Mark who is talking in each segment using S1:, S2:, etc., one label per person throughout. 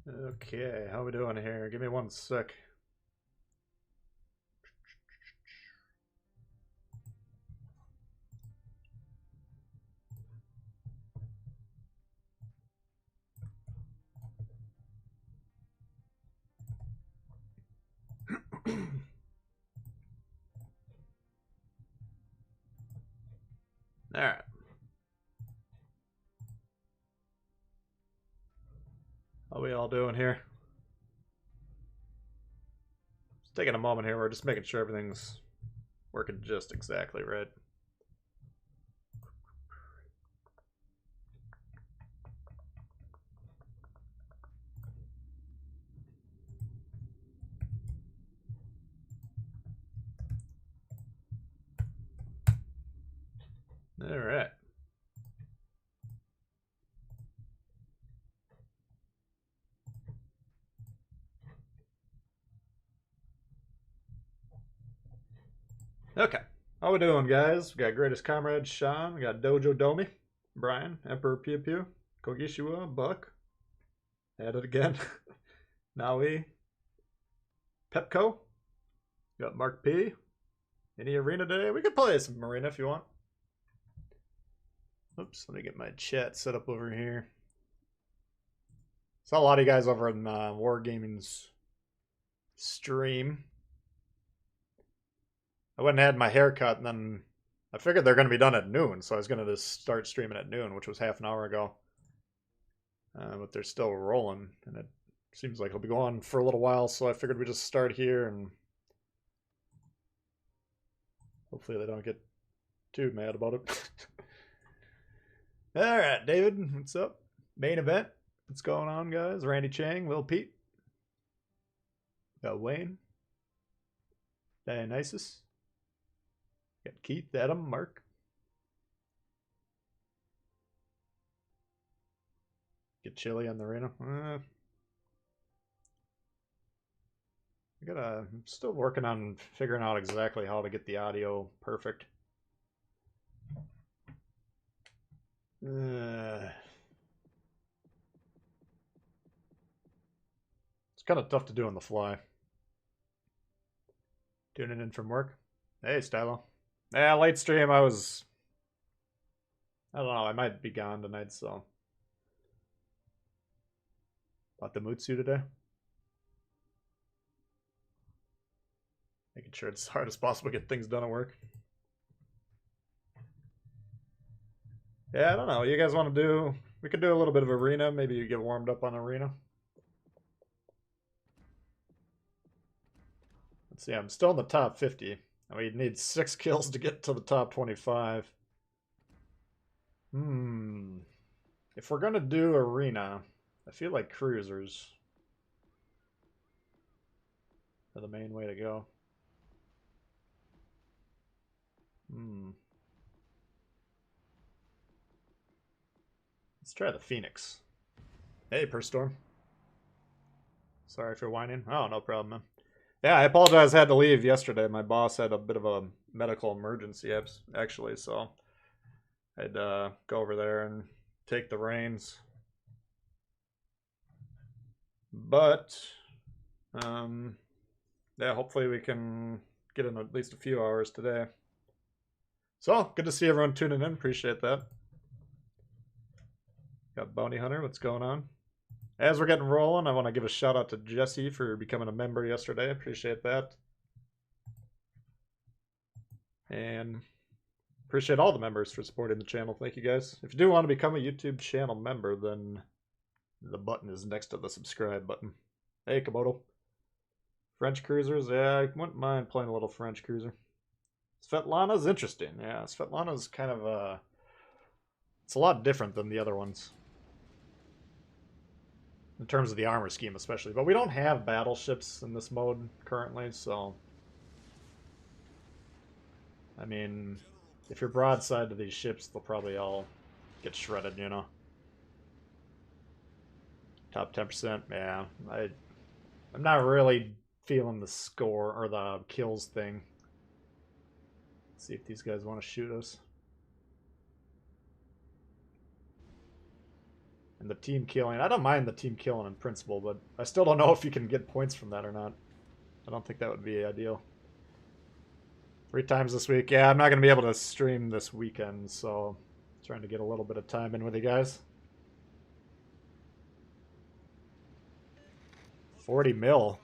S1: Okay, how we doing here? Give me one sec. Alright. How we all doing here? Just taking a moment here. We're just making sure everything's working just exactly right. Alright. Okay. How we doing, guys? We got Greatest Comrade Sean. We got Dojo Domi, Brian, Emperor Pew Pew, Kogishiwa, Buck. At it again. Naui, Pepco. We got Mark P. Any arena today? We could play some arena if you want. Oops, let me get my chat set up over here. Saw a lot of you guys over in Wargaming's stream. I went and had my hair cut, and then I figured they're going to be done at noon, so I was going to just start streaming at noon, which was half an hour ago. But they're still rolling, and it seems like it'll be going for a little while, so I figured we'd just start here, and hopefully they don't get too mad about it. Alright, David, what's up? Main event. What's going on, guys? Randy Chang, Lil Pete. Got Wayne. Dionysus. Got Keith, Adam, Mark. Get chilly on the arena. I'm still working on figuring out exactly how to get the audio perfect. It's kind of tough to do on the fly. Tuning in from work. Hey, Stylo. Yeah, late stream. I don't know. I might be gone tonight, so. Bought the Mutsu today. Making sure it's as hard as possible to get things done at work. Yeah, I don't know. You guys want to do... We could do a little bit of arena. Maybe you get warmed up on arena. Let's see. I'm still in the top 50. And we need 6 kills to get to the top 25. If we're going to do arena, I feel like cruisers are the main way to go. Let's try the Phoenix. Hey, Perstorm. Sorry for whining. Oh, no problem, man. Yeah, I apologize. I had to leave yesterday. My boss had a bit of a medical emergency, actually, so I'd go over there and take the reins. But, yeah, hopefully we can get in at least a few hours today. So, good to see everyone tuning in. Appreciate that. Got Bounty Hunter. What's going on? As we're getting rolling, I want to give a shout out to Jesse for becoming a member yesterday. Appreciate that. And appreciate all the members for supporting the channel. Thank you, guys. If you do want to become a YouTube channel member, then the button is next to the subscribe button. Hey, Komodo. French cruisers. Yeah, I wouldn't mind playing a little French cruiser. Svetlana's interesting. Yeah, Svetlana's kind of it's a lot different than the other ones. In terms of the armor scheme, especially. But we don't have battleships in this mode currently, so... I mean, if you're broadside to these ships, they'll probably all get shredded, you know? Top 10%, yeah. I'm not really feeling the score, or the kills thing. Let's see if these guys want to shoot us. And the team killing. I don't mind the team killing in principle, but I still don't know if you can get points from that or not. I don't think that would be ideal. 3 times this week. Yeah, I'm not going to be able to stream this weekend, so trying to get a little bit of time in with you guys. 40 mil.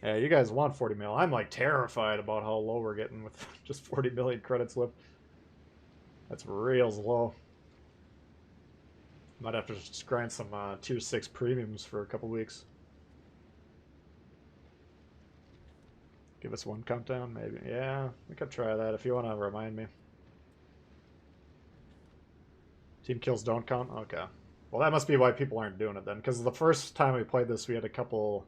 S1: Yeah, you guys want 40 mil. I'm like terrified about how low we're getting with just 40 million credits left. That's real low. Might have to just grind some tier 6 premiums for a couple weeks. Give us 1 countdown, maybe. Yeah, we could try that if you want to remind me. Team kills don't count? Okay. Well, that must be why people aren't doing it then, because the first time we played this, we had a couple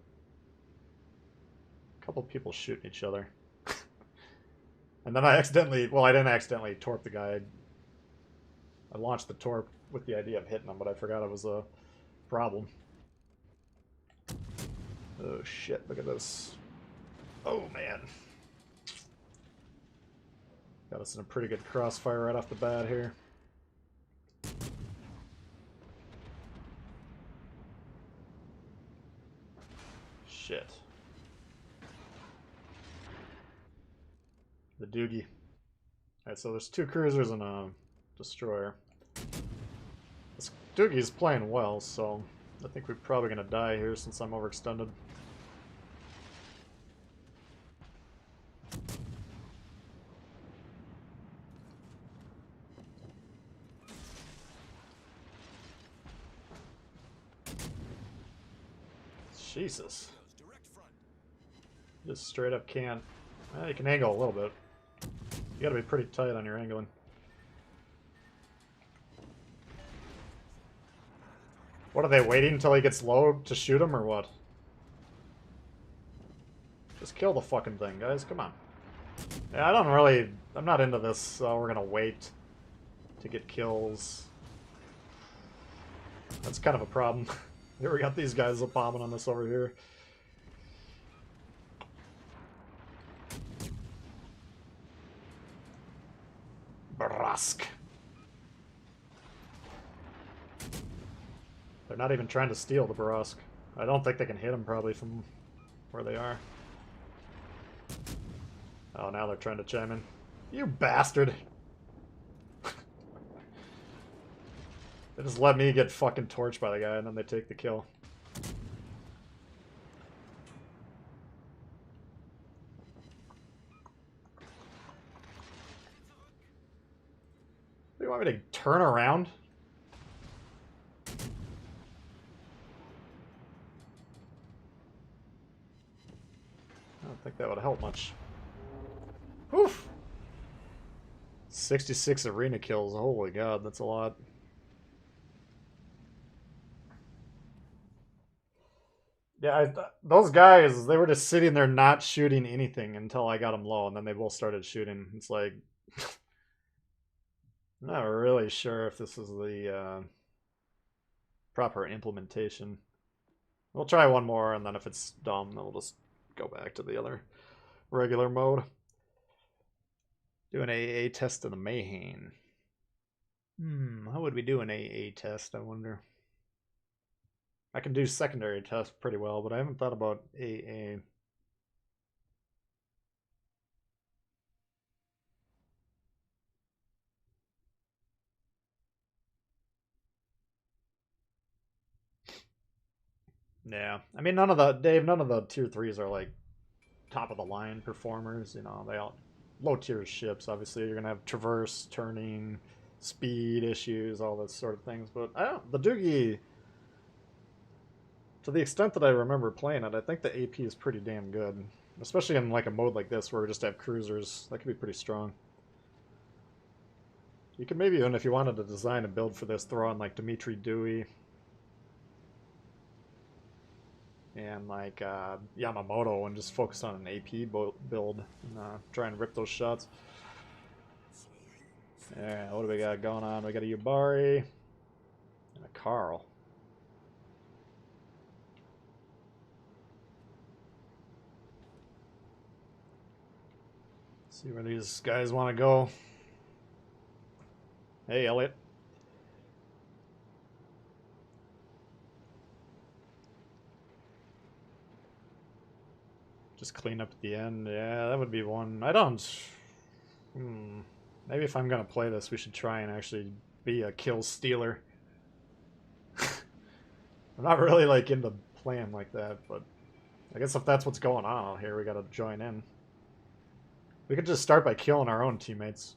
S1: people shooting each other. And then I accidentally, well, I didn't accidentally torp the guy. I launched the torp with the idea of hitting him, but I forgot it was a problem. Oh shit, look at this. Oh man. Got us in a pretty good crossfire right off the bat here. Shit. The doogie. Alright, so there's 2 cruisers and a destroyer. This doogie's playing well, so I think we're probably gonna die here since I'm overextended. Jesus. Just straight up can't. Well, you can angle a little bit. You gotta be pretty tight on your angling. What, are they waiting until he gets low to shoot him or what? Just kill the fucking thing, guys. Come on. Yeah, I'm not into this, so we're gonna wait to get kills. That's kind of a problem. Here we got these guys bombing on us over here. Brask. They're not even trying to steal the Brask. I don't think they can hit him probably from where they are. Oh, now they're trying to chime in. You bastard! They just let me get fucking torched by the guy and then they take the kill. You want me to turn around? I don't think that would help much. Oof! 66 arena kills. Holy god, that's a lot. Yeah, those guys, they were just sitting there not shooting anything until I got them low, and then they both started shooting. It's like... I'm not really sure if this is the proper implementation. We'll try one more, and then if it's dumb, then we'll just go back to the other regular mode. Do an AA test in the Mayhem. How would we do an AA test, I wonder? I can do secondary tests pretty well, but I haven't thought about AA. Yeah, I mean, none of the tier 3s are like top of the line performers. You know, they all low tier ships. Obviously, you're gonna have traverse, turning, speed issues, all those sort of things. But the Doogie, to the extent that I remember playing it, I think the AP is pretty damn good, especially in like a mode like this where we just have cruisers. That could be pretty strong. You could maybe, even if you wanted to design a build for this, throw on like Dimitri Dewey and like Yamamoto and just focus on an AP build and try and rip those shots. Yeah, what do we got going on? We got a Yubari and a Carl. See where these guys want to go. Hey, Elliot. Just clean up at the end. Yeah, that would be one. I don't... Maybe if I'm going to play this, we should try and actually be a kill stealer. I'm not really, like, into playing like that, but I guess if that's what's going on out here, we gotta join in. We could just start by killing our own teammates.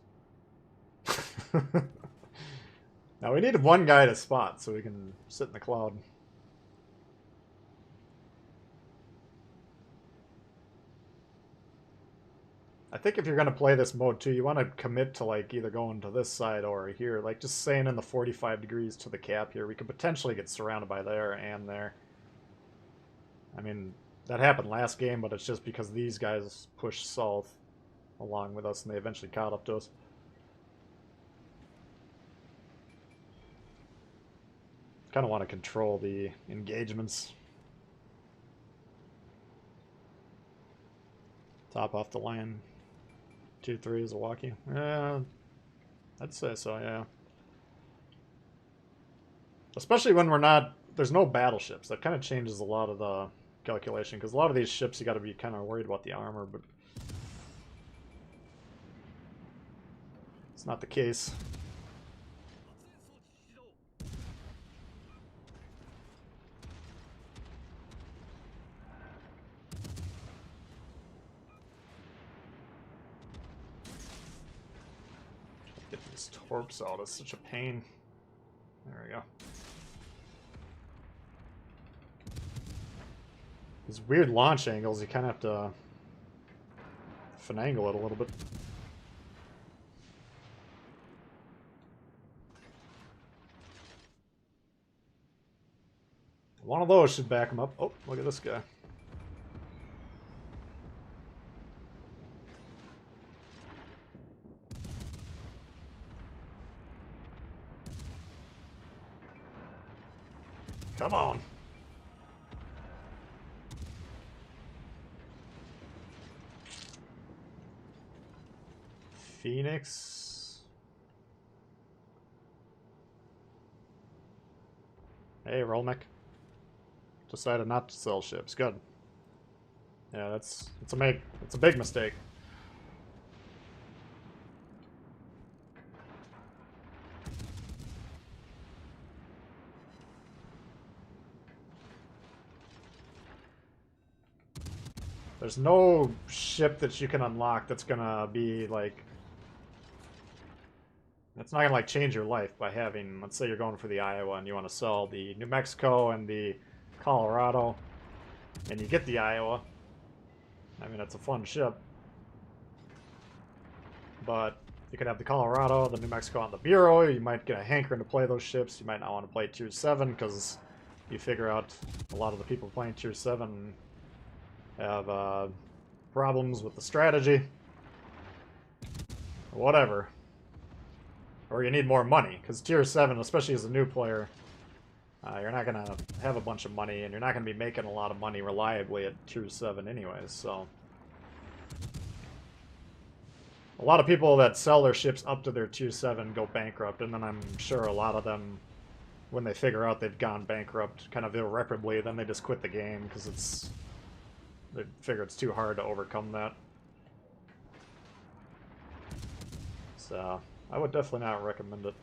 S1: Now, we need one guy to spot so we can sit in the cloud. I think if you're going to play this mode too, you want to commit to like either going to this side or here. Like just staying in the 45 degrees to the cap here. We could potentially get surrounded by there and there. I mean, that happened last game, but it's just because these guys pushed south along with us and they eventually caught up to us. Kind of want to control the engagements. Top off the line. 2-3 is a walkie. Yeah, I'd say so, yeah. Especially when we're not... There's no battleships. That kind of changes a lot of the calculation, because a lot of these ships you got to be kind of worried about the armor, but... It's not the case. Get these torps out. It's such a pain. There we go. These weird launch angles, you kind of have to finagle it a little bit. One of those should back him up. Oh, look at this guy. Come on. Phoenix. Hey, Rolnick. Decided not to sell ships. Good. Yeah, it's a big mistake. There's no ship that you can unlock that's gonna be like... That's not gonna like change your life by having, let's say you're going for the Iowa and you want to sell the New Mexico and the Colorado, and you get the Iowa. I mean, it's a fun ship. But you could have the Colorado, the New Mexico on the Bureau, you might get a hankering to play those ships, you might not want to play Tier 7, because you figure out a lot of the people playing Tier 7 have problems with the strategy. Whatever. Or you need more money, because Tier 7, especially as a new player, you're not going to have a bunch of money, and you're not going to be making a lot of money reliably at Tier 7 anyways, so... A lot of people that sell their ships up to their Tier 7 go bankrupt, and then I'm sure a lot of them, when they figure out they've gone bankrupt kind of irreparably, then they just quit the game, because it's... They figure it's too hard to overcome that. So, I would definitely not recommend it.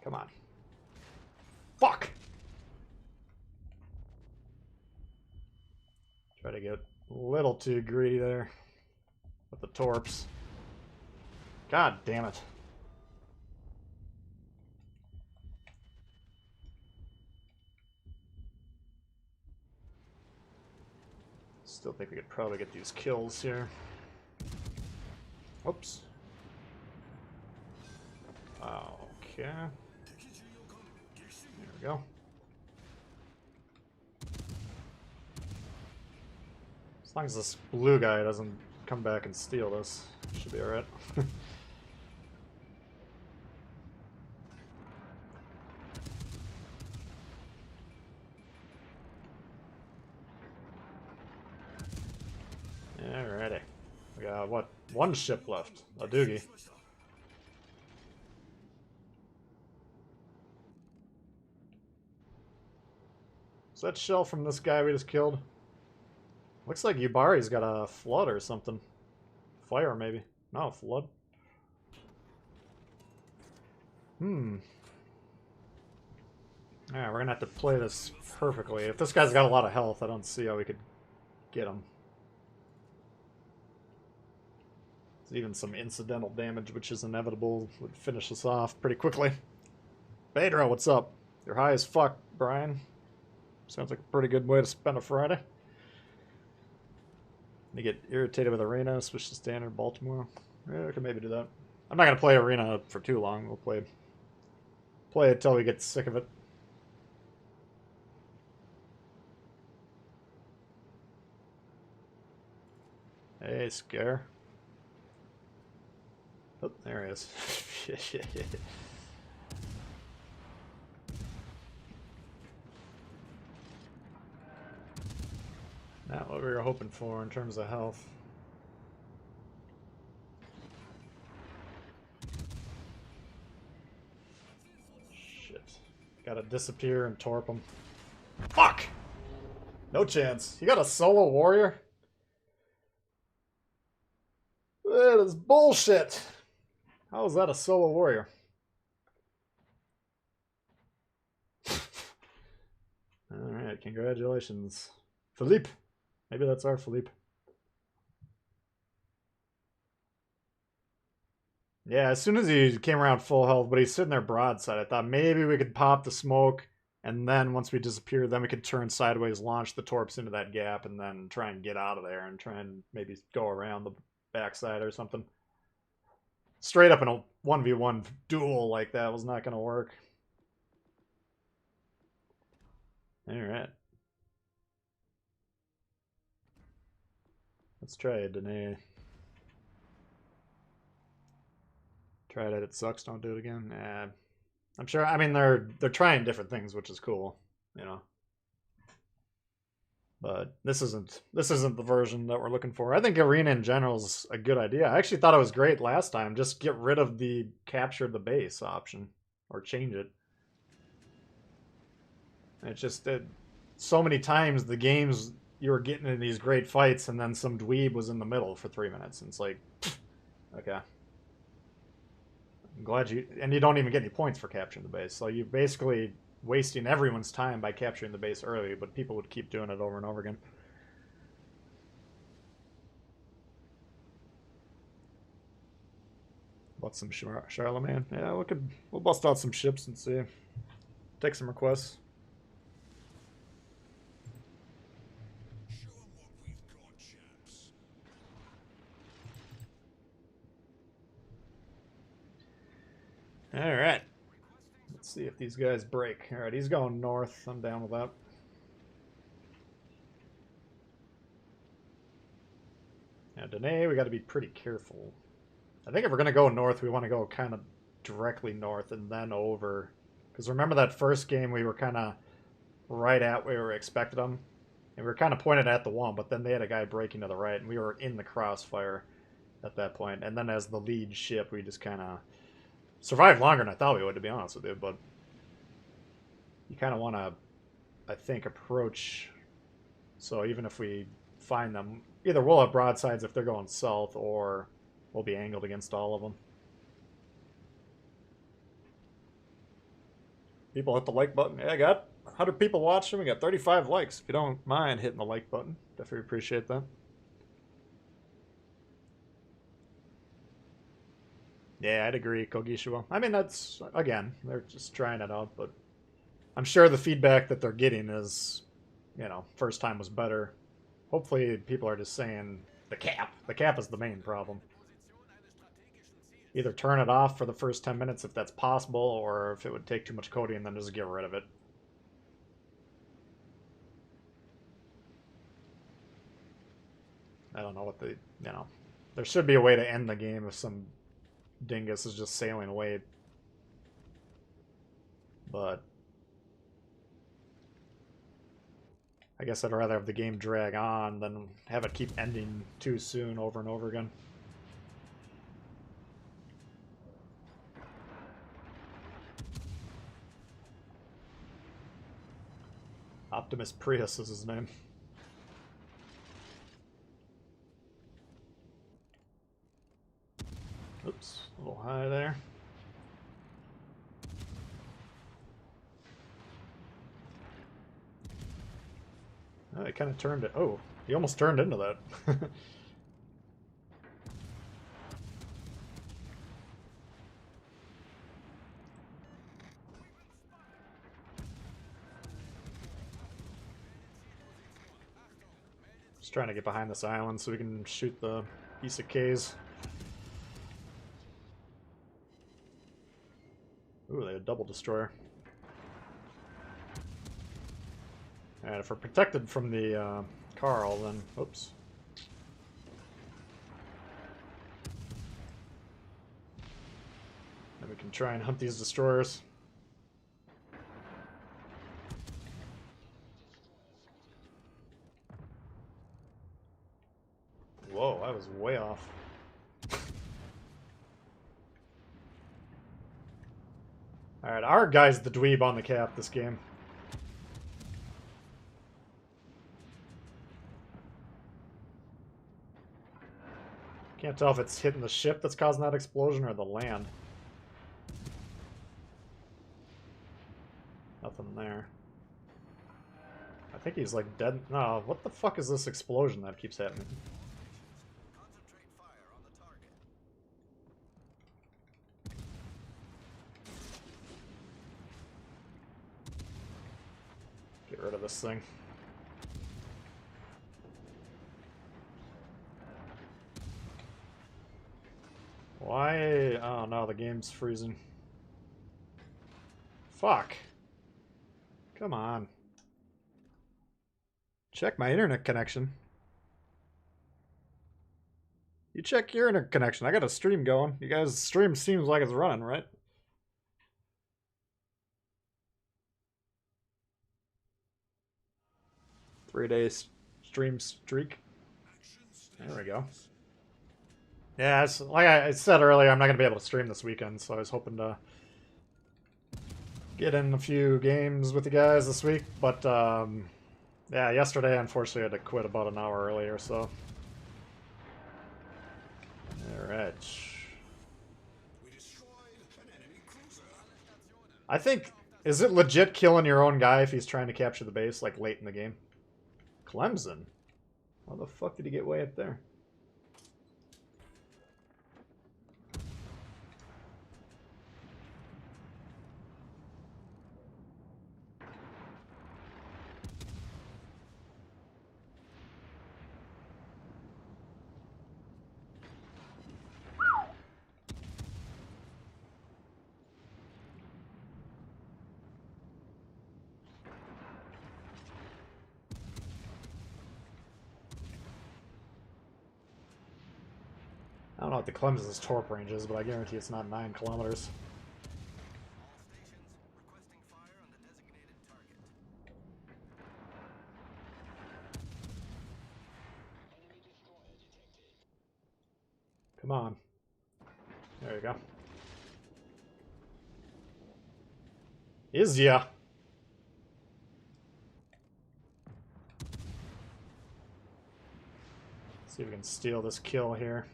S1: Come on. Fuck! Try to get a little too greedy there with the torps. God damn it. Still think we could probably get these kills here. Whoops. Okay. There we go. As long as this blue guy doesn't come back and steal this, should be alright. Alrighty. We got, what, one ship left. A doogie. Is that shell from this guy we just killed? Looks like Yubari's got a flood or something. Fire, maybe. No, flood. Alright, we're gonna have to play this perfectly. If this guy's got a lot of health, I don't see how we could get him. Even some incidental damage, which is inevitable, would finish us off pretty quickly. Pedro, what's up? You're high as fuck, Brian. Sounds like a pretty good way to spend a Friday. You get irritated with Arena, switch to Standard, Baltimore. Yeah, I could maybe do that. I'm not going to play Arena for too long. We'll play it until we get sick of it. Hey, Scare. Oh, there he is. Not what we were hoping for in terms of health. Shit. Gotta disappear and torp him. Fuck! No chance. You got a solo warrior? That is bullshit! How is that a solo warrior? Alright, congratulations. Philippe! Maybe that's our Philippe. Yeah, as soon as he came around full health, but he's sitting there broadside, I thought maybe we could pop the smoke, and then once we disappear, then we could turn sideways, launch the torps into that gap, and then try and get out of there, and try and maybe go around the backside or something. Straight up in a 1v1 duel like that was not going to work. Alright. Let's try it, Danae. Try it, it sucks, don't do it again. I'm sure, I mean, they're trying different things, which is cool, you know. But this isn't the version that we're looking for. I think Arena in general is a good idea. I actually thought it was great last time. Just get rid of the capture the base option. Or change it. It's just that so many times the games you were getting in these great fights and then some dweeb was in the middle for 3 minutes. And it's like, okay. I'm glad you... And you don't even get any points for capturing the base. So you're basically wasting everyone's time by capturing the base early, but people would keep doing it over and over again. Bought some Charlemagne. Yeah, we'll bust out some ships and see. Take some requests. Alright. Let's see if these guys break. Alright, he's going north. I'm down with that. Now, Danae, we got to be pretty careful. I think if we're going to go north, we want to go kind of directly north and then over. Because remember that first game, we were kind of right at where we expected them? And we were kind of pointed at the one, but then they had a guy breaking to the right, and we were in the crossfire at that point. And then as the lead ship, we just kind of survived longer than I thought we would, to be honest with you. But you kind of want to, I think, approach. So even if we find them, either we'll have broadsides if they're going south, or we'll be angled against all of them. People hit the like button. Yeah, I got 100 people watching. We got 35 likes. If you don't mind hitting the like button, definitely appreciate that. Yeah, I'd agree, Kogishiwa. I mean, that's, again, they're just trying it out, but I'm sure the feedback that they're getting is, you know, first time was better. Hopefully people are just saying the cap. The cap is the main problem. Either turn it off for the first 10 minutes if that's possible, or if it would take too much coding, then just get rid of it. I don't know what the, you know, there should be a way to end the game if some dingus is just sailing away. But I guess I'd rather have the game drag on than have it keep ending too soon over and over again. Optimus Prius is his name. Oops, a little high there. Oh, he kind of turned it. Oh, he almost turned into that. Just trying to get behind this island so we can shoot the Isakes. Ooh, they had a double destroyer. And if we're protected from the Carl, then... Oops. Then we can try and hunt these destroyers. Whoa, I was way off. Alright, our guy's the dweeb on the cap this game. Can't tell if it's hitting the ship that's causing that explosion or the land. Nothing there. I think he's like dead. No, what the fuck is this explosion that keeps happening?
S2: Concentrate fire on the target.
S1: Get rid of this thing. Why? Oh no, the game's freezing. Fuck. Come on. Check my internet connection. You check your internet connection. I got a stream going. You guys' stream seems like it's running, right? Three-day stream streak. There we go. Yeah, it's, like I said earlier, I'm not going to be able to stream this weekend, so I was hoping to get in a few games with the guys this week, but yeah, yesterday unfortunately I had to quit about an hour earlier, so. Alright. I think, is it legit killing your own guy if he's trying to capture the base, like, late in the game? Clemson? How the fuck did he get way up there? I don't know what the Clemson's torp range is, but I guarantee it's not 9 kilometers.
S2: All stations requesting fire on the designated target.
S1: Come on. There you go. Is ya? See if we can steal this kill here.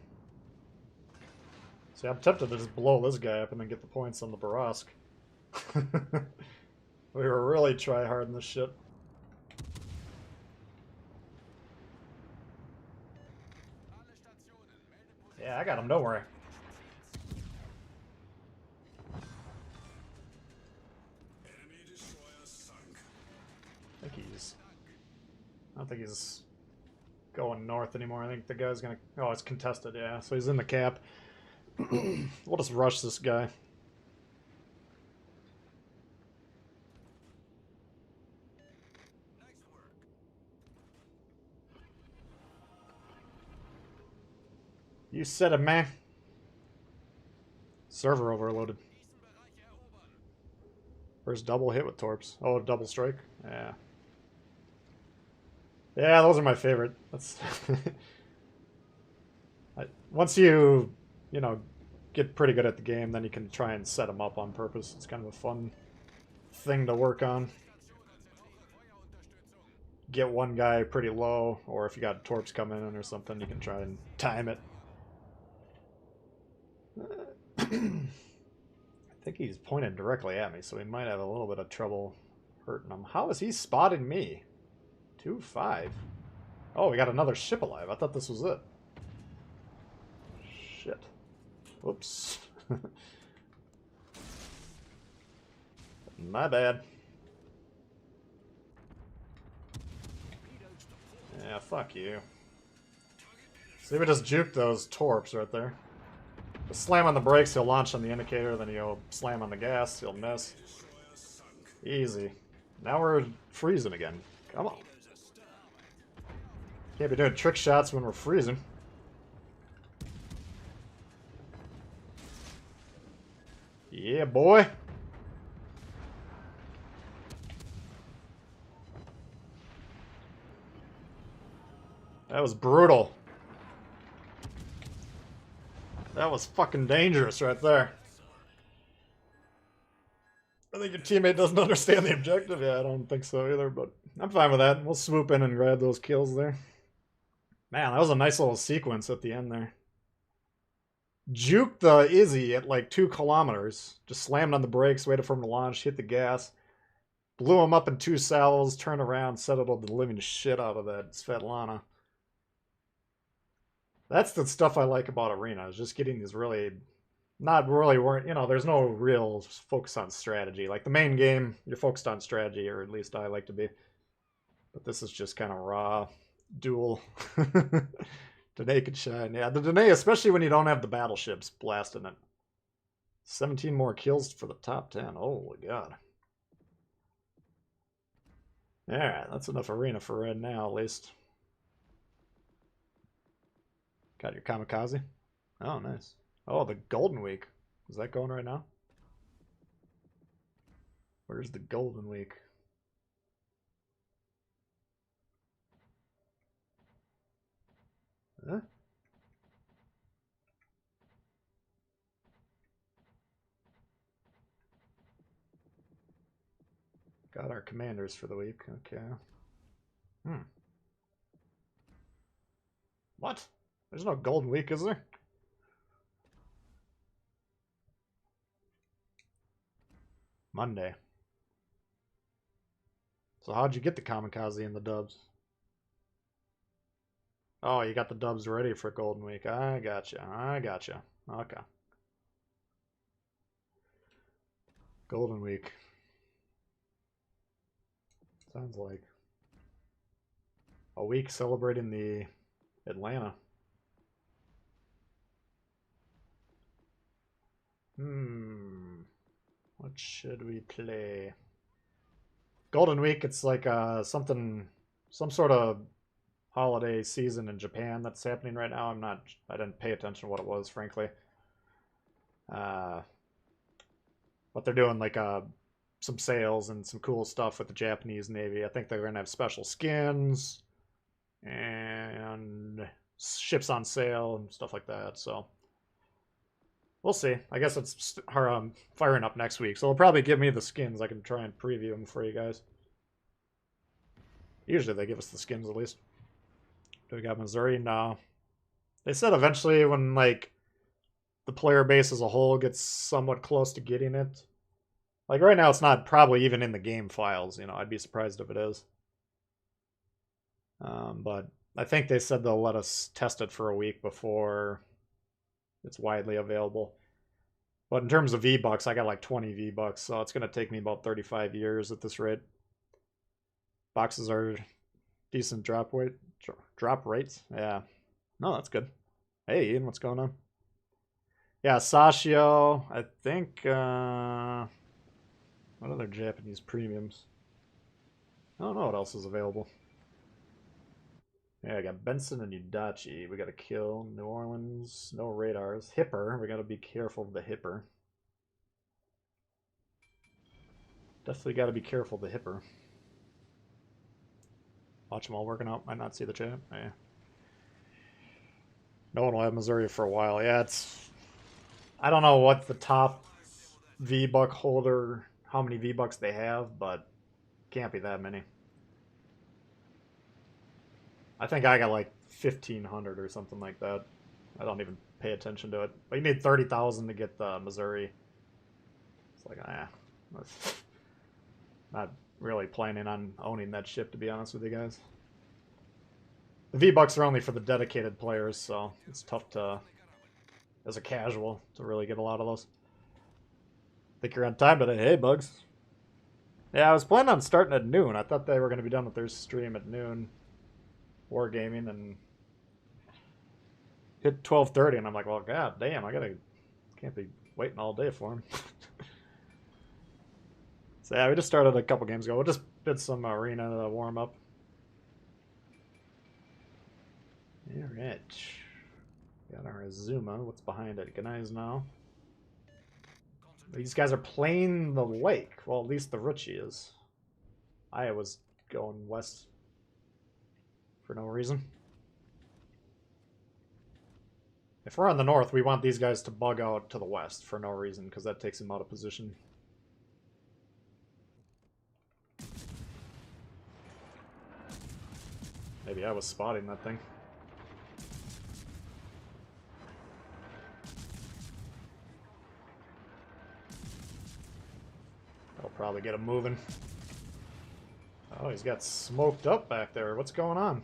S1: See, I'm tempted to just blow this guy up and then get the points on the Barask. We were really try-harding this shit. Yeah, I got him, don't worry. I don't think he's going north anymore. I think the guy's gonna... Oh, it's contested, yeah. So he's in the cap. We'll just rush this guy.
S2: Nice work.
S1: You said it, man. Server overloaded.
S2: Bereich erobern.
S1: First double hit with torps. Oh, double strike? Yeah. Yeah, those are my favorite. That's once you know, get pretty good at the game, then you can try and set them up on purpose. It's kind of a fun thing to work on.
S2: Station, Sie brauchen Feuerunterstützung.
S1: get one guy pretty low, or if you got torps coming in or something, you can try and time it. I think he's pointed directly at me, so he might have a little bit of trouble hurting him. How is he spotting me? 2-5. Oh, we got another ship alive. I thought this was it. Shit. Whoops. My bad. Yeah, fuck you. See, we just juked those torps right there. Just slam on the brakes, he'll launch on the indicator, then he'll slam on the gas, he'll miss. Easy. Now we're freezing again. Come on. Can't be doing trick shots when we're freezing. Yeah, boy. That was brutal. That was fucking dangerous right there. I think your teammate doesn't understand the objective. Yeah, I don't think so either, but I'm fine with that. We'll swoop in and grab those kills there. Man, that was a nice little sequence at the end there. Juked the Izzy at like 2 kilometers. Just slammed on the brakes, waited for him to launch, hit the gas. Blew him up in 2 salvos, turned around, settled the living shit out of that Svetlana. That's the stuff I like about Arena, is just getting these really, not really, you know, there's no real focus on strategy. Like the main game, you're focused on strategy, or at least I like to be. But this is just kind of raw, dual. Danae could shine. Yeah, the Danae, especially when you don't have the battleships blasting it. 17 more kills for the top 10. Oh my god. Alright, that's enough Arena for right now, at least. Got your kamikaze? Oh, nice. Oh, the Golden Week. Is that going right now? Where's the Golden Week? Huh? Got our commanders for the week. Okay. What? There's no Golden Week, is there? Monday. So how'd you get the kamikaze and the dubs? Oh, you got the dubs ready for Golden Week. I gotcha. I gotcha. Okay. Golden Week. Sounds like a week celebrating the Atlanta. What should we play? Golden Week, it's like something, some sort of holiday season in Japan that's happening right now. I didn't pay attention to what it was, frankly. But they're doing like some sales and some cool stuff with the Japanese Navy. I think they're going to have special skins and ships on sale and stuff like that. So we'll see. I guess it's firing up next week. So they'll probably give me the skins. I can try and preview them for you guys. Usually they give us the skins at least. Do we got Missouri? No. They said eventually when like the player base as a whole gets somewhat close to getting it. Like right now it's not probably even in the game files, you know, I'd be surprised if it is. But I think they said they'll let us test it for a week before it's widely available. But in terms of V-Bucks, I got like 20 V-Bucks, so it's going to take me about 35 years at this rate. Boxes are decent drop rates. Yeah. No, that's good. Hey, Ian, what's going on? Yeah, Sashio, I think, what other Japanese premiums? I don't know what else is available. Yeah, I got Benson and Udachi. We got to kill New Orleans. No radars. Hipper. We got to be careful of the Hipper. Definitely got to be careful of the Hipper. Watch them all working out. Might not see the chat. Yeah. No one will have Missouri for a while. Yeah, it's... I don't know what the top V-Buck holder, how many V-Bucks they have, but can't be that many. I think I got like 1,500 or something like that. I don't even pay attention to it. But you need 30,000 to get the Missouri. It's like, not really planning on owning that ship, to be honest with you guys. The V-Bucks are only for the dedicated players, so it's tough to, as a casual, to really get a lot of those. Think you're on time today. Hey, Bugs. Yeah, I was planning on starting at noon. I thought they were going to be done with their stream at noon. Wargaming, and hit 12:30, and I'm like, well, god damn, can't be waiting all day for them. So yeah, we just started a couple games ago. We'll just did some arena warm up. Alright. Got our Azuma. What's behind it? Ganai's now. These guys are playing the lake. Well, at least the Richie is. Iowa's going west for no reason. If we're on the north, we want these guys to bug out to the west for no reason, because that takes them out of position. Maybe I was spotting that thing. That'll probably get him moving. Oh, he's got smoked up back there. What's going on?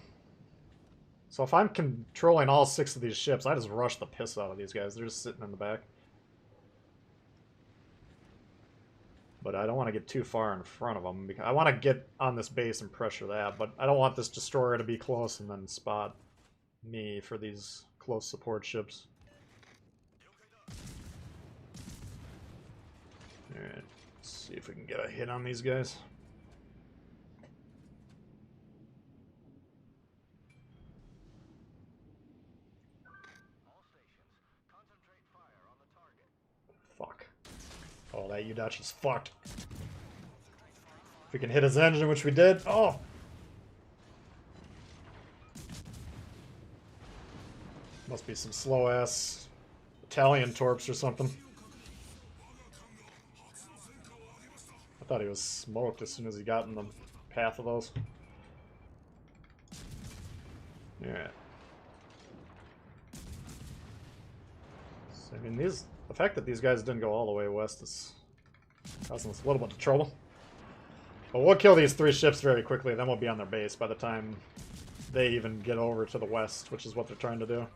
S1: So if I'm controlling all 6 of these ships, I just rush the piss out of these guys. They're just sitting in the back. But I don't want to get too far in front of them, because I want to get on this base and pressure that, but I don't want this destroyer to be close and then spot me for these close support ships. Alright, let's see if we can get a hit on these guys. Fuck. Oh, that Udachi's fucked. If we can hit his engine, which we did. Oh! Must be some slow-ass Italian torps or something. I thought he was smoked as soon as he got in the path of those. Yeah. So, I mean, the fact that these guys didn't go all the way west is causing us a little bit of trouble. But we'll kill these 3 ships very quickly, then we'll be on their base by the time they even get over to the west, which is what they're trying to do.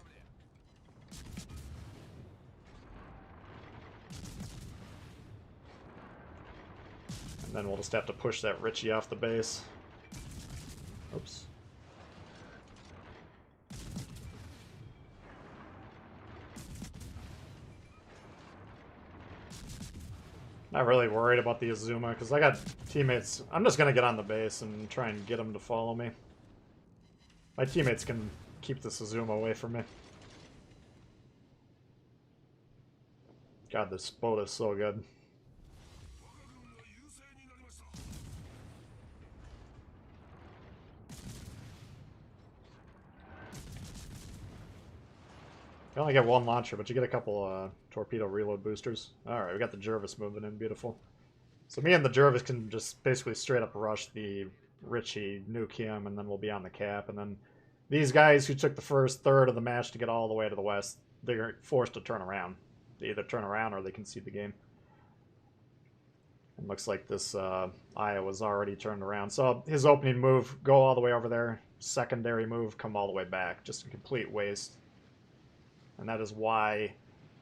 S1: And then we'll just have to push that Richie off the base. Oops. Not really worried about the Azuma, because I got teammates. I'm just going to get on the base and try and get them to follow me. My teammates can keep this Azuma away from me. God, this boat is so good. You only get 1 launcher, but you get a couple torpedo reload boosters. Alright, we got the Jervis moving in. Beautiful. So me and the Jervis can just basically straight up rush the Richie, nuke him, and then we'll be on the cap. And then these guys who took the first third of the match to get all the way to the west, they're forced to turn around. They either turn around or they concede the game. And looks like this Iowa's already turned around. So his opening move, go all the way over there. Secondary move, come all the way back. Just a complete waste. And that is why,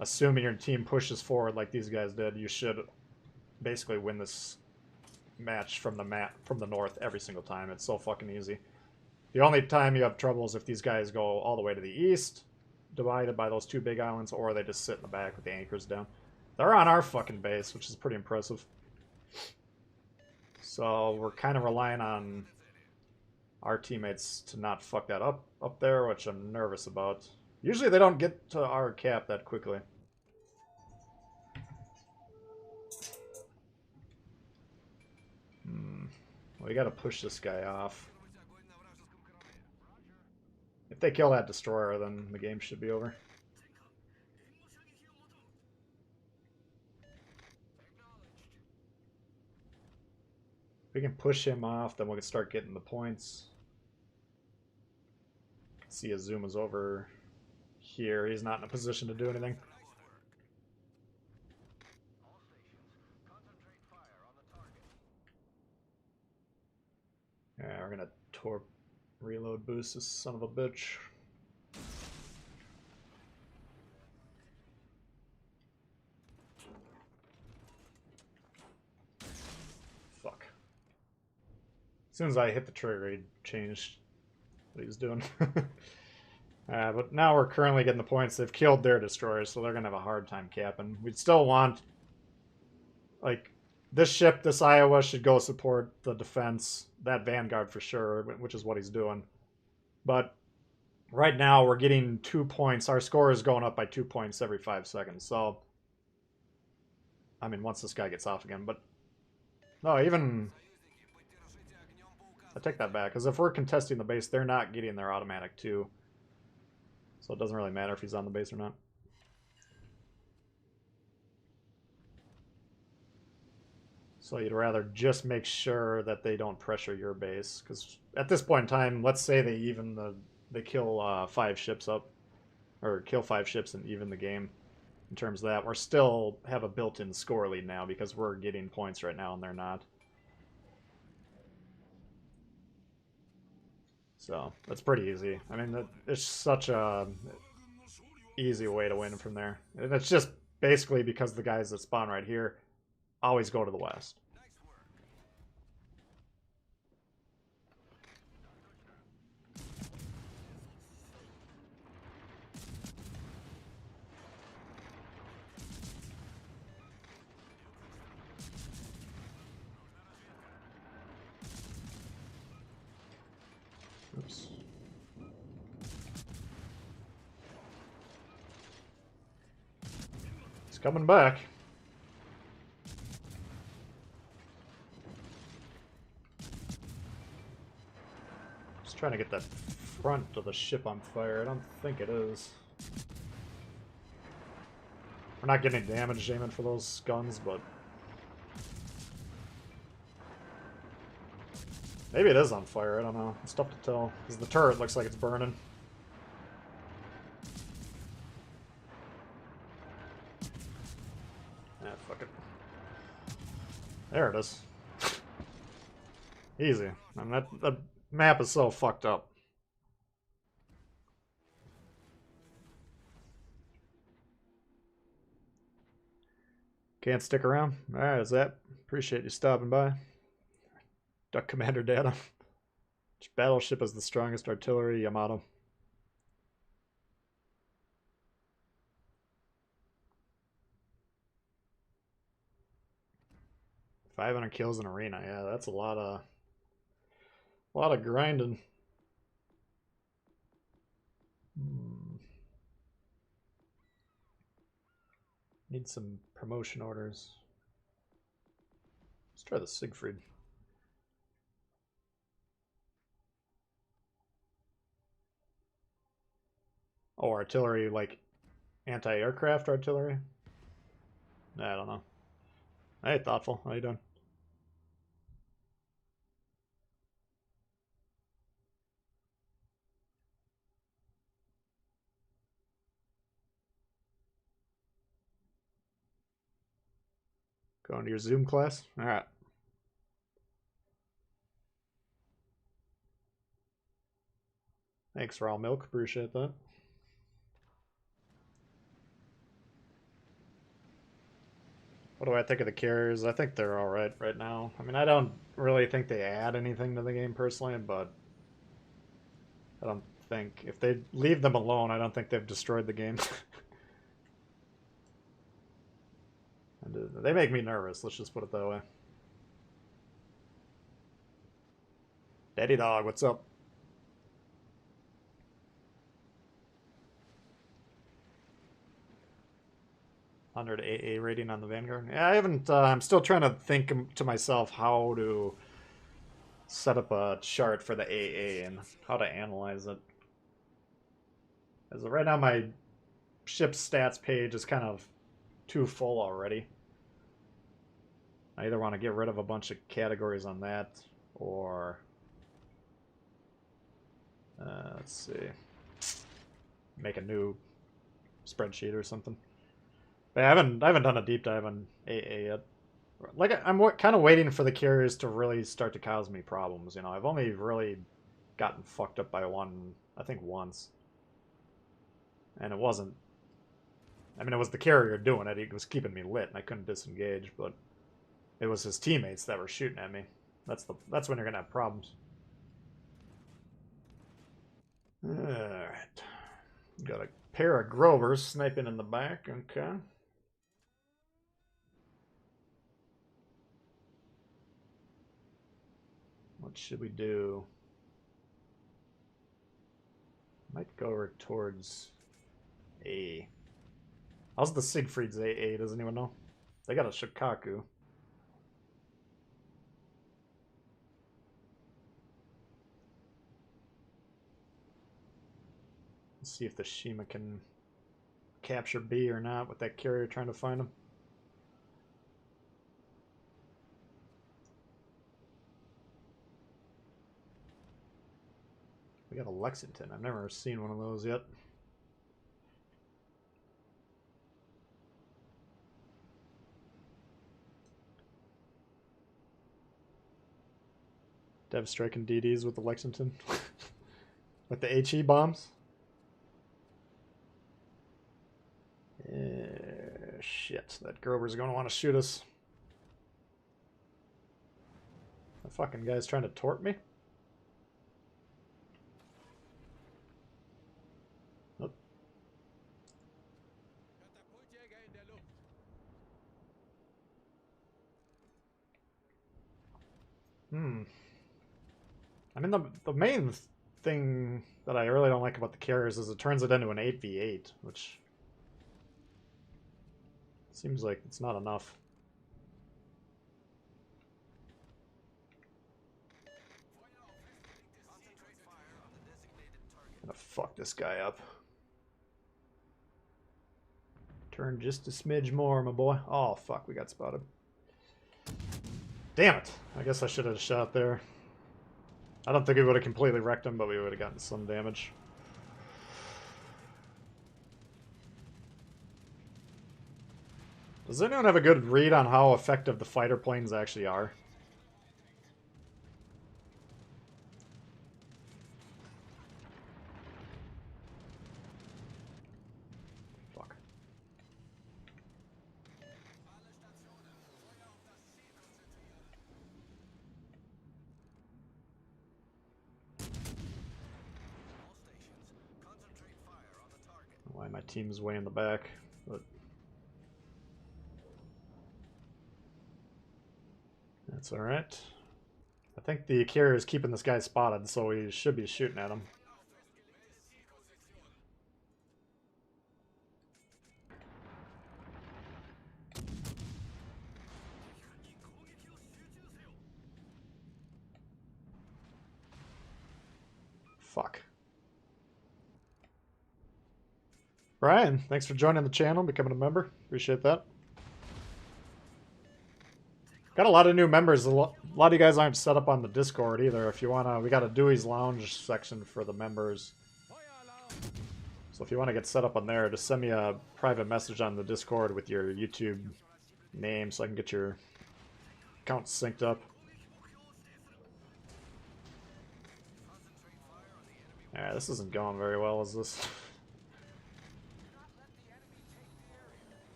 S1: assuming your team pushes forward like these guys did, you should basically win this match from the north every single time. It's so fucking easy. The only time you have trouble is if these guys go all the way to the east, divided by those 2 big islands, or they just sit in the back with the anchors down. They're on our fucking base, which is pretty impressive. So we're kind of relying on our teammates to not fuck that up there, which I'm nervous about. Usually they don't get to our cap that quickly. We gotta push this guy off. If they kill that destroyer, then the game should be over. If we can push him off, then we can start getting the points. See, Azuma's over here. He's not in a position to do anything.
S2: All stations, concentrate fire on the target.
S1: Yeah, we're gonna torp reload boost this son of a bitch. Fuck. As soon as I hit the trigger, he changed what he was doing. But now we're currently getting the points. They've killed their destroyers, so they're going to have a hard time capping. We'd still want... Like, this ship, this Iowa, should go support the defense. That Vanguard for sure, which is what he's doing. But right now, we're getting 2 points. Our score is going up by 2 points every 5 seconds. So, I mean, once this guy gets off again. But, no, even... I take that back, because if we're contesting the base, they're not getting their automatic too. So it doesn't really matter if he's on the base or not. So you'd rather just make sure that they don't pressure your base, because at this point in time, let's say they kill 5 ships up, or kill 5 ships and even the game. In terms of that, we're still have a built-in score lead now because we're getting points right now and they're not. So that's pretty easy. I mean, it's such a easy way to win from there. And it's just basically because the guys that spawn right here always go to the west. Oops. He's coming back. Just trying to get that front of the ship on fire. I don't think it is. We're not getting damage aiming for those guns, but... Maybe it is on fire, I don't know. It's tough to tell, because the turret looks like it's burning. Ah, fuck it. There it is. Easy. I mean, that map is so fucked up. Can't stick around? Alright, is that? Appreciate you stopping by. Duck Commander data. Which battleship has the strongest artillery? Yamato. 500 kills in arena. Yeah, that's a lot of grinding. Need some promotion orders. Let's try the Siegfried. Oh, artillery, like anti-aircraft artillery? I don't know. Hey, Thoughtful, how you doing? Going to your Zoom class? Alright. Thanks, Raw Milk. Appreciate that. What do I think of the carriers? I think they're alright right now. I mean, I don't really think they add anything to the game personally, but I don't think... If they leave them alone, I don't think they've destroyed the game. And they make me nervous, let's just put it that way. Daddy Dog, what's up? 100 AA rating on the Vanguard. Yeah, I haven't. I'm still trying to think to myself how to set up a chart for the AA and how to analyze it. As of right now, my ship stats page is kind of too full already. I either want to get rid of a bunch of categories on that, or let's see. make a new spreadsheet or something. But I haven't done a deep dive on AA yet. Like I'm kind of waiting for the carriers to really start to cause me problems. You know, I've only really gotten fucked up by one, I think once, and it wasn't. I mean, it was the carrier doing it. He was keeping me lit, and I couldn't disengage. But it was his teammates that were shooting at me. That's when you're gonna have problems. All right, got a pair of Grovers sniping in the back. Okay. What should we do? Might go over towards A. How's the Siegfried's AA? Does anyone know? They got a Shikaku. Let's see if the Shima can capture B or not with that carrier trying to find him. We got a Lexington. I've never seen one of those yet. Dev striking DDs with the Lexington. With the HE bombs. Shit, that Grover's going to want to shoot us. The fucking guy's trying to tort me. Nope. I mean, the main thing that I really don't like about the carriers is it turns it into an 8v8, which seems like it's not enough. I'm gonna fuck this guy up. Turn just a smidge more, my boy. Oh, fuck, we got spotted. Damn it. I guess I should have shot there. I don't think we would have completely wrecked him, but we would have gotten some damage. Does anyone have a good read on how effective the fighter planes actually are? Fuck. Why my team's way in the back, but that's alright. I think the carrier is keeping this guy spotted, so we should be shooting at him. Fuck. Brian, thanks for joining the channel, becoming a member. Appreciate that. Got a lot of new members. A lot of you guys aren't set up on the Discord either. If you wanna, we got a Dewey's Lounge section for the members. So if you want to get set up on there, just send me a private message on the Discord with your YouTube name so I can get your account synced up. Alright, this isn't going very well, is this?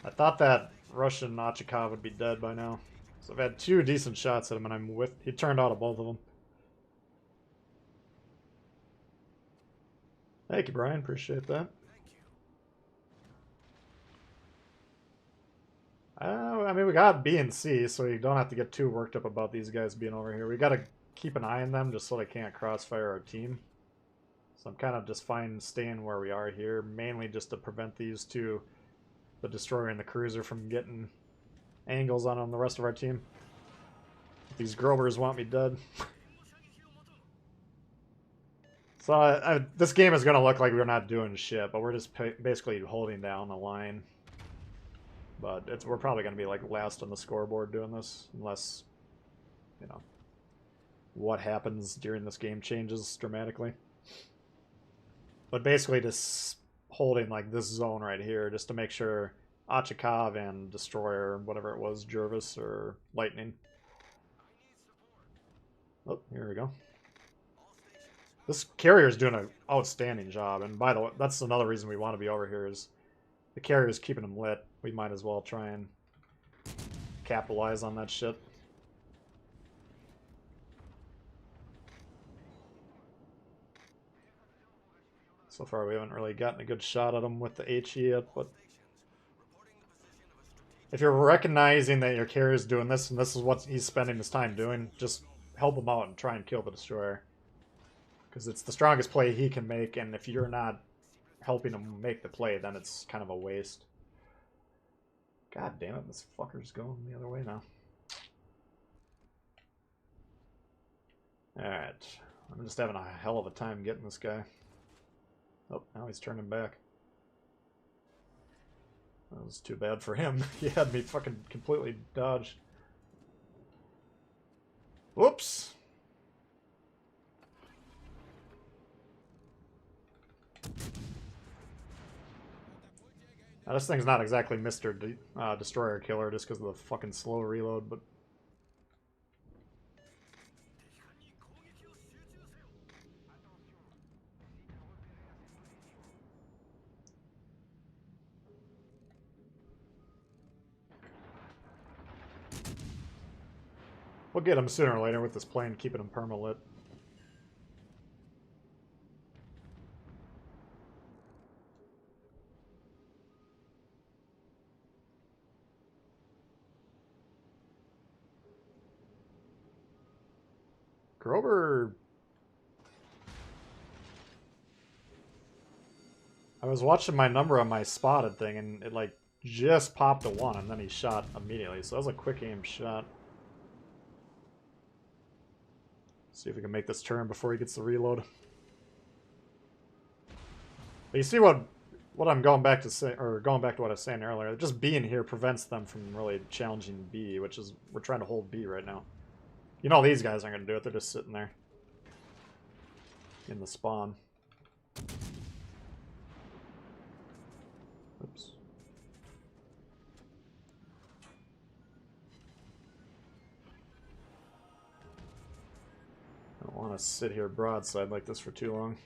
S1: I thought that Russian Nachikov would be dead by now. So I've had 2 decent shots at him, and he turned out of both of them. Thank you, Brian. Appreciate that. I mean, we got B and C, so you don't have to get too worked up about these guys being over here. We got to keep an eye on them just so they can't crossfire our team. So I'm kind of just fine staying where we are here, mainly just to prevent these two, the destroyer and the cruiser, from getting angles on the rest of our team. These Grovers want me dead. So this game is going to look like we're not doing shit, but we're just basically holding down the line. But we're probably going to be like last on the scoreboard doing this, unless, you know, what happens during this game changes dramatically. But basically to holding like this zone right here just to make sure Achikov and Destroyer, whatever it was, Jervis or Lightning. Oh, here we go. This carrier's doing an outstanding job, and by the way, that's another reason we want to be over here is the carrier's keeping them lit. We might as well try and capitalize on that shit. So far, we haven't really gotten a good shot at him with the HE yet, but if you're recognizing that your carrier's doing this, and this is what he's spending his time doing, just help him out and try and kill the Destroyer. Because it's the strongest play he can make, and if you're not helping him make the play, then it's kind of a waste. God damn it, this fucker's going the other way now. Alright. I'm just having a hell of a time getting this guy. Oh, now he's turning back. That was too bad for him. He had me fucking completely dodged. Whoops! Now, this thing's not exactly Mr. Destroyer Killer just because of the fucking slow reload, but... we'll get him sooner or later with this plane, keeping him perma-lit. Grover... I was watching my number on my spotted thing, and it, like, just popped a 1, and then he shot immediately. So that was a quick aim shot. See if we can make this turn before he gets the reload. But you see what I'm going back to say, or going back to what I was saying earlier. Just being here prevents them from really challenging B, which is we're trying to hold B right now. You know these guys aren't going to do it. They're just sitting there in the spawn. Oops. I don't want to sit here broadside like this for too long.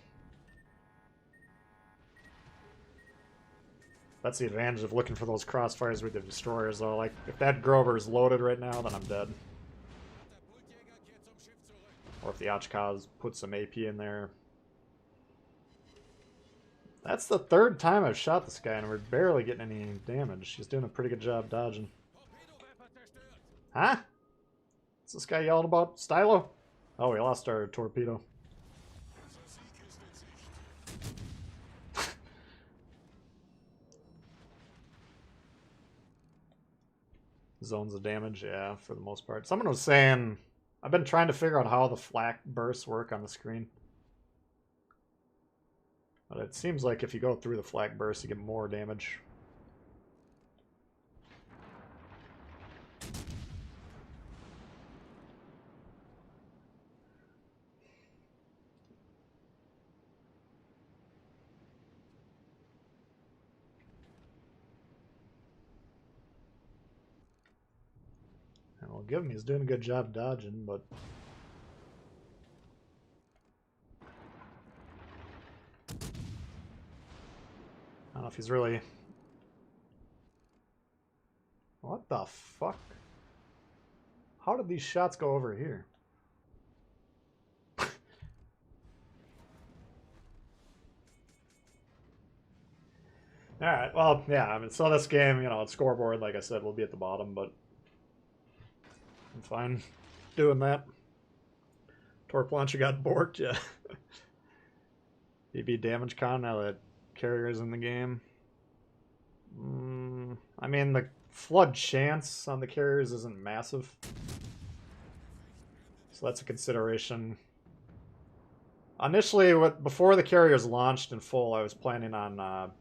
S1: That's the advantage of looking for those crossfires with the destroyers, though. Like, if that Grover is loaded right now, then I'm dead. Or if the Ochkaz put some AP in there. That's the third time I've shot this guy, and we're barely getting any damage. He's doing a pretty good job dodging. Huh? What's this guy yelling about? Stylo? Oh, we lost our torpedo. Zones of damage, yeah, for the most part. Someone was saying... I've been trying to figure out how the flak bursts work on the screen. But it seems like if you go through the flak burst, you get more damage. And we'll give him, he's doing a good job dodging, but... I don't know if he's really... What the fuck? How did these shots go over here? Alright, well, yeah, I mean, so this game, you know, it's scoreboard, like I said, we'll be at the bottom, but... I'm fine doing that. Torp launcher got borked, yeah. EB damage con now that carrier's in the game. I mean, the flood chance on the carriers isn't massive. So that's a consideration. Initially, before the carriers launched in full, I was planning on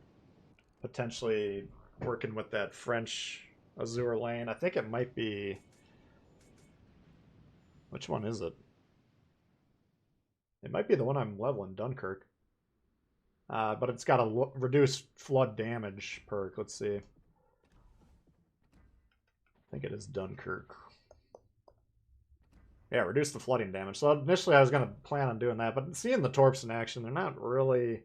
S1: potentially working with that French Azure lane. I think it might be... Which one is it? It might be the one I'm leveling, Dunkirk. But it's got a reduced flood damage perk. Let's see. I think it is Dunkirk. Yeah, reduce the flooding damage. So initially I was going to plan on doing that, but seeing the torps in action, they're not really...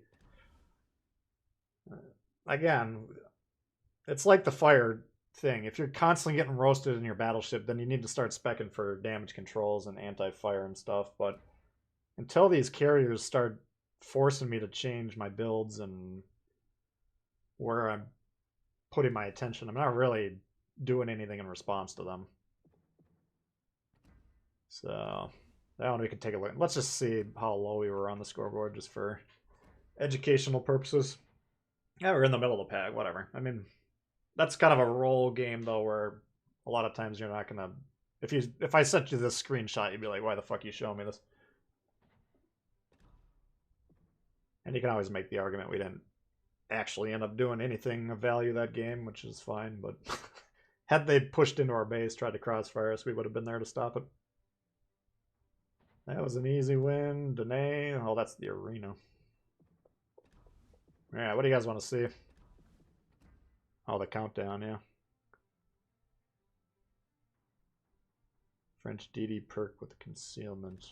S1: Again, it's like the fire thing. If you're constantly getting roasted in your battleship, then you need to start specking for damage controls and anti-fire and stuff. But until these carriers start forcing me to change my builds and where I'm putting my attention, I'm not really doing anything in response to them. So that one we can take a look. Let's just see how low we were on the scoreboard just for educational purposes. Yeah, we're in the middle of the pack, whatever. I mean, that's kind of a role game though, where a lot of times you're not gonna. If I sent you this screenshot, you'd be like, "Why the fuck are you showing me this?" And you can always make the argument we didn't actually end up doing anything of value that game, which is fine. But had they pushed into our base, tried to crossfire us, we would have been there to stop it. That was an easy win. Danae. Oh, that's the arena. Yeah, what do you guys want to see? Oh, the countdown, yeah. French DD perk with concealment.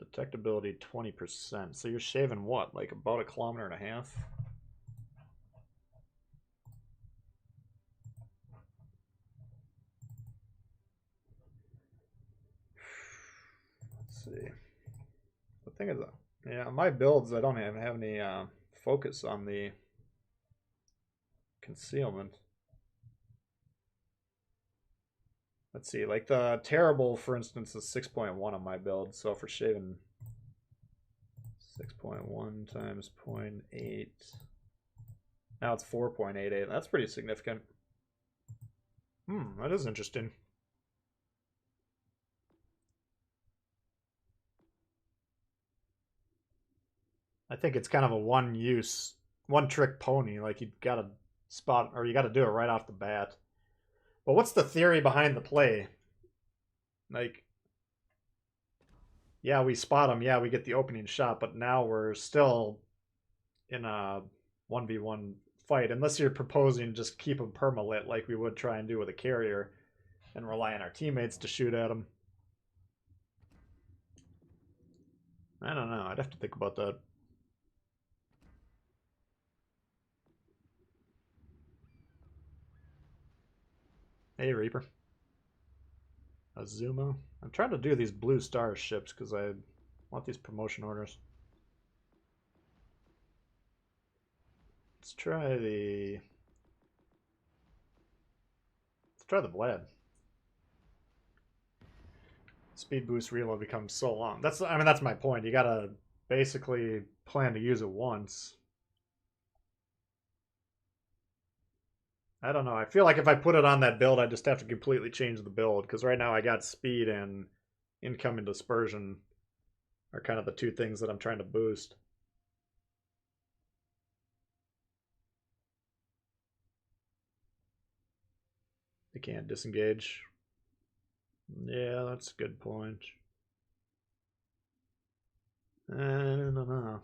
S1: Detectability 20%. So you're shaving what? Like about 1.5 kilometers? Let's see. The thing is, yeah, my builds, I don't have any focus on the concealment. Let's see, like the terrible, for instance, is 6.1 on my build. So if we're shaving 6.1 times 0.8, now it's 4.88. That's pretty significant. That is interesting. I think it's kind of a one-trick pony. Like you gotta spot, or you gotta do it right off the bat. But what's the theory behind the play? Like, yeah, we spot them. Yeah, we get the opening shot, but now we're still in a 1v1 fight. Unless you're proposing just keep them permalit like we would try and do with a carrier and rely on our teammates to shoot at them. I don't know. I'd have to think about that. Hey, Reaper. Azuma. I'm trying to do these blue star ships because I want these promotion orders. Let's try the Vlad. Speed boost reload becomes so long. That's my point. You gotta basically plan to use it once. I don't know. I feel like if I put it on that build, I just have to completely change the build because right now I got speed and incoming dispersion are kind of the two things that I'm trying to boost. They can't disengage. Yeah, that's a good point. I don't know.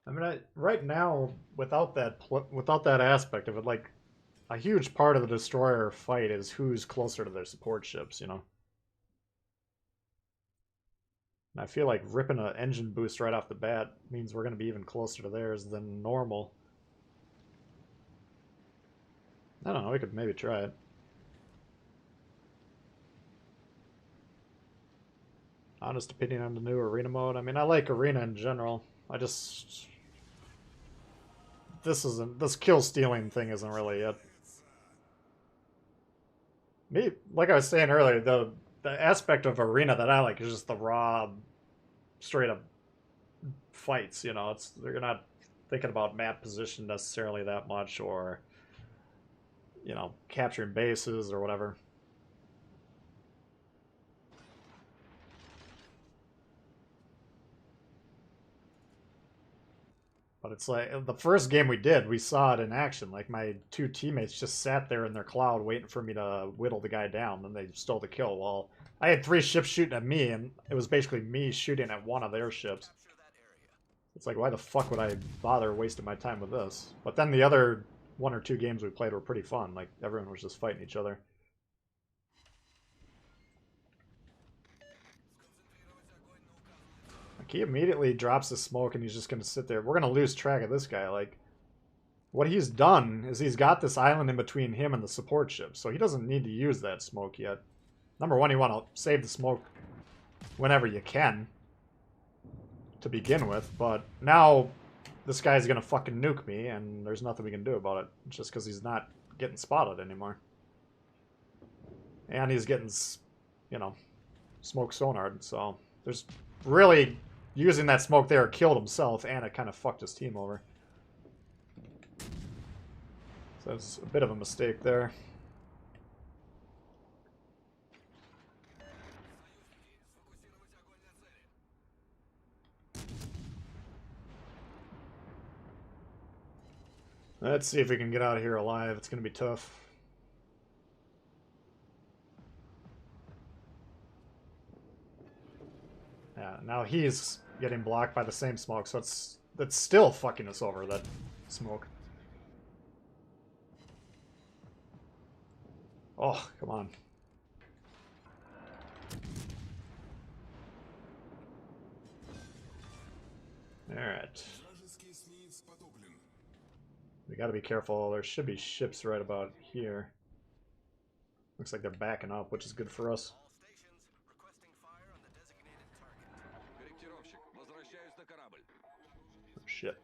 S1: I mean, right now, without that aspect of it, like a huge part of the destroyer fight is who's closer to their support ships, you know. And I feel like ripping an engine boost right off the bat means we're going to be even closer to theirs than normal. I don't know. We could maybe try it. Honest opinion on the new arena mode. I mean, I like arena in general. I just this kill stealing thing isn't really it. Me, like I was saying earlier, the aspect of arena that I like is just the raw, straight up fights. You know, you're not thinking about map position necessarily that much, or you know, capturing bases or whatever. But it's like the first game we did, we saw it in action. Like my two teammates just sat there in their cloud waiting for me to whittle the guy down, and they stole the kill. Well, I had 3 ships shooting at me, and it was basically me shooting at one of their ships. It's like, why the fuck would I bother wasting my time with this? But then the other 1 or 2 games we played were pretty fun. Like, everyone was just fighting each other. Like, he immediately drops the smoke and he's just going to sit there. We're going to lose track of this guy. Like, what he's done is he's got this island in between him and the support ship, so he doesn't need to use that smoke yet. Number one, you want to save the smoke whenever you can to begin with, but now this guy's going to fucking nuke me, and there's nothing we can do about it, just because he's not getting spotted anymore. And he's getting, you know, smoke sonared, so there's really using that smoke there killed himself, and it kind of fucked his team over. So that's a bit of a mistake there. Let's see if we can get out of here alive. It's going to be tough. Yeah, now he's getting blocked by the same smoke, so that's still fucking us over, that smoke. Oh, come on. Alright. We gotta be careful. There should be ships right about here. Looks like they're backing up, which is good for us. Oh, shit.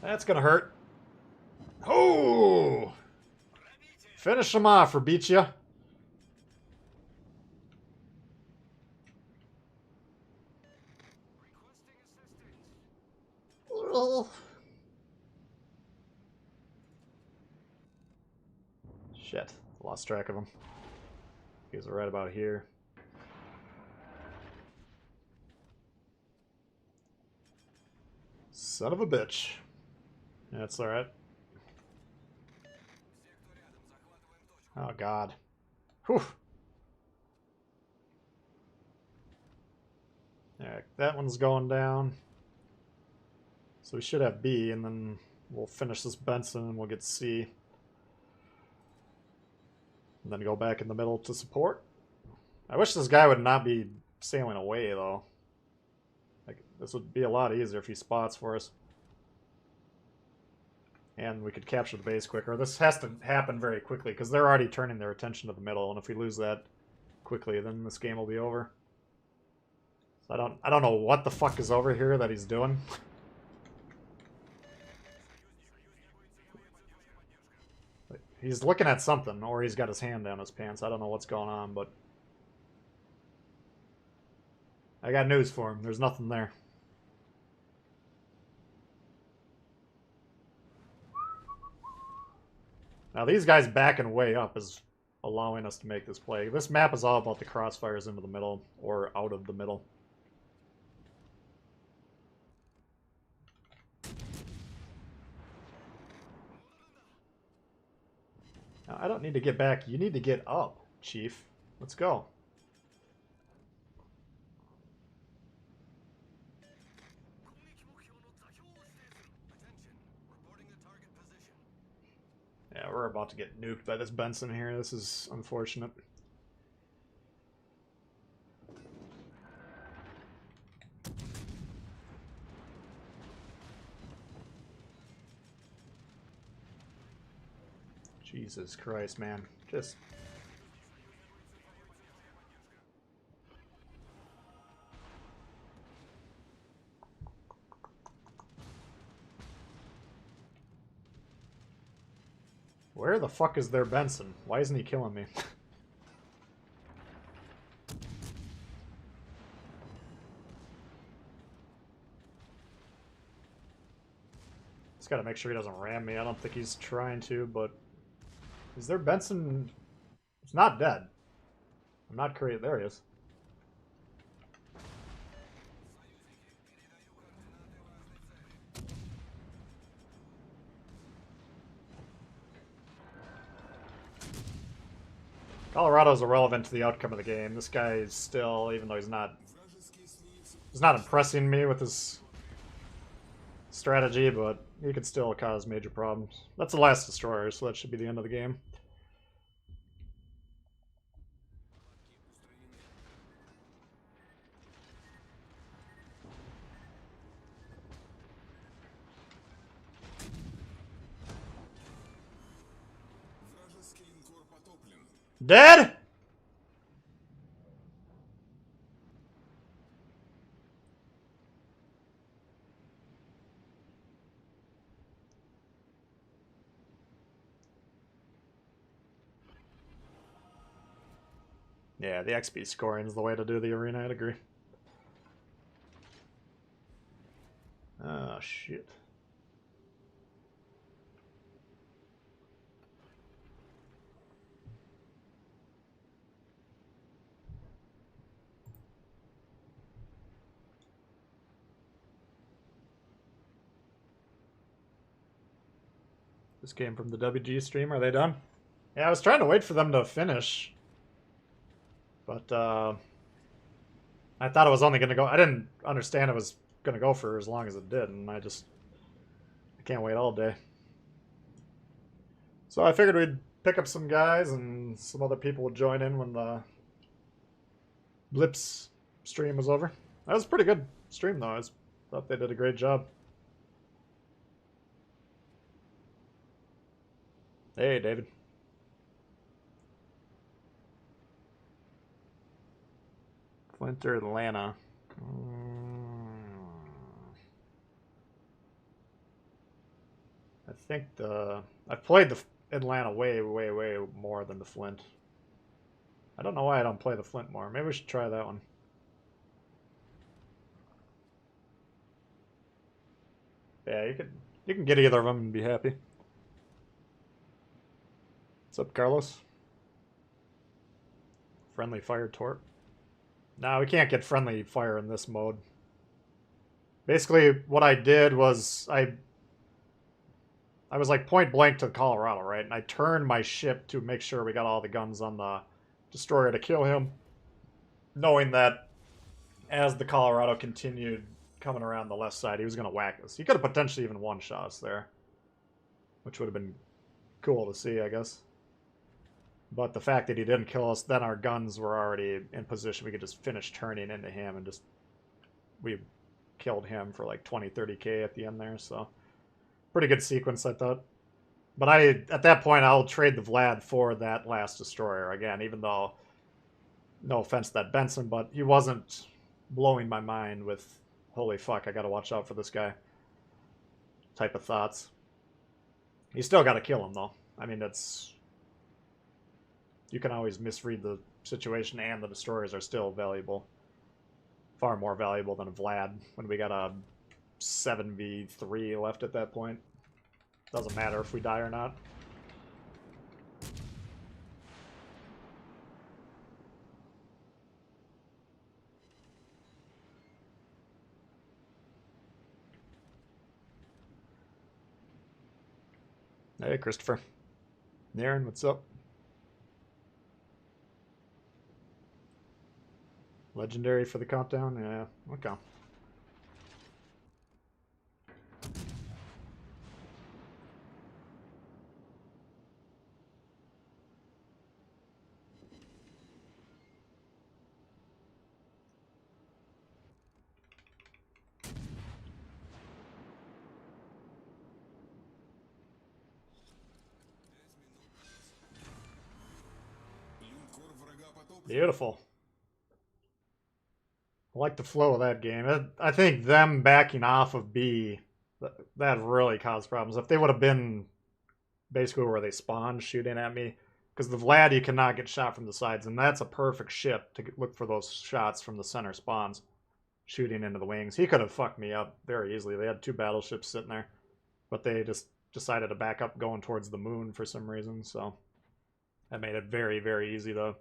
S1: That's gonna hurt. Oh! Finish him off, or beat ya. Shit. Lost track of him. He's right about here. Son of a bitch. That's alright. Oh, God. Whew. Alright, that one's going down. So we should have B, and then we'll finish this Benson, and we'll get C. And then go back in the middle to support. I wish this guy would not be sailing away, though. Like, this would be a lot easier if he spots for us. And we could capture the base quicker. This has to happen very quickly, because they're already turning their attention to the middle, and if we lose that quickly, then this game will be over. So I don't know what the fuck is over here that he's doing. He's looking at something, or he's got his hand down his pants. I don't know what's going on, but I got news for him. There's nothing there. Now, these guys backing way up is allowing us to make this play. This map is all about the crossfires into the middle or out of the middle. Now, I don't need to get back. You need to get up, Chief. Let's go. Yeah, we're about to get nuked by this Benson here. This is unfortunate. Jesus Christ, man. Just... Where the fuck is their Benson? Why isn't he killing me? Just gotta make sure he doesn't ram me. I don't think he's trying to, but Is there Benson? It's not dead. I'm not crazy. There he is. Colorado's irrelevant to the outcome of the game. This guy is still, even though he's not impressing me with his strategy, but he could still cause major problems. That's the last destroyer, so that should be the end of the game. Dead? Yeah, the XP scoring is the way to do the arena, I'd agree. Oh, shit. This came from the WG stream. Are they done? Yeah, I was trying to wait for them to finish. But, I thought it was only going to go... I didn't understand it was going to go for as long as it did, and I can't wait all day. So I figured we'd pick up some guys, and some other people would join in when the Blips stream was over. That was a pretty good stream, though. I thought they did a great job. Hey, David. Flint or Atlanta? I think I've played the Atlanta way more than the Flint. I don't know why I don't play the Flint more. Maybe we should try that one. Yeah, you can get either of them and be happy. What's up, Carlos? Friendly fire torp. No, we can't get friendly fire in this mode. Basically, what I did was I was like point blank to Colorado, right? And I turned my ship to make sure we got all the guns on the destroyer to kill him, knowing that as the Colorado continued coming around the left side, he was going to whack us. He could have potentially even one-shot us there, which would have been cool to see, I guess. But the fact that he didn't kill us, then our guns were already in position. We could just finish turning into him and we killed him for like 20, 30k at the end there. So pretty good sequence, I thought. But at that point, I'll trade the Vlad for that last destroyer again, even though, no offense to that Benson, but he wasn't blowing my mind with, holy fuck, I gotta watch out for this guy type of thoughts. You still gotta kill him, though. I mean, you can always misread the situation, and the destroyers are still valuable. Far more valuable than a Vlad when we got a 7v3 left at that point. Doesn't matter if we die or not. Hey, Christopher. Naren, what's up? Legendary for the countdown? Yeah, okay. Beautiful. I like the flow of that game. I think them backing off of B, that really caused problems. If they would have been basically where they spawned shooting at me, because the Vlad, you cannot get shot from the sides, and that's a perfect ship to look for those shots from the center spawns, shooting into the wings. He could have fucked me up very easily. They had 2 battleships sitting there, but they just decided to back up going towards the moon for some reason, so That made it very, very easy to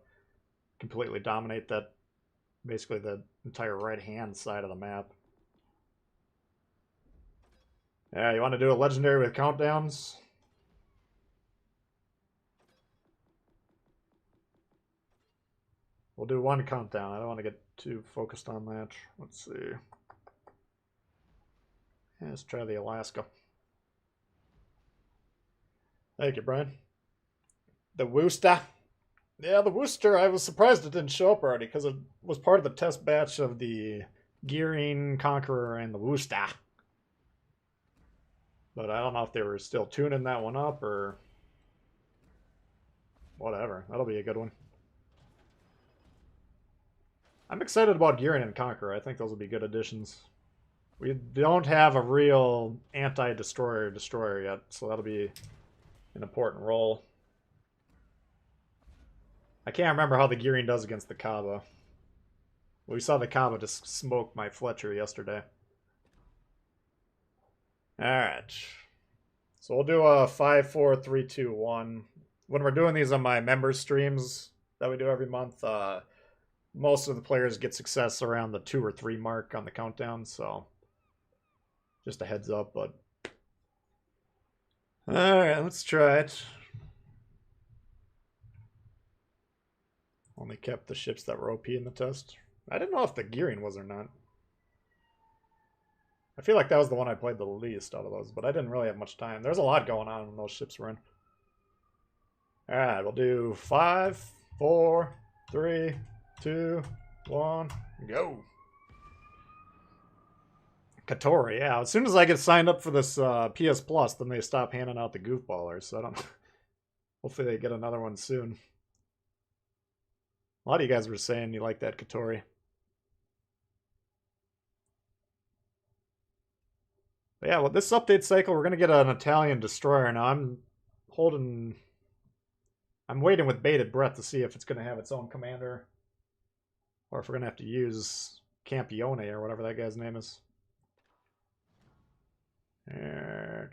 S1: completely dominate that, basically the entire right-hand side of the map. Yeah, you want to do a legendary with countdowns? We'll do one countdown. I don't want to get too focused on that. Let's see. Yeah, let's try the Alaska. Thank you, Brian. The Worcester. Yeah, the Worcester, I was surprised it didn't show up already because it was part of the test batch of the Gearing, Conqueror, and the Worcester. But I don't know if they were still tuning that one up or whatever. That'll be a good one. I'm excited about Gearing and Conqueror. I think those will be good additions. We don't have a real anti-destroyer yet, so that'll be an important role. I can't remember how the Gearing does against the Kaba. We saw the Kaba just smoke my Fletcher yesterday. Alright. So we'll do a 5, 4, 3, 2, 1. When we're doing these on my members streams that we do every month, most of the players get success around the 2 or 3 mark on the countdown, so just a heads up, but alright, let's try it. Only kept the ships that were OP in the test. I didn't know if the Gearing was or not. I feel like that was the one I played the least out of those, but I didn't really have much time. There's a lot going on when those ships were in. Alright, we'll do 5, 4, 3, 2, 1, go. Katori, yeah. As soon as I get signed up for this PS Plus, then they stop handing out the goofballers. So I don't. Hopefully they get another one soon. A lot of you guys were saying you like that Katori. But yeah, well, this update cycle, we're going to get an Italian destroyer. Now, I'm waiting with bated breath to see if it's going to have its own commander. Or if we're going to have to use Campione or whatever that guy's name is. Well,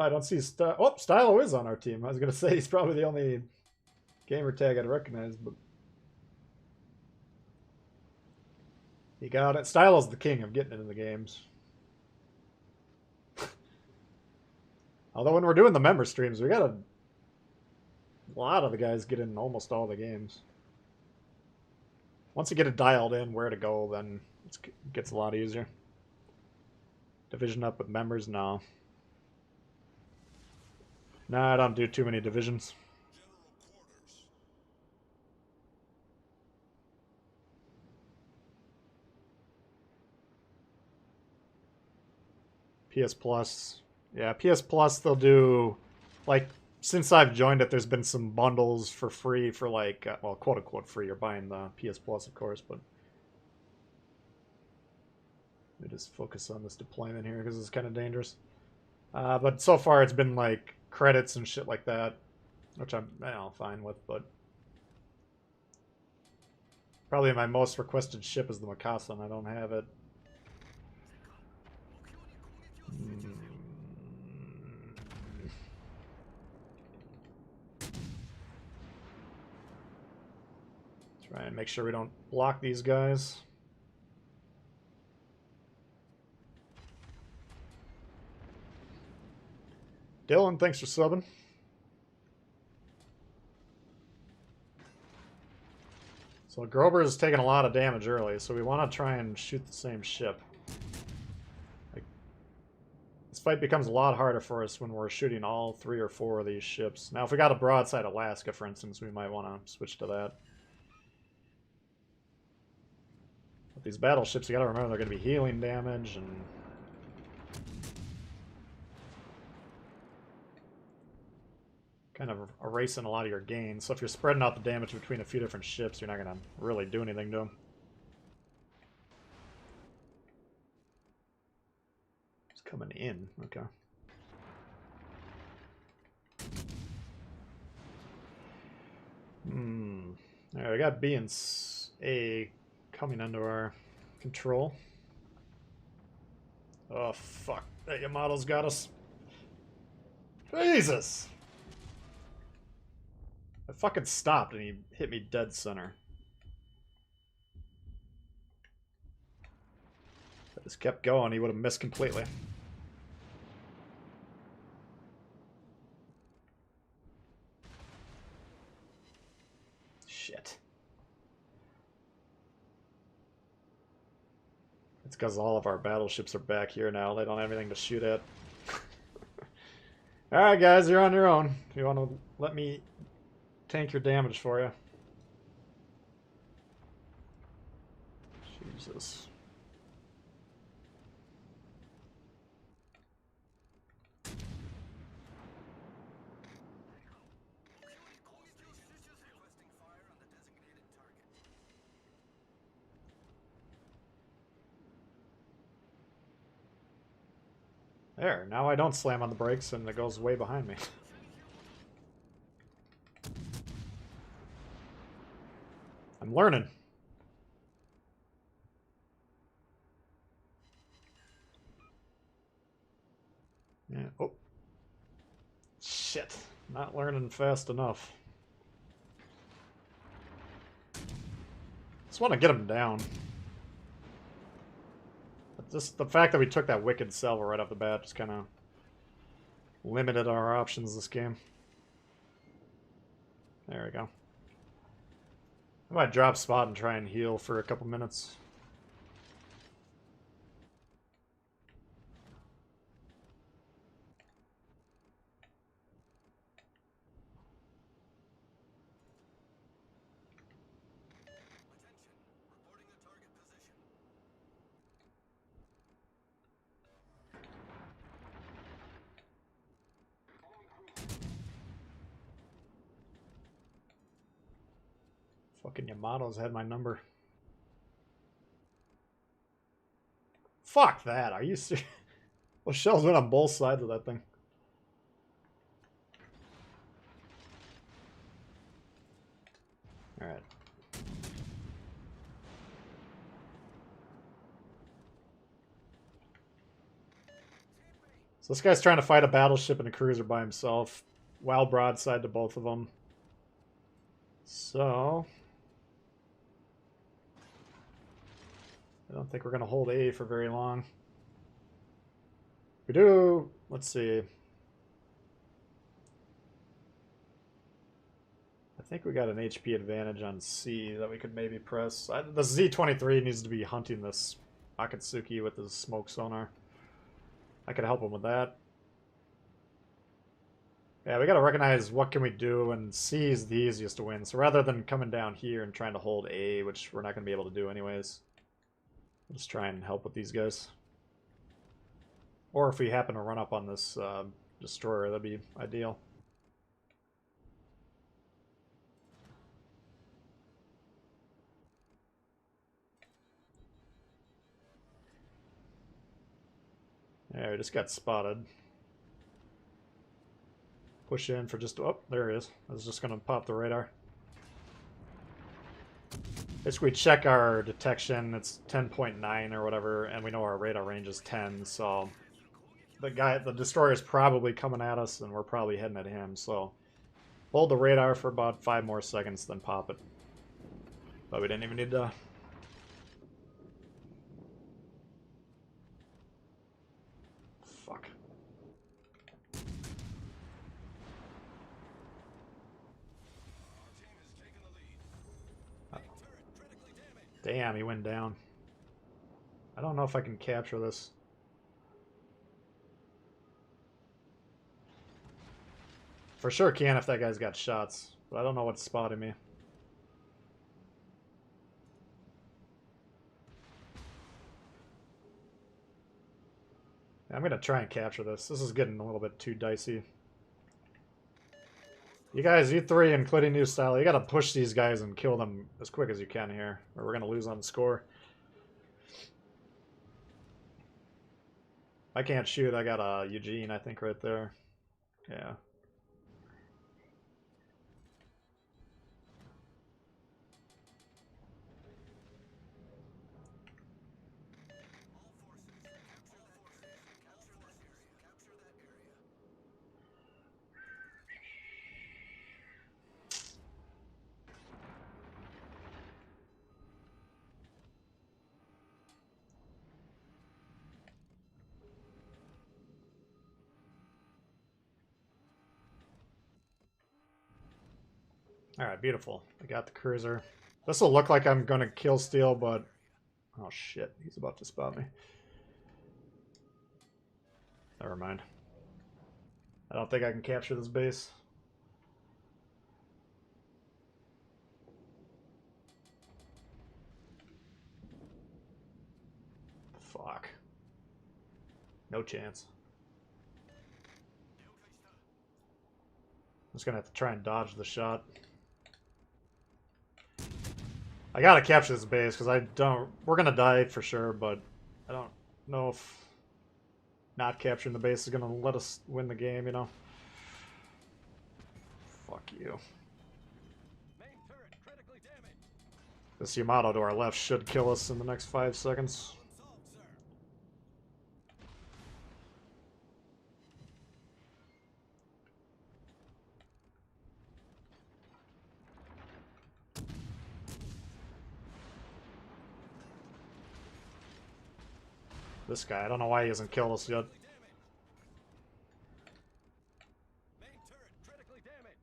S1: I don't see Stylo is on our team. I was going to say he's probably the only gamer tag I'd recognize, but he got it. Stylo's the king of getting into the games. Although when we're doing the member streams, we got a lot of the guys get in almost all the games. Once you get it dialed in where to go, then it gets a lot easier. Division up with members? No. No, I don't do too many divisions. PS Plus. Yeah, PS Plus, they'll do, like, since I've joined it, there's been some bundles for free for, like, well, quote-unquote free. You're buying the PS Plus, of course, but let me just focus on this deployment here because it's kind of dangerous. But so far, it's been, like, credits and shit like that, which I'm fine with, but probably my most requested ship is the Mikasa, and I don't have it. Try and make sure we don't block these guys. Dylan, thanks for subbing. So Grover is taking a lot of damage early, so we want to try and shoot the same ship. Like, this fight becomes a lot harder for us when we're shooting all 3 or 4 of these ships. Now, if we got a broadside Alaska, for instance, we might want to switch to that. But these battleships, you got to remember they're going to be healing damage and kind of erasing a lot of your gains. So if you're spreading out the damage between a few different ships, you're not going to really do anything to them. It's coming in. Okay. Alright, we got B and A coming under our control. Oh, fuck. That Yamato's got us. Jesus! I fucking stopped and he hit me dead center. If I just kept going, he would have missed completely. Shit. It's because all of our battleships are back here now. They don't have anything to shoot at. Alright, guys, you're on your own. If you want to let me tank your damage for you. Jesus. There, now I don't slam on the brakes and it goes way behind me. I'm learning. Yeah. Oh. Shit. Not learning fast enough. Just want to get him down. But just the fact that we took that wicked salvo right off the bat just kind of limited our options this game. There we go. I might drop spot and try and heal for a couple minutes. Fucking Yamato's had my number. Fuck that. Are you serious? Well, shells went on both sides of that thing. Alright. So this guy's trying to fight a battleship and a cruiser by himself. While broadside to both of them. So... I don't think we're going to hold A for very long. We do... Let's see. I think we got an HP advantage on C that we could maybe press. The Z-23 needs to be hunting this Akatsuki with his smoke sonar. I could help him with that. Yeah, we got to recognize what can we do, and C is the easiest to win. So rather than coming down here and trying to hold A, which we're not going to be able to do anyways, we'll just try and help with these guys. Or if we happen to run up on this destroyer, that'd be ideal. Yeah, we just got spotted. Push in for just... Oh, there he is. I was just going to pop the radar. Basically, check our detection. It's 10.9 or whatever, and we know our radar range is 10, so... The destroyer's probably coming at us, and we're probably heading at him, so... Hold the radar for about 5 more seconds, then pop it. But we didn't even need to... Fuck. Damn, he went down. I don't know if I can capture this. For sure can if that guy's got shots, but I don't know what's spotting me. I'm gonna try and capture this. This is getting a little bit too dicey. You guys, you three, including New Style, you gotta push these guys and kill them as quick as you can here, or we're gonna lose on the score. I can't shoot. I got a Eugene, I think, right there. Yeah. Alright, beautiful. I got the cruiser. This will look like I'm gonna kill steal, but... Oh shit, he's about to spot me. Never mind. I don't think I can capture this base. Fuck. No chance. I'm just gonna have to try and dodge the shot. I gotta capture this base because I don't... We're gonna die for sure, but I don't know if not capturing the base is gonna let us win the game, you know? Fuck you.
S2: Main turret critically damaged.
S1: This Yamato to our left should kill us in the next 5 seconds.
S2: Problem solved, sir.
S1: This guy, I don't know why he hasn't killed us yet.
S2: Main turret critically damaged.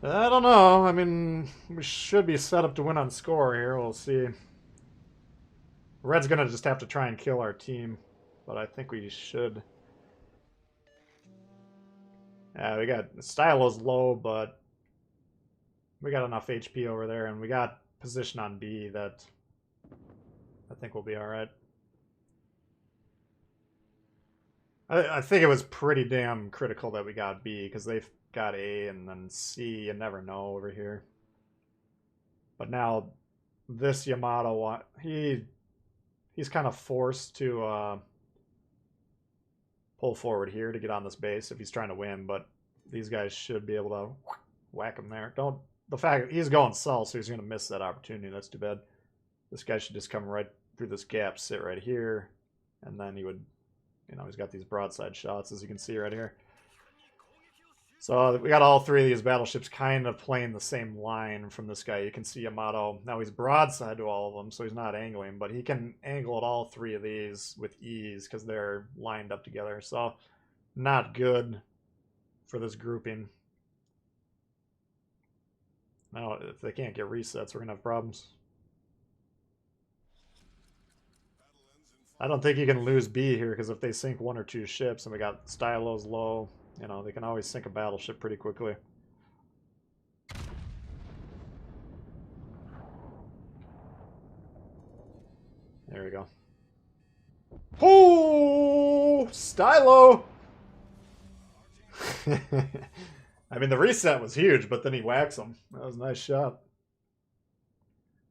S1: I don't know. I mean, we should be set up to win on score here. We'll see. Red's gonna just have to try and kill our team, but I think we should. Yeah, we got Stylo's low, but we got enough HP over there, and we got position on B that I think we'll be all right. I think it was pretty damn critical that we got B because they've got A and then C. You never know over here. But now this Yamato, he's kind of forced to pull forward here to get on this base if he's trying to win. But these guys should be able to whack him there. Don't the fact he's going south, so he's going to miss that opportunity. That's too bad. This guy should just come right through this gap, sit right here, and then he would, you know, he's got these broadside shots, as you can see right here. So we got all three of these battleships kind of playing the same line from this guy. You can see Yamato. Now he's broadside to all of them, so he's not angling, but he can angle at all three of these with ease because they're lined up together. So not good for this grouping. Now, if they can't get resets, we're going to have problems. I don't think you can lose B here because if they sink one or two ships and we got Stylos low, you know, they can always sink a battleship pretty quickly. There we go. Oh, Stylo! I mean, the reset was huge, but then he whacks him. That was a nice shot.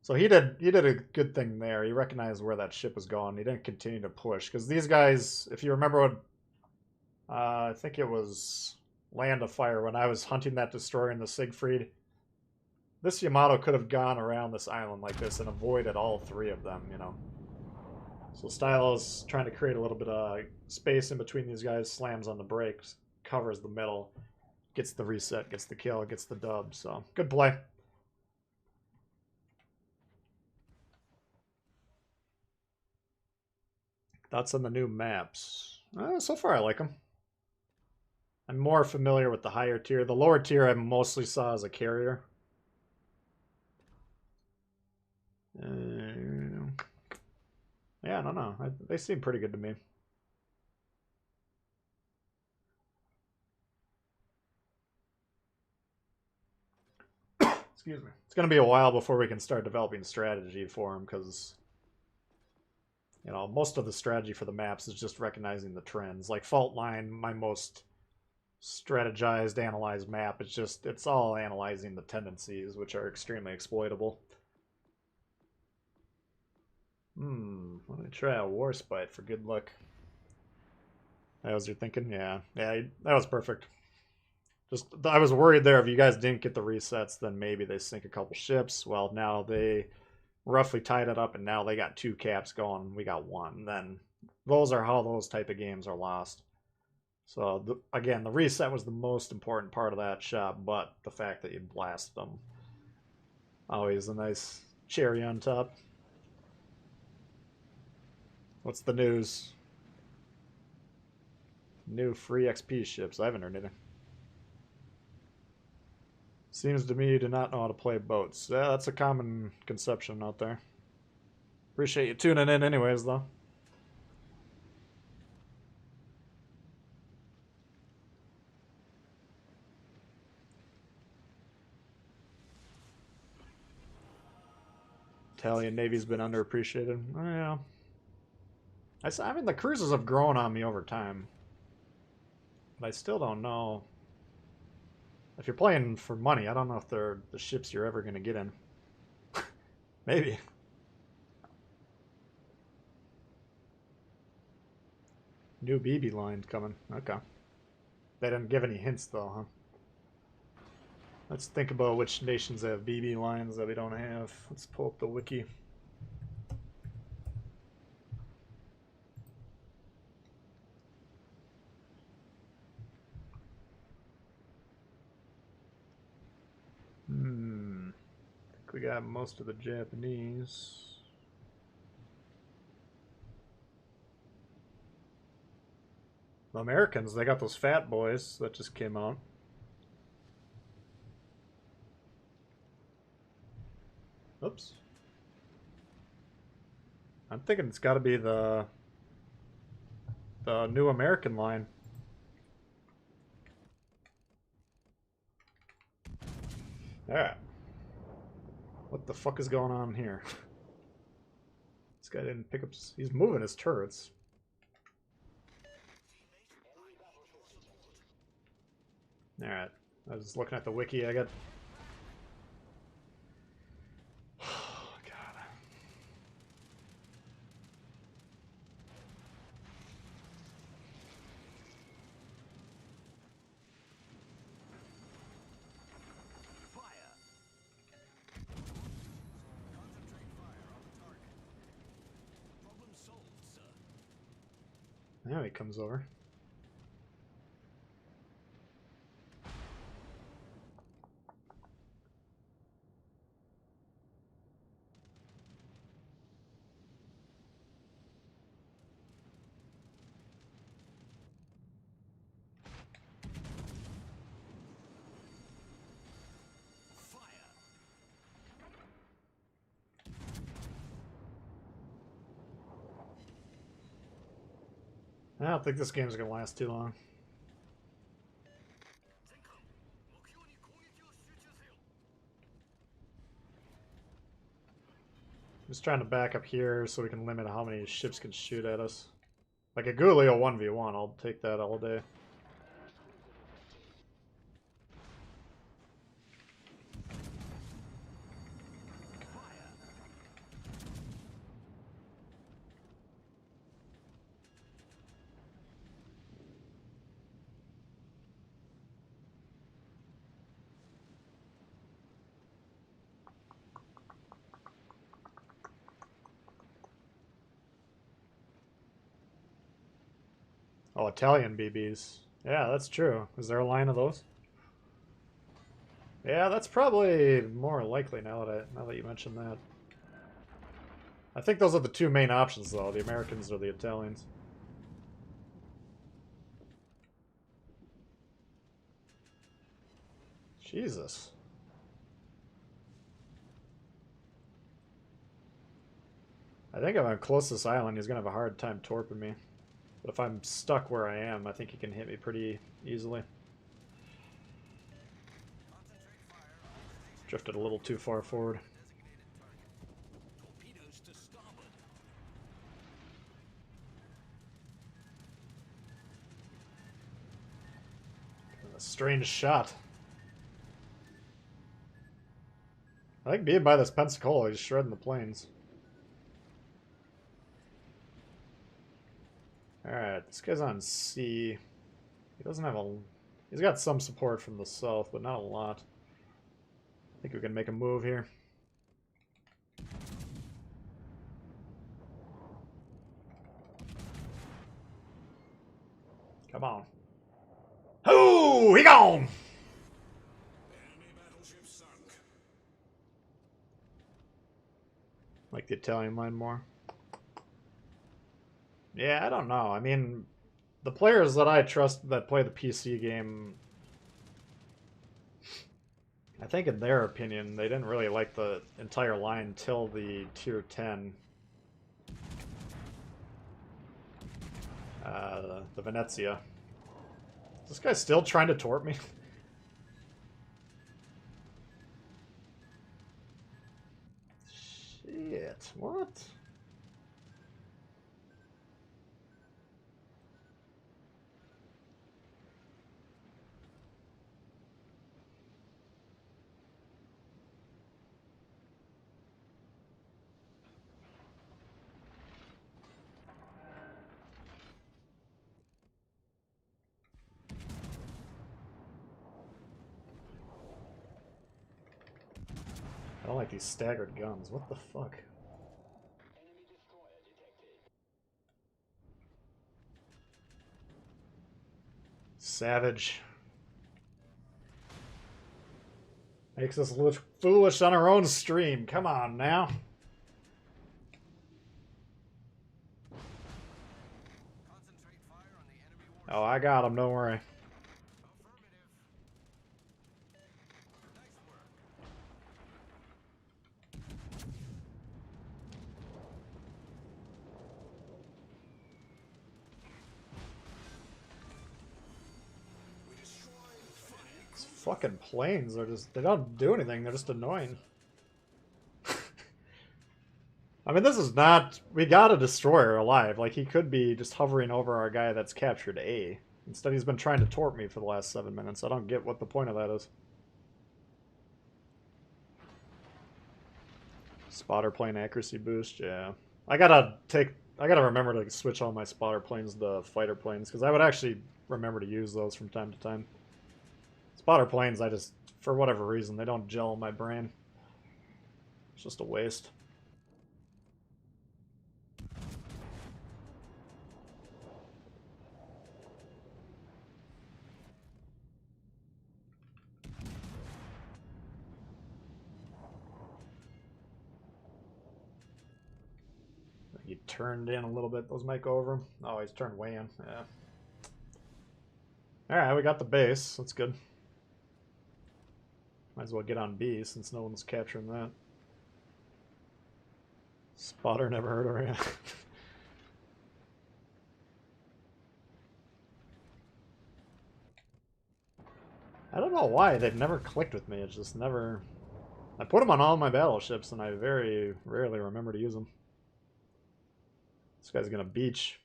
S1: So he did a good thing there. He recognized where that ship was going. He didn't continue to push because these guys, if you remember what, I think it was Land of Fire when I was hunting that destroyer in the Siegfried. This Yamato could have gone around this island like this and avoided all three of them, you know. So Stylo's trying to create a little bit of space in between these guys, slams on the brakes, covers the middle, gets the reset, gets the kill, gets the dub. So good play. Thoughts on the new maps? So far, I like them. I'm more familiar with the higher tier. The lower tier I mostly saw as a carrier. Yeah, I don't know. They seem pretty good to me. Excuse me. It's going to be a while before we can start developing strategy for them because, you know, most of the strategy for the maps is just recognizing the trends. Like Fault Line, my most strategized, analyzed map, it's all analyzing the tendencies, which are extremely exploitable. Let me try a Warspite for good luck. That was your thinking? Yeah, that was perfect. Just, I was worried there if you guys didn't get the resets, then maybe they sink a couple ships. Well, now they roughly tied it up, and now they got two caps going. We got one. Then those are how those type of games are lost. So, again, the reset was the most important part of that shot, but the fact that you blast them. Always a nice cherry on top. What's the news? New free XP ships. I haven't heard anything. Seems to me you do not know how to play boats. Yeah, that's a common conception out there. Appreciate you tuning in anyways, though. Italian Navy's been underappreciated. Oh, yeah. I mean, the cruises have grown on me over time. But I still don't know. If you're playing for money, I don't know if they're the ships you're ever going to get in. Maybe. New BB line coming. Okay. They didn't give any hints, though, huh? Let's think about which nations have BB lines that we don't have. Let's pull up the wiki. I think we got most of the Japanese. The Americans, they got those fat boys that just came out. Oops. I'm thinking it's got to be the new American line. Alright. What the fuck is going on here? This guy didn't pick up... He's moving his turrets. Alright. I was looking at the wiki. I got... Oh, God. Now he comes over. I don't think this game's gonna last too long. I'm just trying to back up here so we can limit how many ships can shoot at us. Like a Gulio 1v1, I'll take that all day. Oh, Italian BBs. Yeah, that's true. Is there a line of those? Yeah, that's probably more likely now that you mention that. I think those are the two main options, though, the Americans or the Italians. Jesus. I think if I'm close to this island, he's going to have a hard time torping me. But if I'm stuck where I am, I think he can hit me pretty easily. Drifted a little too far forward. A strange shot. I think being by this Pensacola, he's shredding the planes. Alright, this guy's on C. He doesn't have a... He's got some support from the south, but not a lot. I think we can make a move here. Come on. Oh, he gone!
S2: Enemy battleship sunk.
S1: Like the Italian line more. Yeah, I don't know. I mean, the players that I trust that play the PC game, I think in their opinion, they didn't really like the entire line till the tier 10. The Venezia. Is this guy still trying to tort me? Shit, what? I don't like these staggered guns. What the fuck? Savage. Makes us look foolish on our own stream. Come on now.
S2: Concentrate fire on the enemy warship.
S1: Oh, I got him. Don't worry.
S2: Affirmative. Nice work.
S1: These fucking planes are just... They don't do anything. They're just annoying. I mean, this is not... We got a destroyer alive. Like, he could be just hovering over our guy that's captured A. Instead, he's been trying to tort me for the last 7 minutes. I don't get what the point of that is. Spotter plane accuracy boost, yeah. I gotta remember to switch all my spotter planes to fighter planes, because I would actually remember to use those from time to time. Spotter planes, I just, for whatever reason, they don't gel in my brain. It's just a waste. He turned in a little bit. Those might go over him. Oh, he's turned way in. Yeah. Alright, we got the base. That's good. Might as well get on B since no one's capturing that. Spotter never heard of her. I don't know why. They've never clicked with me. It's just never... I put them on all my battleships and I very rarely remember to use them. This guy's gonna beach.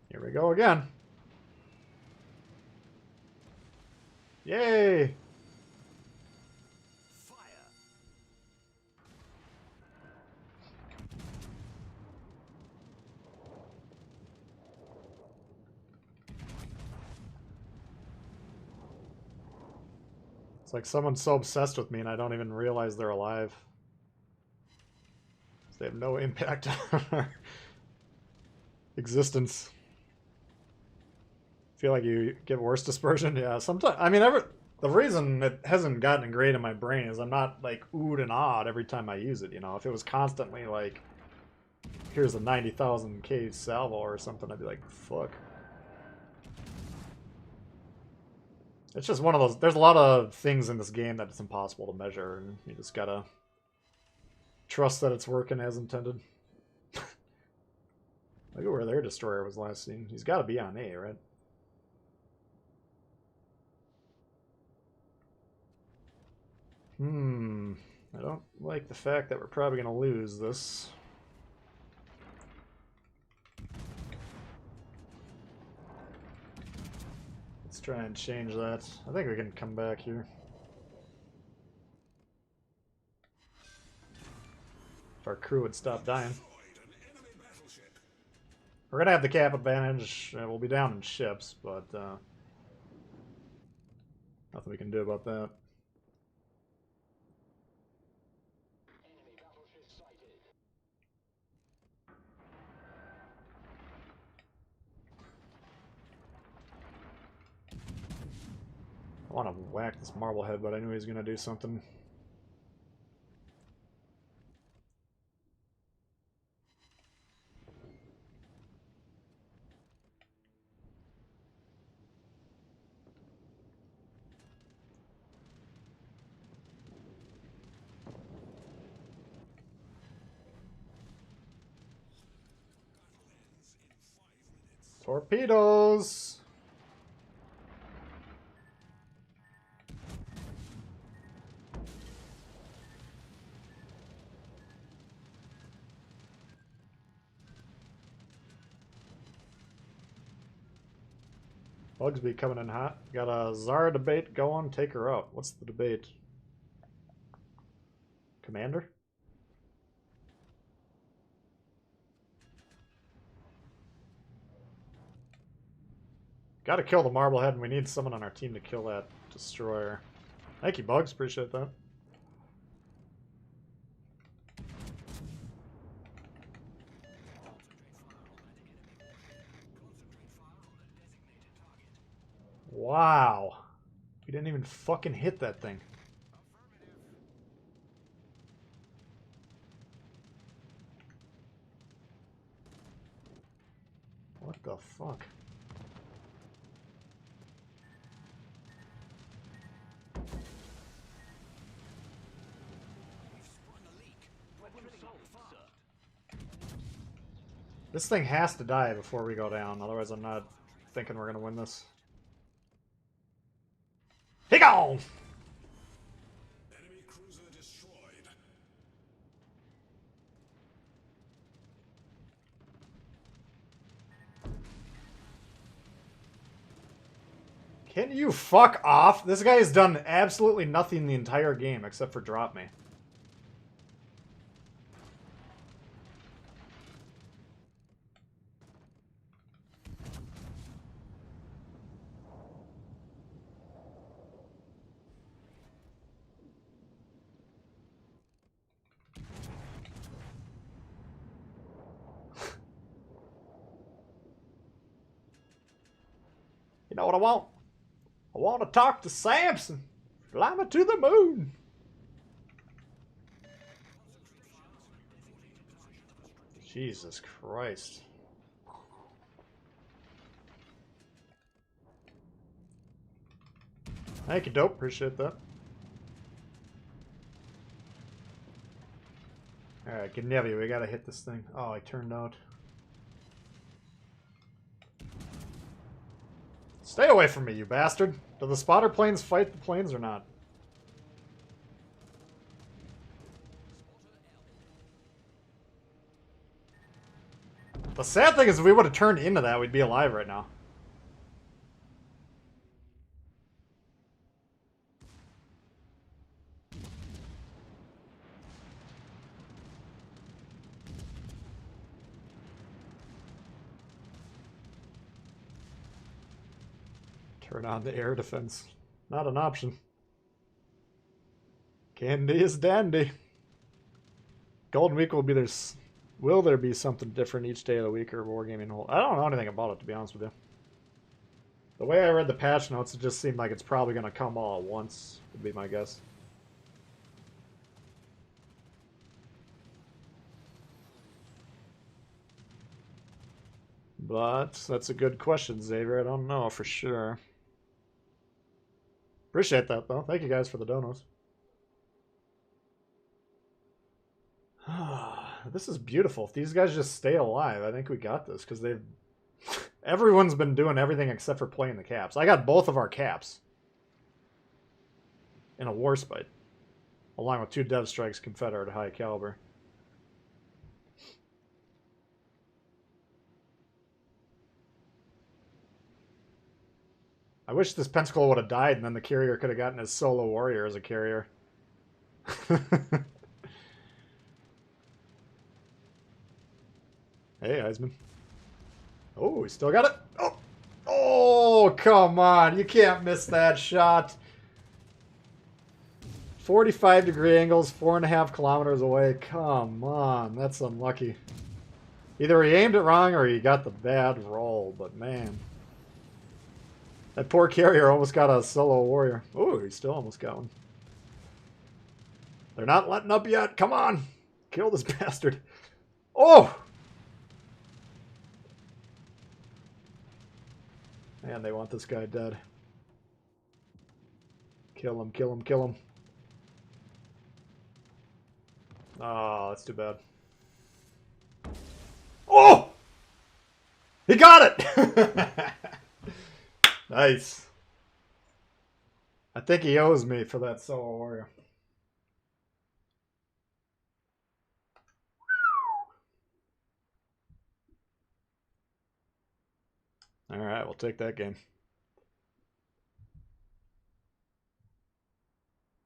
S1: Here we go again. Yay!
S2: Fire.
S1: It's like someone's so obsessed with me and I don't even realize they're alive. They have no impact on our existence. Feel like you get worse dispersion? Yeah, sometimes. I mean, the reason it hasn't gotten ingrained in my brain is I'm not like oohed and awed every time I use it. You know, if it was constantly like, here's a 90,000 K salvo or something, I'd be like, fuck. It's just one of those. There's a lot of things in this game that it's impossible to measure, and you just gotta trust that it's working as intended. Look at where their destroyer was last seen. He's got to be on A, right? I don't like the fact that we're probably going to lose this. Let's try and change that. I think we can come back here. If our crew would stop dying. We're going to have the cap advantage. We'll be down in ships, but nothing we can do about that. I want to whack this Marblehead, but I knew he was going to do something. Torpedoes! Bugsby coming in hot. Got a Zara debate going. Take her out. What's the debate? Commander? Gotta kill the Marblehead, and we need someone on our team to kill that destroyer. Thank you, Bugs. Appreciate that. Wow. We didn't even fucking hit that thing. What the fuck? This thing has to die before we go down, otherwise I'm not thinking we're gonna win this. He gone!
S2: Enemy cruiser destroyed.
S1: Can you fuck off? This guy has done absolutely nothing the entire game except for drop me. You know what I want? I want to talk to Samson. Fly me to the moon. Jesus Christ. Thank you, Dope. Appreciate that. Alright, Gnevi, we gotta hit this thing. Oh, I turned out. Stay away from me, you bastard. Do the spotter planes fight the planes or not? The sad thing is if we would have turned into that, we'd be alive right now. Turn on the air defense. Not an option. Candy is dandy. Golden Week will be there. Will there be something different each day of the week or Wargaming whole? I don't know anything about it, to be honest with you. The way I read the patch notes, it just seemed like it's probably going to come all at once, would be my guess. But that's a good question, Xavier. I don't know for sure. Appreciate that, though. Thank you guys for the donos. This is beautiful. If these guys just stay alive, I think we got this, because they've... Everyone's been doing everything except for playing the caps. I got both of our caps in a Warspite, along with 2 Dev Strikes Confederate high caliber. I wish this Pensacola would have died, and then the carrier could have gotten his solo warrior as a carrier. Hey, Heisman. Oh, he still got it. Oh, oh, come on. You can't miss that shot. 45-degree angles, 4.5 kilometers away. Come on. That's unlucky. Either he aimed it wrong or he got the bad roll, but man. That poor carrier almost got a solo warrior. Oh, he still almost got one. They're not letting up yet. Come on. Kill this bastard. Oh! Man, they want this guy dead. Kill him, kill him, kill him. Oh, that's too bad. Oh! He got it! Nice. I think he owes me for that solo warrior. Alright, we'll take that game.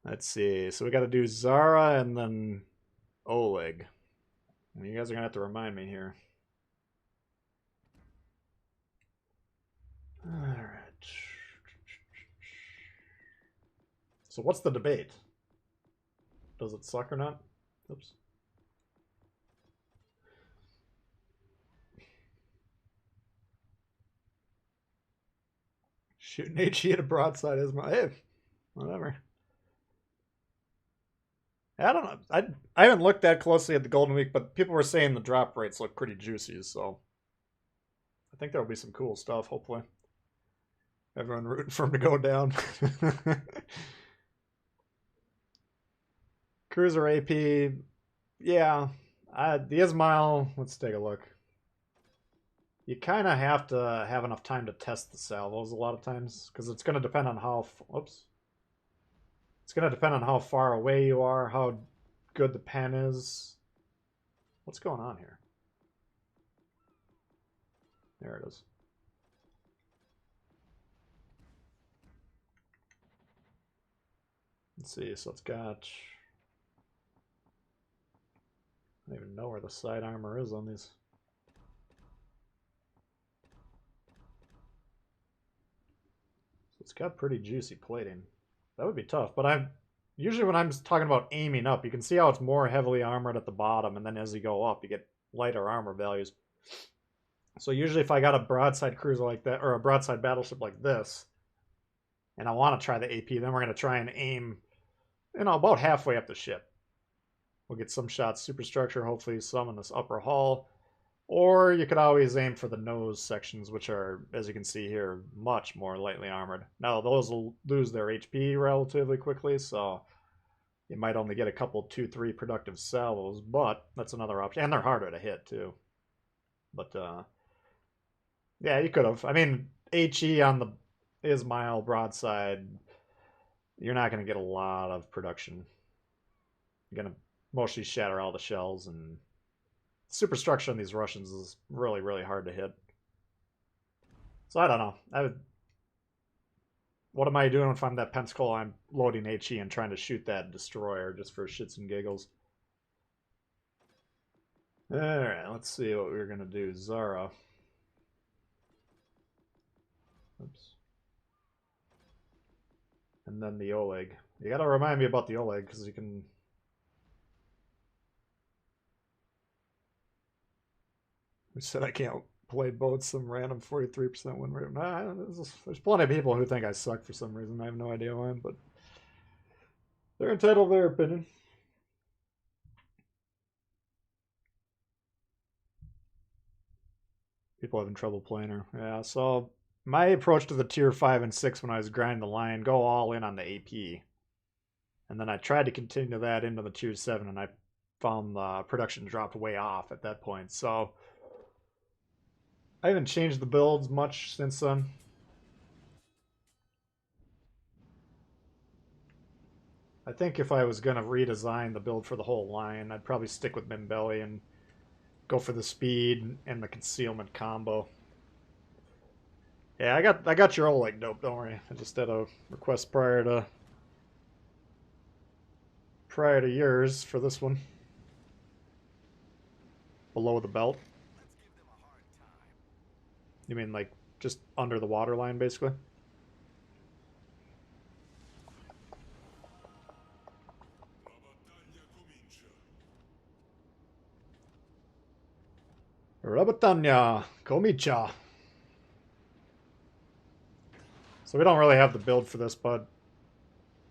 S1: Let's see. So we got to do Zara and then Oleg. You guys are going to have to remind me here. Alright. So what's the debate? Does it suck or not? Oops. Shooting HE at a broadside is my... Hey, whatever. I don't know. I haven't looked that closely at the Golden Week, but people were saying the drop rates look pretty juicy, so I think there'll be some cool stuff, hopefully. Everyone rooting for him to go down. Cruiser AP, yeah. The Ismail, let's take a look. You kind of have to have enough time to test the salvos a lot of times, because it's going to depend on how... Oops. It's going to depend on how far away you are, how good the pen is. What's going on here? There it is. Let's see, so it's got... I don't even know where the side armor is on these. So it's got pretty juicy plating. That would be tough, but I'm... Usually when I'm talking about aiming up, you can see how it's more heavily armored at the bottom, and then as you go up, you get lighter armor values. So usually if I got a broadside cruiser like that, or a broadside battleship like this, and I want to try the AP, then we're going to try and aim, about halfway up the ship. We'll get some shots superstructure, hopefully some in this upper hull. Or you could always aim for the nose sections, which are, as you can see here, much more lightly armored. Now, those will lose their HP relatively quickly, so you might only get a couple, 2-3 productive salvos, but that's another option. And they're harder to hit, too. But, yeah, you could have. I mean, HE on the Ismail broadside, you're not going to get a lot of production. You're going to mostly shatter all the shells, and superstructure on these Russians is really, really hard to hit. So I don't know. What am I doing if I'm that Pensacola? I'm loading HE and trying to shoot that destroyer just for shits and giggles. Alright, let's see what we're going to do. Zara. Oops. And then the Oleg. You got to remind me about the Oleg, because you can... Who said I can't play boats? Some random 43% win rate. Nah, there's plenty of people who think I suck for some reason. I have no idea why, but they're entitled to their opinion. People having trouble playing her. Yeah, so my approach to the tier 5 and 6 when I was grinding the line, go all in on the AP. And then I tried to continue that into the tier 7, and I found the production dropped way off at that point. So I haven't changed the builds much since then. I think if I was going to redesign the build for the whole line, I'd probably stick with Mimbelli and go for the speed and the concealment combo. Yeah, I got your Oleg dope, don't worry. I just had a request prior to yours for this one. Below the belt.
S2: Let's give them a hard time.
S1: You mean like just under the water line, basically? Rabatanya Komicha. So we don't really have the build for this, but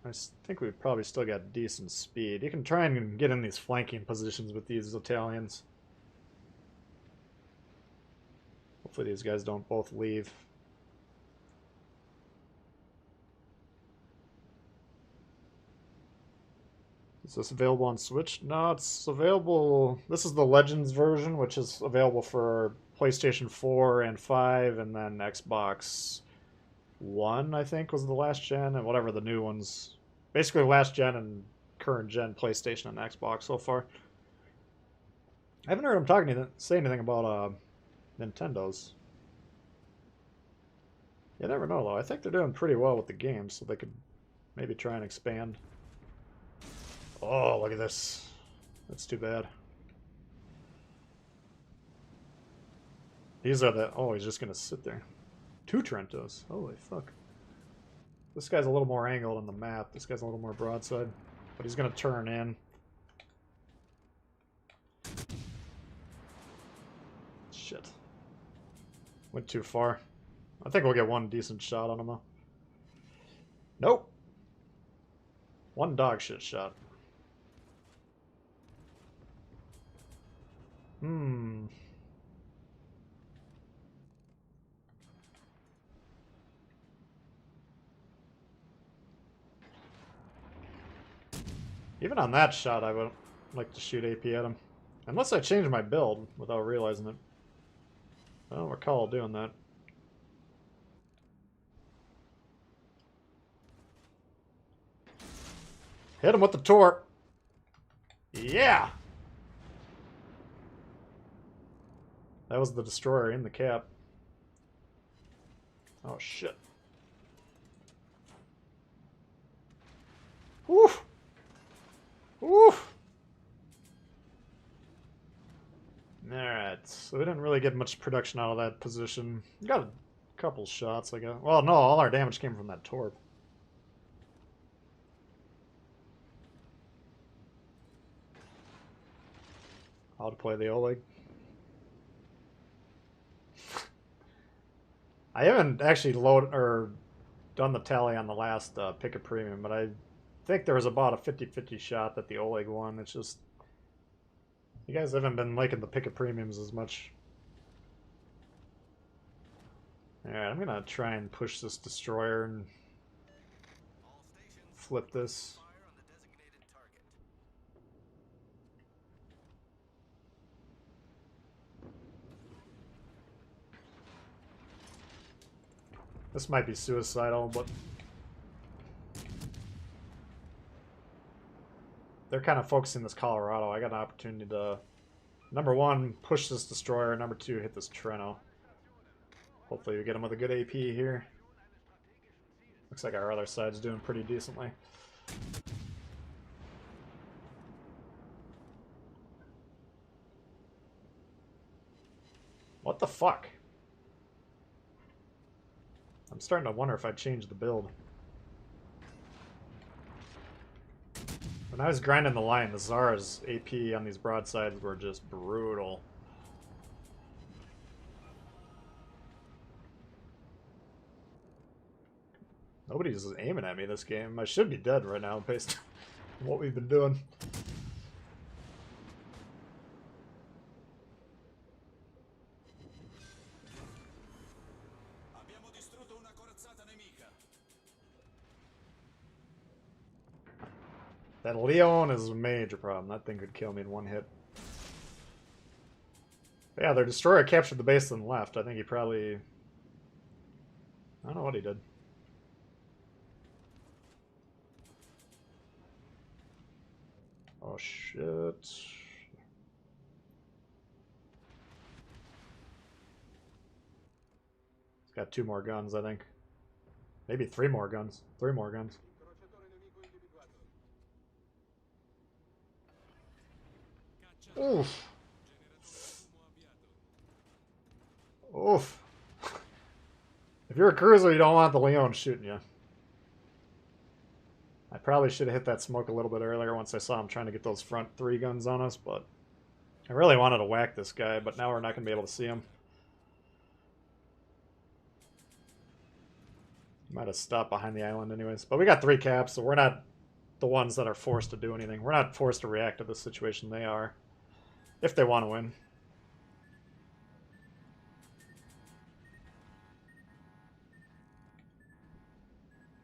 S1: I think we've probably still got decent speed. You can try and get in these flanking positions with these Italians. Hopefully these guys don't both leave. Is this available on Switch? No, it's available. This is the Legends version, which is available for PlayStation 4 and 5, and then Xbox One, I think, was the last gen, and whatever the new ones. Basically, last gen and current gen PlayStation and Xbox so far. I haven't heard him say anything about Nintendo's. You never know, though. I think they're doing pretty well with the game, so they could maybe try and expand. Oh, look at this. That's too bad. These are the... Oh, he's just going to sit there. 2 Trentos. Holy fuck. This guy's a little more angled on the map. This guy's a little more broadside. But he's going to turn in. Shit. Went too far. I think we'll get one decent shot on him, though. Nope. One dog shit shot. Even on that shot, I would like to shoot AP at him. Unless I change my build without realizing it. I don't recall doing that. Hit him with the torque. Yeah! That was the destroyer in the cap. Oh, shit. Woof! Woof! Alright, so we didn't really get much production out of that position. We got a couple shots, I guess. Well, no, all our damage came from that torp. How to play the Oleg. I haven't actually done the tally on the last pick a premium, but I think there was about a 50-50 shot that the Oleg won. It's just you guys haven't been liking the pick a premiums as much. Alright, I'm gonna try and push this destroyer and flip this. This might be suicidal, but they're kind of focusing this Colorado. I got an opportunity to, number one, push this destroyer. Number two, hit this Treno. Hopefully we get him with a good AP here. Looks like our other side's doing pretty decently. What the fuck? I'm starting to wonder if I changed the build. When I was grinding the line, the Zara's AP on these broadsides were just brutal. Nobody's aiming at me this game. I should be dead right now based on what we've been doing. That Leon is a major problem. That thing could kill me in one hit. But yeah, their destroyer captured the base and left. I think he probably... I don't know what he did. Oh, shit. He's got 2 more guns, I think. Maybe 3 more guns. 3 more guns. Oof. Oof. If you're a cruiser, you don't want the Leon shooting you. I probably should have hit that smoke a little bit earlier once I saw him trying to get those front 3 guns on us, but I really wanted to whack this guy, but now we're not going to be able to see him. Might have stopped behind the island anyways. But we got 3 caps, so we're not the ones that are forced to do anything. We're not forced to react to this situation. They are, if they want to win.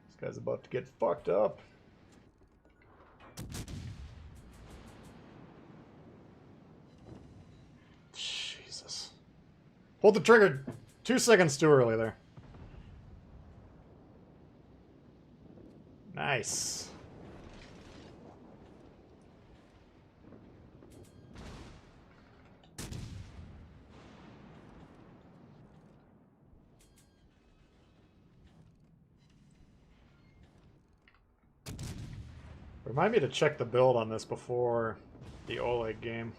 S1: This guy's about to get fucked up. Jesus. Pulled the trigger 2 seconds too early there. Nice. Remind me to check the build on this before the Oleg game.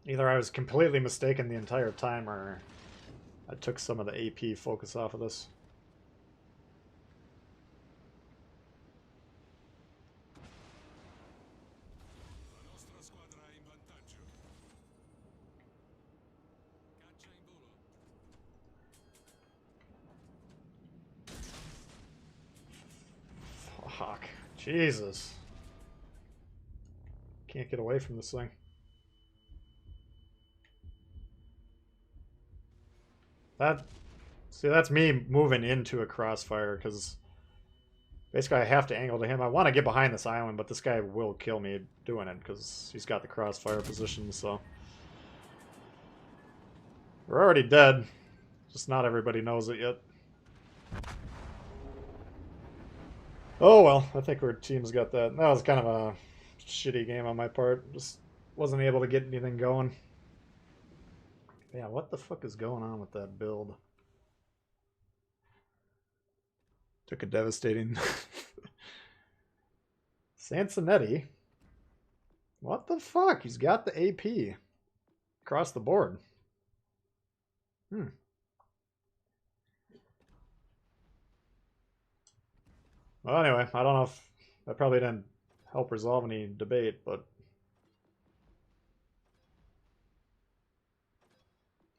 S1: Either I was completely mistaken the entire time, or I took some of the AP focus off of this.
S2: La nostra squadra è in vantaggio. Caccia in volo.
S1: Fuck. Jesus. Can't get away from this thing. See, that's me moving into a crossfire, because basically I have to angle to him. I want to get behind this island, but this guy will kill me doing it, because he's got the crossfire position, so. We're already dead. Just not everybody knows it yet. Oh well, I think our team's got that. That was kind of a shitty game on my part. Just wasn't able to get anything going. Yeah, what the fuck is going on with that build? Took a devastating... Sansonetti? What the fuck? He's got the AP. Across the board. Well, anyway, I don't know if... That probably didn't help resolve any debate, but...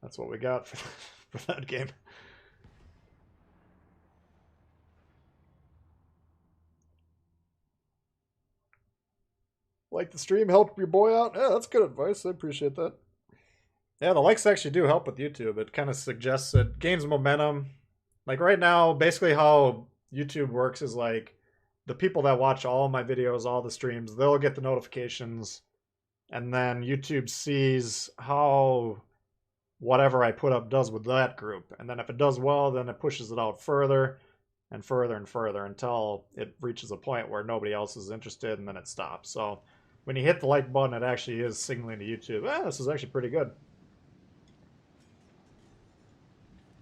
S1: That's what we got for that game. Like the stream, helped your boy out? Yeah, that's good advice. I appreciate that. Yeah, the likes actually do help with YouTube. It kind of suggests it gains momentum. Like right now, basically how YouTube works is like the people that watch all my videos, all the streams, they'll get the notifications. And then YouTube sees how whatever I put up does with that group. And then if it does well, then it pushes it out further and further and further until it reaches a point where nobody else is interested, and then it stops. So when you hit the like button, it actually is signaling to YouTube, this is actually pretty good.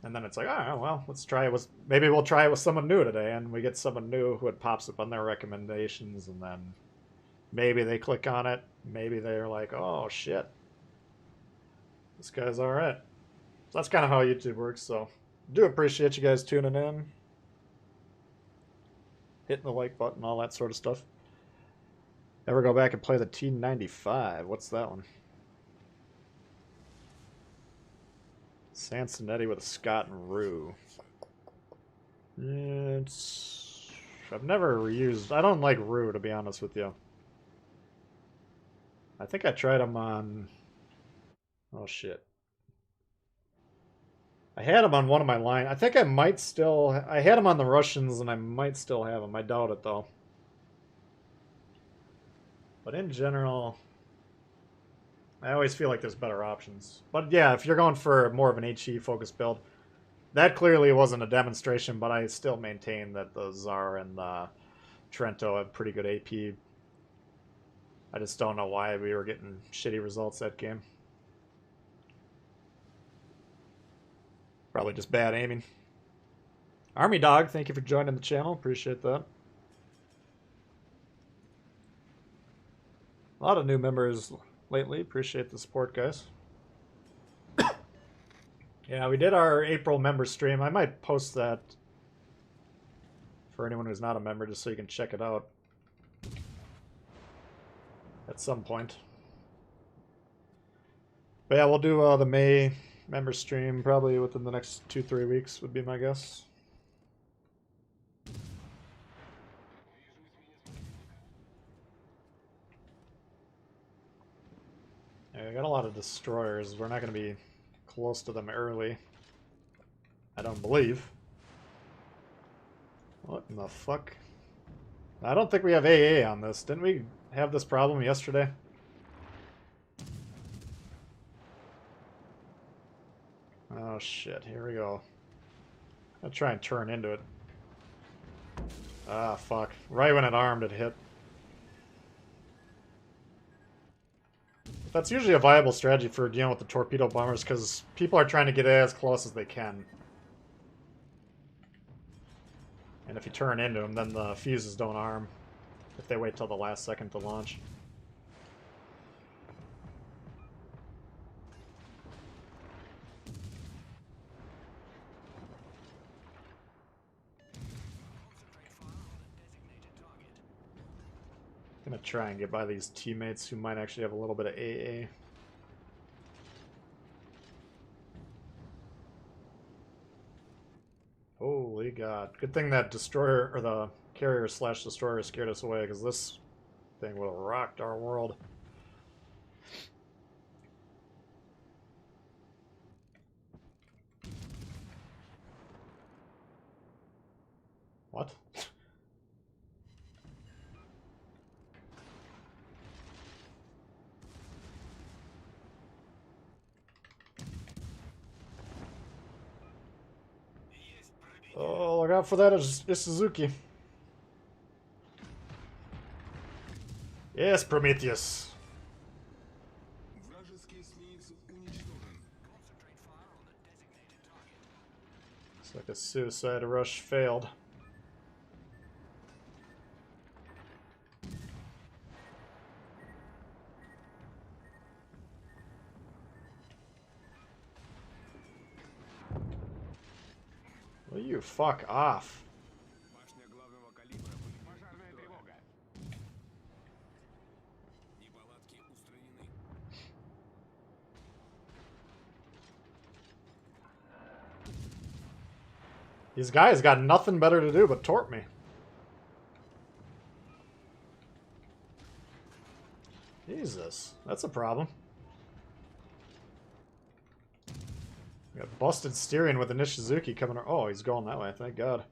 S1: And then it's like, oh, well, let's try it with, maybe we'll try it with someone new today, and we get someone new who it pops up on their recommendations, and then maybe they click on it, maybe they're like, oh shit, this guy's all right. So that's kind of how YouTube works. So do appreciate you guys tuning in, hitting the like button, all that sort of stuff. Ever go back and play the T95? What's that one? Sansonetti with a Scott and Rue. It's... I've never used... I don't like Rue, to be honest with you. I think I tried them on... Oh, shit. I had them on one of my line. I think I might still... I had them on the Russians, and I might still have them. I doubt it, though. But in general, I always feel like there's better options. But yeah, if you're going for more of an HE-focused build, that clearly wasn't a demonstration, but I still maintain that the Tsar and the Trento have pretty good AP. I just don't know why we were getting shitty results that game. Probably just bad aiming. Army Dog, thank you for joining the channel. Appreciate that. A lot of new members lately. Appreciate the support, guys. Yeah, we did our April member stream. I might post that for anyone who's not a member, just so you can check it out at some point. But yeah, we'll do the May member stream probably within the next 2-3 weeks would be my guess. Yeah, I got a lot of destroyers. We're not going to be close to them early. I don't believe. What in the fuck? I don't think we have AA on this. Didn't we have this problem yesterday? Oh shit, here we go. I'll try and turn into it. Ah, fuck. Right when it armed, it hit. That's usually a viable strategy for dealing with the torpedo bombers, because people are trying to get as close as they can. And if you turn into them, then the fuses don't arm if they wait till the last second to launch. Gonna try and get by these teammates who might actually have a little bit of AA. Holy god. Good thing that destroyer, or the carrier slash destroyer scared us away, because this thing would have rocked our world. What? Oh, look out for that, it's Suzuki. Yes, Prometheus. Looks like a suicide rush failed. Will you fuck off? These guys got nothing better to do but torp me. Jesus, that's a problem. We got busted steering with the Nishizuki coming. Oh, he's going that way, thank God.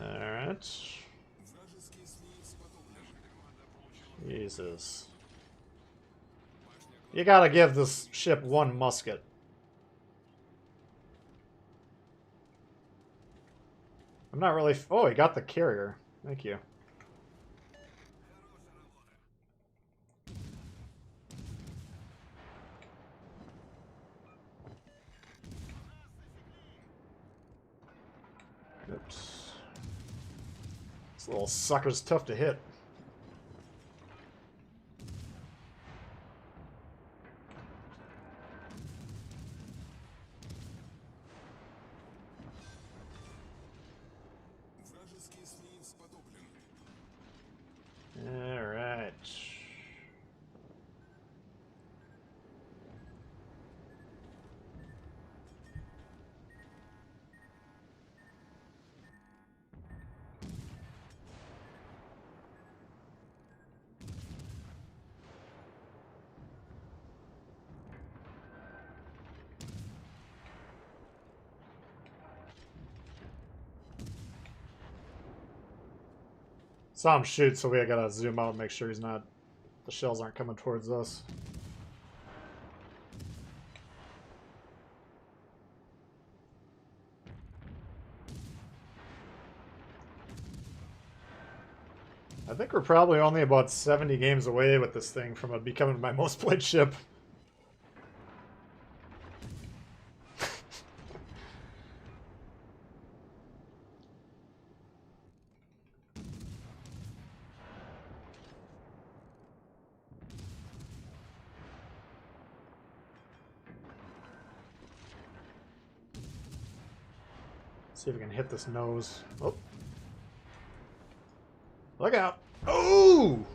S1: Alright. Jesus. You gotta give this ship one musket. I'm not really... Oh, he got the carrier. Thank you. Oops. This little sucker's tough to hit. Alright. Saw him shoot, so we gotta zoom out and make sure he's not... The shells aren't coming towards us. I think we're probably only about 70 games away with this thing from it becoming my most played ship. See if we can hit this nose. Oh, Look out. Oh!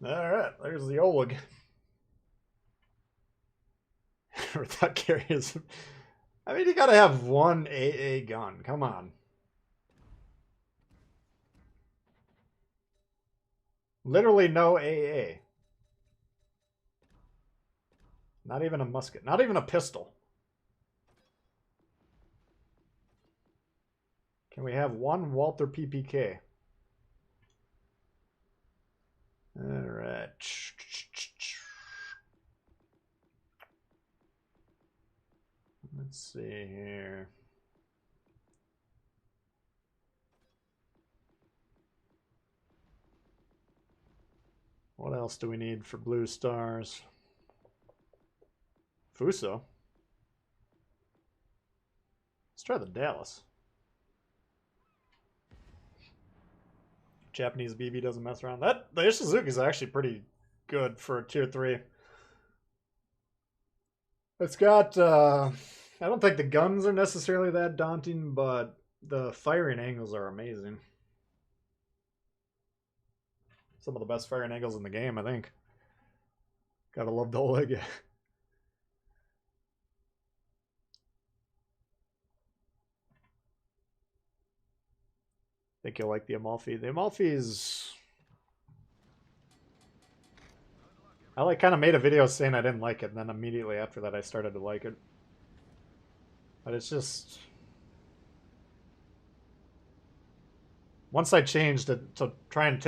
S1: Alright, there's the Oleg. Without carriers. I mean, you gotta have one AA gun. Come on. Literally no AA. Not even a musket. Not even a pistol. Can we have one Walther PPK? Alright. Let's see here. What else do we need for blue stars? Fuso. Let's try the Dallas. Japanese BB doesn't mess around. The Ishizuki is actually pretty good for a tier 3. It's got, I don't think the guns are necessarily that daunting, but the firing angles are amazing. Some of the best firing angles in the game, I think. Gotta love the Oleg. Think you'll like the Amalfi. The Amalfi is... I like kind of made a video saying I didn't like it, and then immediately after that I started to like it. But it's just... Once I changed it to try and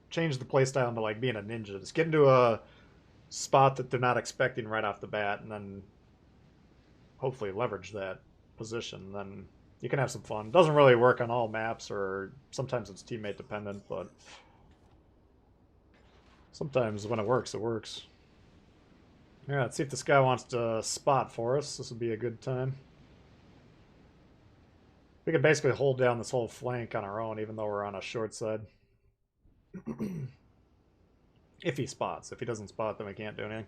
S1: change the playstyle into like being a ninja. Just get into a spot that they're not expecting right off the bat, and then hopefully leverage that position. Then you can have some fun. Doesn't really work on all maps, or sometimes it's teammate dependent, but sometimes when it works, it works. Alright, let's see if this guy wants to spot for us. This would be a good time. We can basically hold down this whole flank on our own, even though we're on a short side. If he spots. If he doesn't spot, then we can't do anything.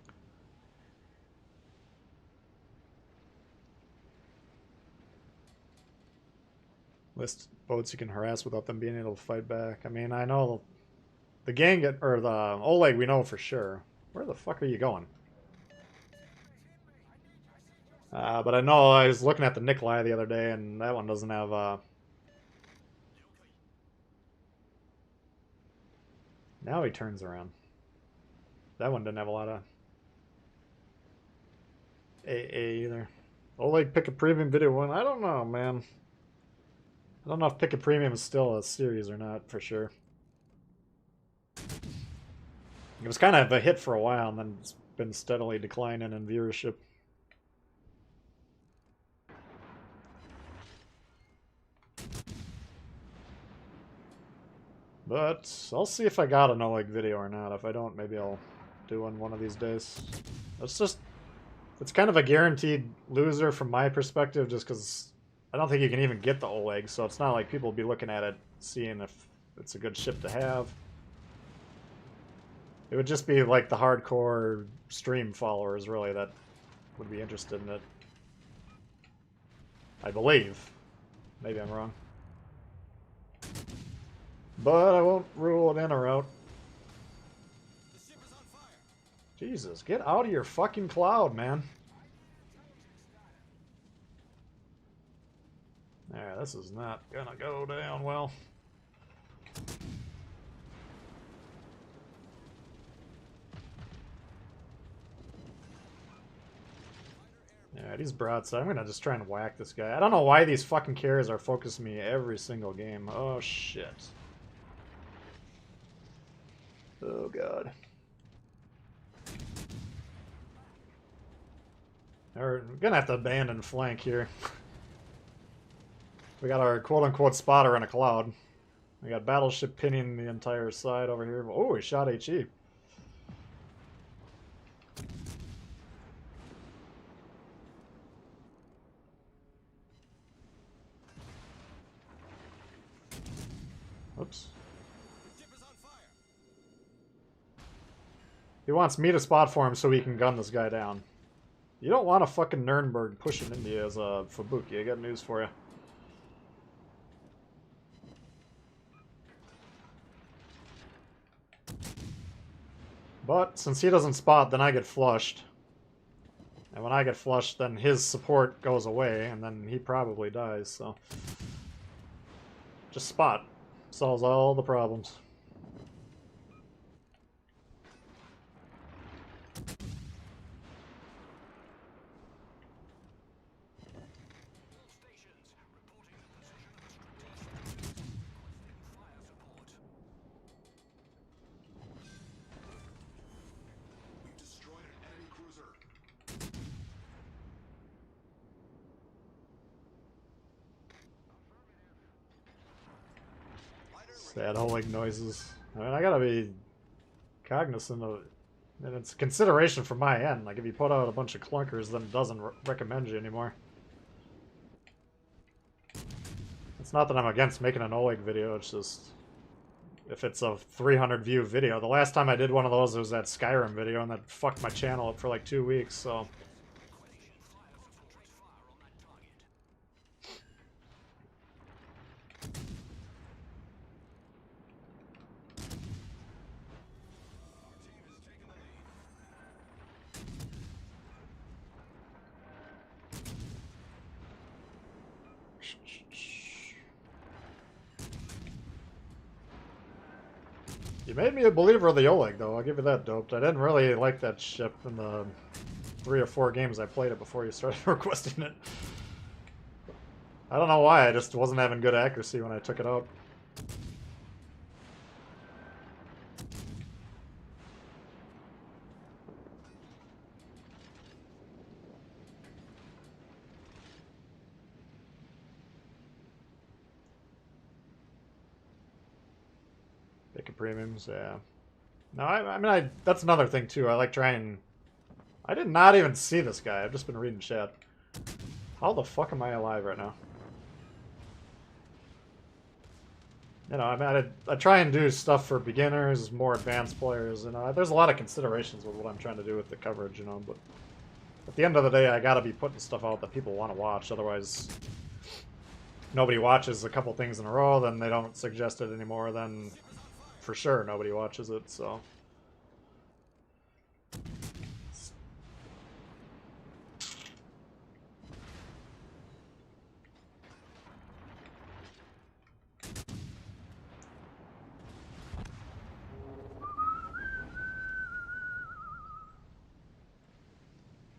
S1: List boats you can harass without them being able to fight back. I mean, I know the gang, or the Oleg, we know for sure. Where the fuck are you going? But I know I was looking at the Nikolai the other day, and that one doesn't have, Now he turns around. That one didn't have a lot of AA either. Oleg pick a premium video one. I don't know, man. I don't know if pick a premium is still a series or not, for sure. It was kind of a hit for a while, and then it's been steadily declining in viewership. But I'll see if I got an Oleg video or not. If I don't, maybe I'll do one of these days. It's kind of a guaranteed loser from my perspective, just because I don't think you can even get the Oleg, so it's not like people will be looking at it, seeing if it's a good ship to have. It would just be like the hardcore stream followers, really, that would be interested in it. I believe. Maybe I'm wrong. But I won't rule it in or out.
S2: The ship is on fire.
S1: Jesus, get out of your fucking cloud, man. Yeah, this is not gonna go down well. Alright, he's broadside. I'm gonna just try and whack this guy. I don't know why these fucking carriers are focusing me every single game. Oh, shit. Oh, God. We're gonna have to abandon flank here. We got our quote-unquote spotter in a cloud. We got Battleship pinning the entire side over here. Oh, he shot HE. Oops.
S2: Ship is on fire.
S1: He wants me to spot for him so he can gun this guy down. You don't want a fucking Nuremberg pushing into you as a Fubuki. I got news for you. But since he doesn't spot, then I get flushed. And when I get flushed, then his support goes away, and then he probably dies, so... Just spot. Solves all the problems. Sad holding noises. I mean, I gotta be cognizant of it. And it's consideration from my end. Like, if you put out a bunch of clunkers, then it doesn't recommend you anymore. It's not that I'm against making an Oleg video, it's just... If it's a 300 view video. The last time I did one of those, it was that Skyrim video, and that fucked my channel up for like 2 weeks, so... You made me a believer of the Oleg, though. I'll give you that, Doped. I didn't really like that ship in the 3 or 4 games I played it before you started requesting it. I don't know why, I just wasn't having good accuracy when I took it out. Pick premiums, yeah. No, I mean, that's another thing, too. I like trying... I did not even see this guy. I've just been reading chat. How the fuck am I alive right now? You know, I mean, I try and do stuff for beginners, more advanced players, you know. There's a lot of considerations with what I'm trying to do with the coverage, you know, but... At the end of the day, I gotta be putting stuff out that people want to watch, otherwise... Nobody watches a couple things in a row, then they don't suggest it anymore, then... For sure, nobody watches it, so...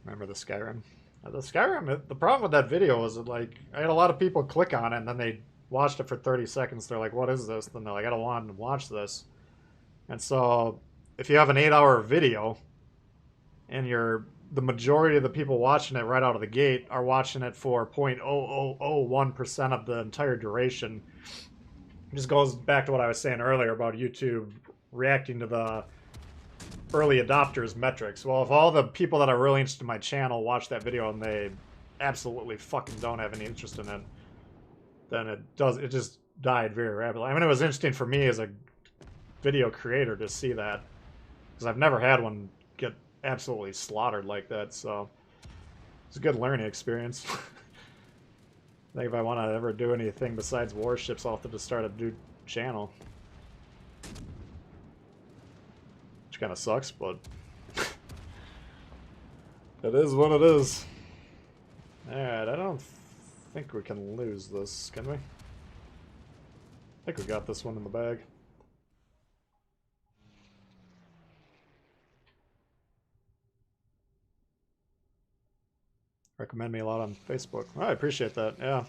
S1: Remember the Skyrim? The Skyrim, the problem with that video was that, like, I had a lot of people click on it, and then they watched it for 30 seconds. They're like, what is this? Then they're like, I don't want to watch this. And so, if you have an 8-hour video, and the majority of the people watching it right out of the gate are watching it for 0.0001% of the entire duration, it just goes back to what I was saying earlier about YouTube reacting to the early adopters metrics. Well, if all the people that are really interested in my channel watch that video and they absolutely fucking don't have any interest in it, then it just died very rapidly. I mean, it was interesting for me as a video creator to see that, because I've never had one get absolutely slaughtered like that, so it's a good learning experience. I think if I want to ever do anything besides warships, I'll have to just start a new channel. Which kind of sucks, but it is what it is. Alright, I don't think we can lose this, can we? I think we got this one in the bag. Recommend me a lot on Facebook. Oh, I appreciate that, yeah.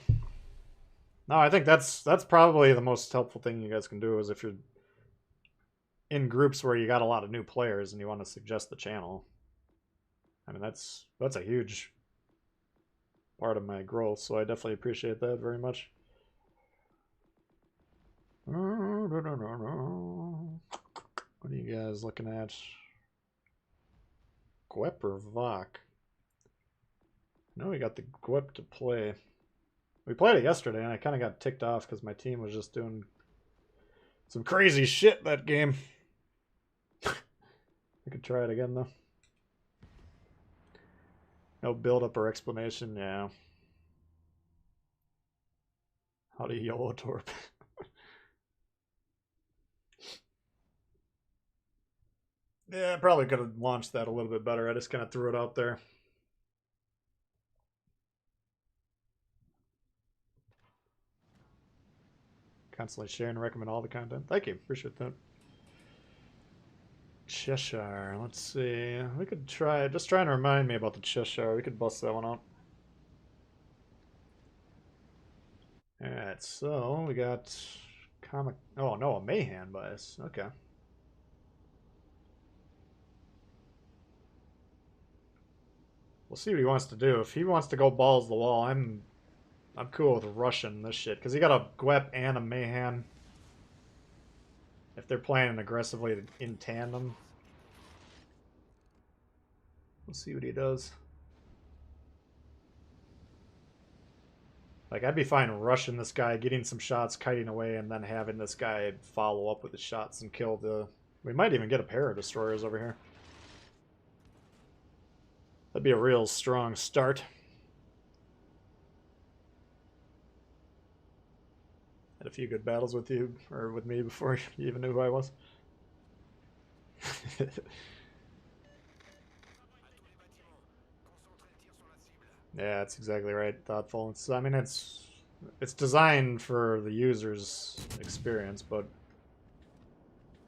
S1: No, I think that's probably the most helpful thing you guys can do, is if you're in groups where you got a lot of new players and you want to suggest the channel. I mean, that's a huge part of my growth, so I definitely appreciate that very much. What are you guys looking at? Gwep or Vok? No, we got the Gwep to play. We played it yesterday, and I kind of got ticked off because my team was just doing some crazy shit that game. I could try it again, though. No build-up or explanation, yeah. How do you YOLO torp? Yeah, I probably could have launched that a little bit better. I just kind of threw it out there. Constantly share and recommend all the content. Thank you. Appreciate that. Cheshire. Let's see. We could try. Just trying to remind me about the Cheshire. We could bust that one out. Alright, so we got comic. Oh, no, a Mayhan bias. Okay. We'll see what he wants to do. If he wants to go balls to the wall, I'm cool with rushing this shit. Because he got a Gwep and a Mayhan. If they're playing aggressively in tandem. We'll see what he does. Like, I'd be fine rushing this guy, getting some shots, kiting away, and then having this guy follow up with the shots and kill the... We might even get a pair of destroyers over here. That'd be a real strong start. Had a few good battles with you, or with me, before you even knew who I was. Yeah, that's exactly right. Thoughtful. It's, I mean, it's designed for the user's experience, but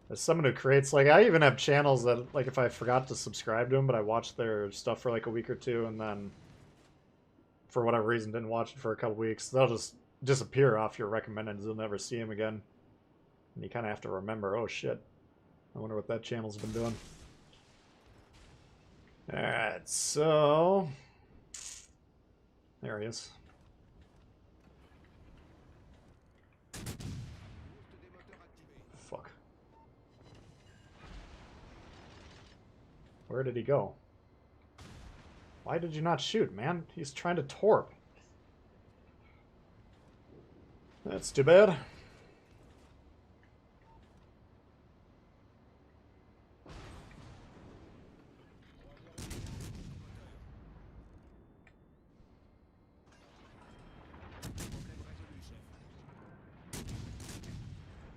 S1: as someone who creates, like, I even have channels that, like, if I forgot to subscribe to them, but I watched their stuff for like a week or two, and then for whatever reason didn't watch it for a couple weeks, they'll just disappear off your recommended. You'll never see them again, and you kind of have to remember, oh shit, I wonder what that channel's been doing. All right, so there he is. Fuck. Where did he go? Why did you not shoot, man? He's trying to torp. That's too bad.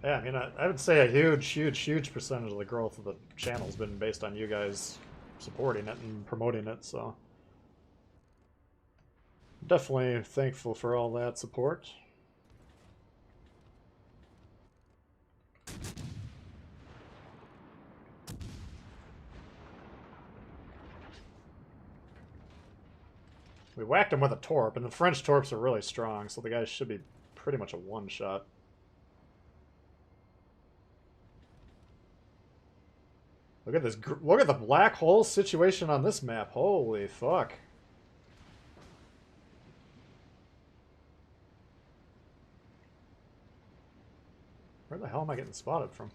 S1: Yeah, I mean, I would say a huge percentage of the growth of the channel has been based on you guys supporting it and promoting it, so definitely thankful for all that support. We whacked him with a torp, and the French torps are really strong, so the guy should be pretty much a one-shot. Look at this. Look at the black hole situation on this map. Holy fuck. Where the hell am I getting spotted from?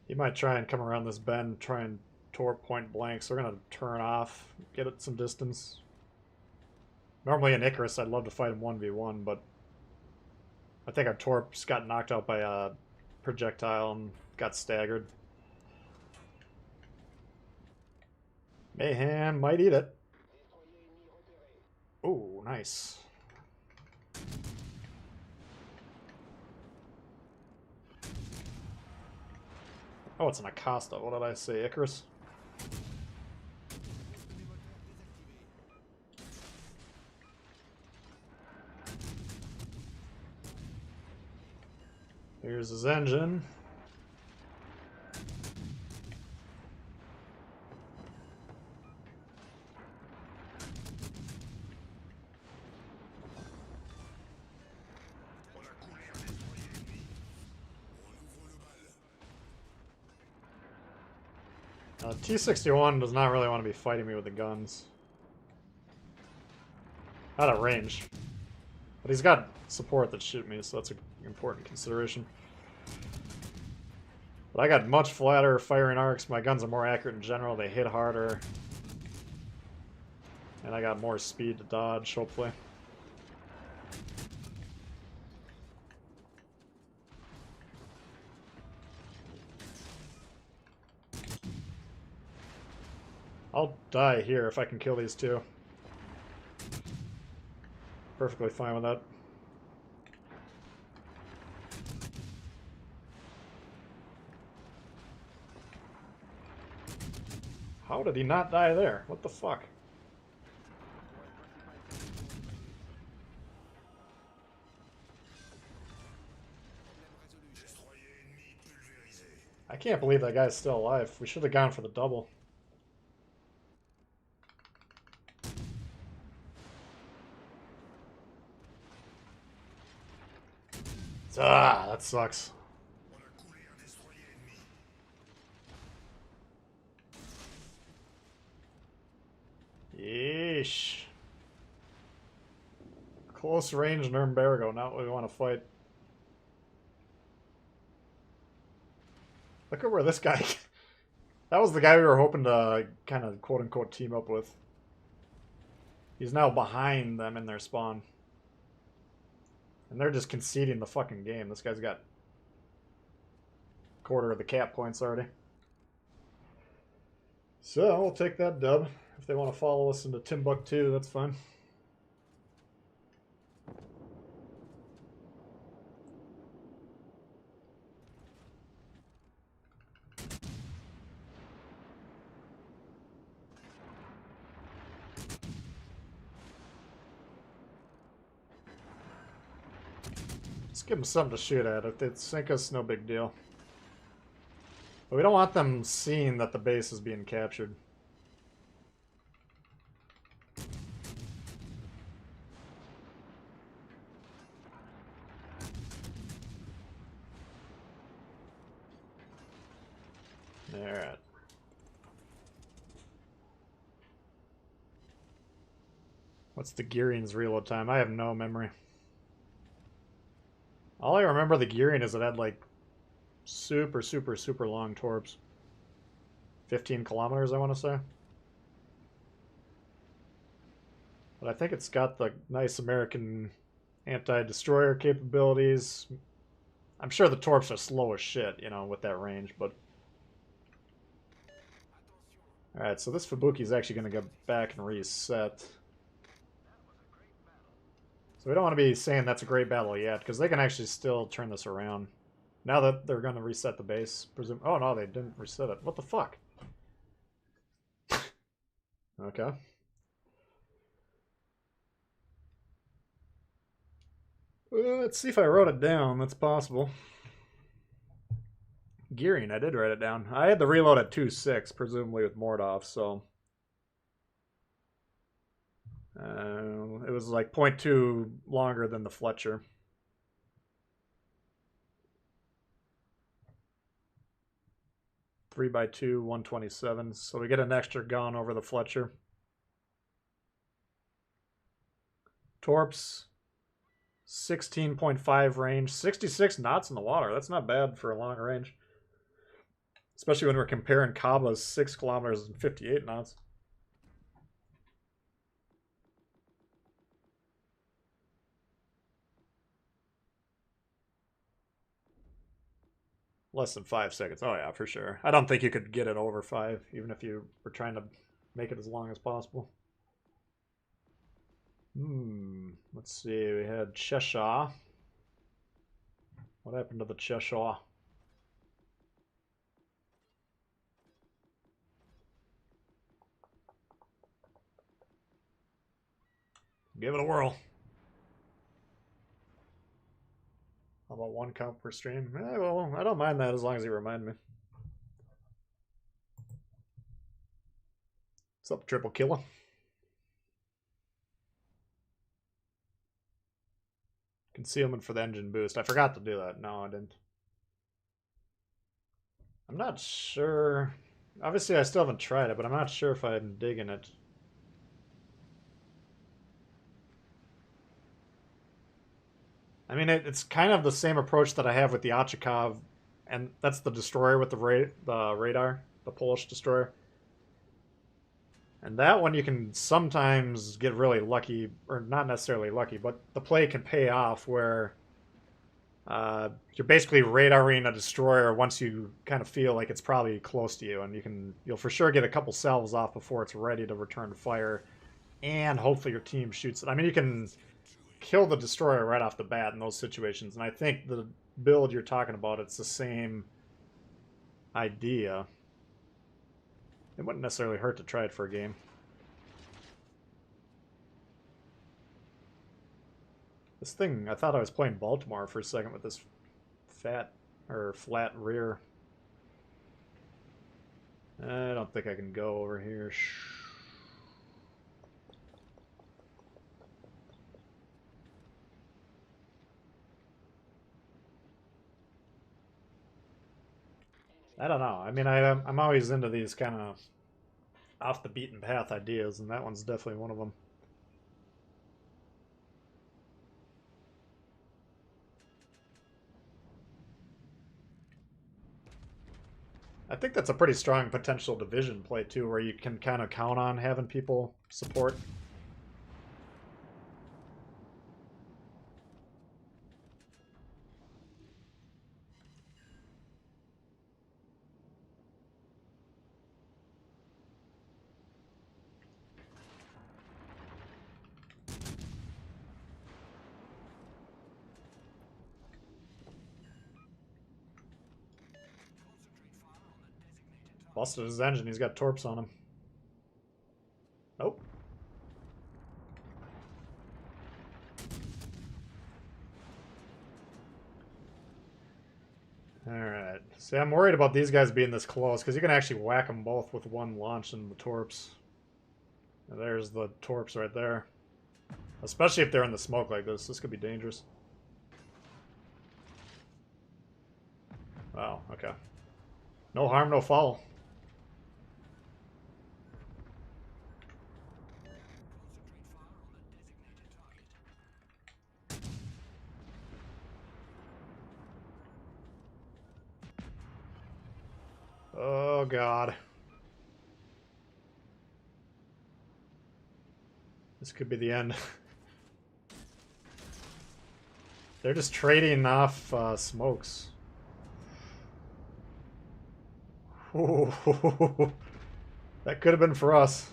S1: He might try and come around this bend, try and torp point blank, so we're going to turn off, get it some distance. Normally in Icarus, I'd love to fight him 1v1, but I think our torps got knocked out by a projectile and got staggered. Mayhem might eat it. Oh, nice. Oh, it's an Acosta. What did I say? Icarus? Here's his engine. T61 does not really want to be fighting me with the guns. Out of range. But he's got support that shoot me, so that's an important consideration. But I got much flatter firing arcs. My guns are more accurate in general. They hit harder. And I got more speed to dodge, hopefully. I'll die here if I can kill these two. Perfectly fine with that. How did he not die there? What the fuck? I can't believe that guy's still alive. We should have gone for the double. Ah, that sucks. Yeesh. Close range Nürnbergo, not what we want to fight. Look at where this guy... That was the guy we were hoping to kind of quote-unquote team up with. He's now behind them in their spawn. And they're just conceding the fucking game. This guy's got a quarter of the cap points already. So, we'll take that dub. If they want to follow us into Timbuktu, that's fine. Just give them something to shoot at. If they sink us, no big deal. But we don't want them seeing that the base is being captured. Alright. What's the Gearing's reload time? I have no memory. All I remember the Gearing is it had like super long torps. 15 kilometers, I want to say. But I think it's got the nice American anti-destroyer capabilities. I'm sure the torps are slow as shit, you know, with that range, but... Alright, so this Fubuki is actually going to go back and reset. So we don't want to be saying that's a great battle yet, because they can actually still turn this around. Now that they're going to reset the base. Oh no, they didn't reset it. What the fuck? Okay. Well, let's see if I wrote it down. That's possible. Gearing, I did write it down. I had the reload at 2.6, presumably with Mordov, so... it was like 0.2 longer than the Fletcher. Three by 2, 127. So we get an extra gun over the Fletcher. Torps, 16.5 range, 66 knots in the water. That's not bad for a long range. Especially when we're comparing Kaba's 6 kilometers and 58 knots. Less than 5 seconds. Oh yeah, for sure. I don't think you could get it over 5, even if you were trying to make it as long as possible. Let's see. We had Cheshire. What happened to the Cheshire? Give it a whirl. How about 1 count per stream? Well, I don't mind that as long as you remind me. What's up, Triple Killer? Concealment for the engine boost. I forgot to do that. No, I didn't. I'm not sure. Obviously, I still haven't tried it, but I'm not sure if I'm digging it. I mean, it's kind of the same approach that I have with the Ochakov, and that's the destroyer with the radar, the Polish destroyer. And that one you can sometimes get really lucky, or not necessarily lucky, but the play can pay off where you're basically radaring a destroyer once you kind of feel like it's probably close to you, and you'll for sure get a couple salvos off before it's ready to return to fire, and hopefully your team shoots it. I mean, you can kill the destroyer right off the bat in those situations. And I think the build you're talking about, it's the same idea. It wouldn't necessarily hurt to try it for a game. This thing, I thought I was playing Baltimore for a second with this flat rear. I don't think I can go over here. I don't know. I mean, I'm always into these kind of off the beaten path ideas, and that one's definitely one of them. I think that's a pretty strong potential division play too, where you can kind of count on having people support. Busted his engine. He's got torps on him. Nope. Alright. See, I'm worried about these guys being this close, because you can actually whack them both with one launch in the torps. And there's the torps right there. Especially if they're in the smoke like this. This could be dangerous. Wow, okay. No harm, no foul. Oh, God. This could be the end. They're just trading off smokes. Ooh. That could have been for us.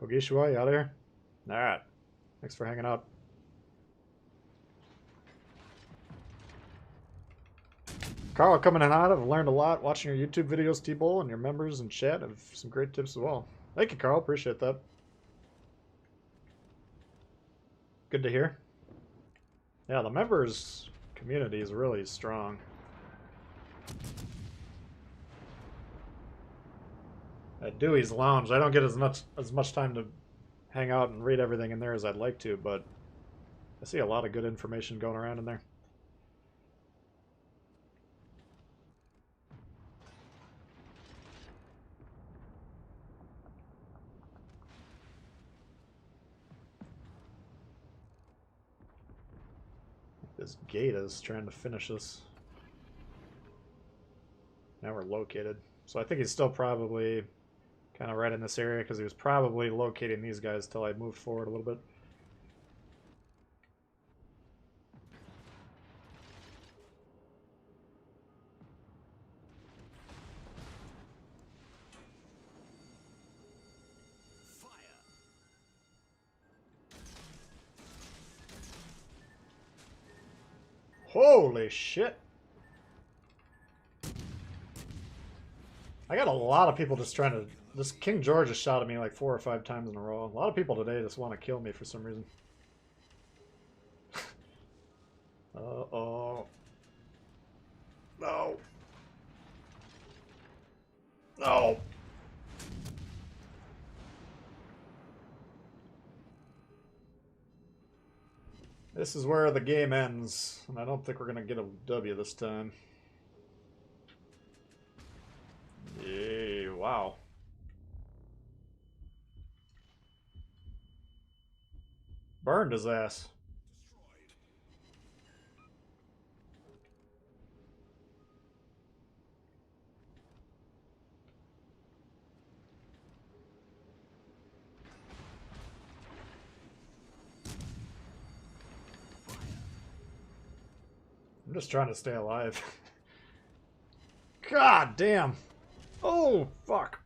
S1: Kogishua, you out of here? Alright. Thanks for hanging out. Carl, coming in hot. I've learned a lot watching your YouTube videos, Tbull, and your members and chat have some great tips as well. Thank you, Carl. Appreciate that. Good to hear. Yeah, the members community is really strong. At Dewey's Lounge, I don't get as much time to hang out and read everything in there as I'd like to, but I see a lot of good information going around in there. This gate is trying to finish us. Now we're located. So I think he's still probably kind of right in this area because he was probably locating these guys till I moved forward a little bit. Holy shit. I got a lot of people just trying to... This King George has shot at me like 4 or 5 times in a row. A lot of people today just want to kill me for some reason. Uh-oh. No. No. This is where the game ends, and I don't think we're going to get a W this time. Yay, wow. Burned his ass. just trying to stay alive. God damn. Oh, fuck.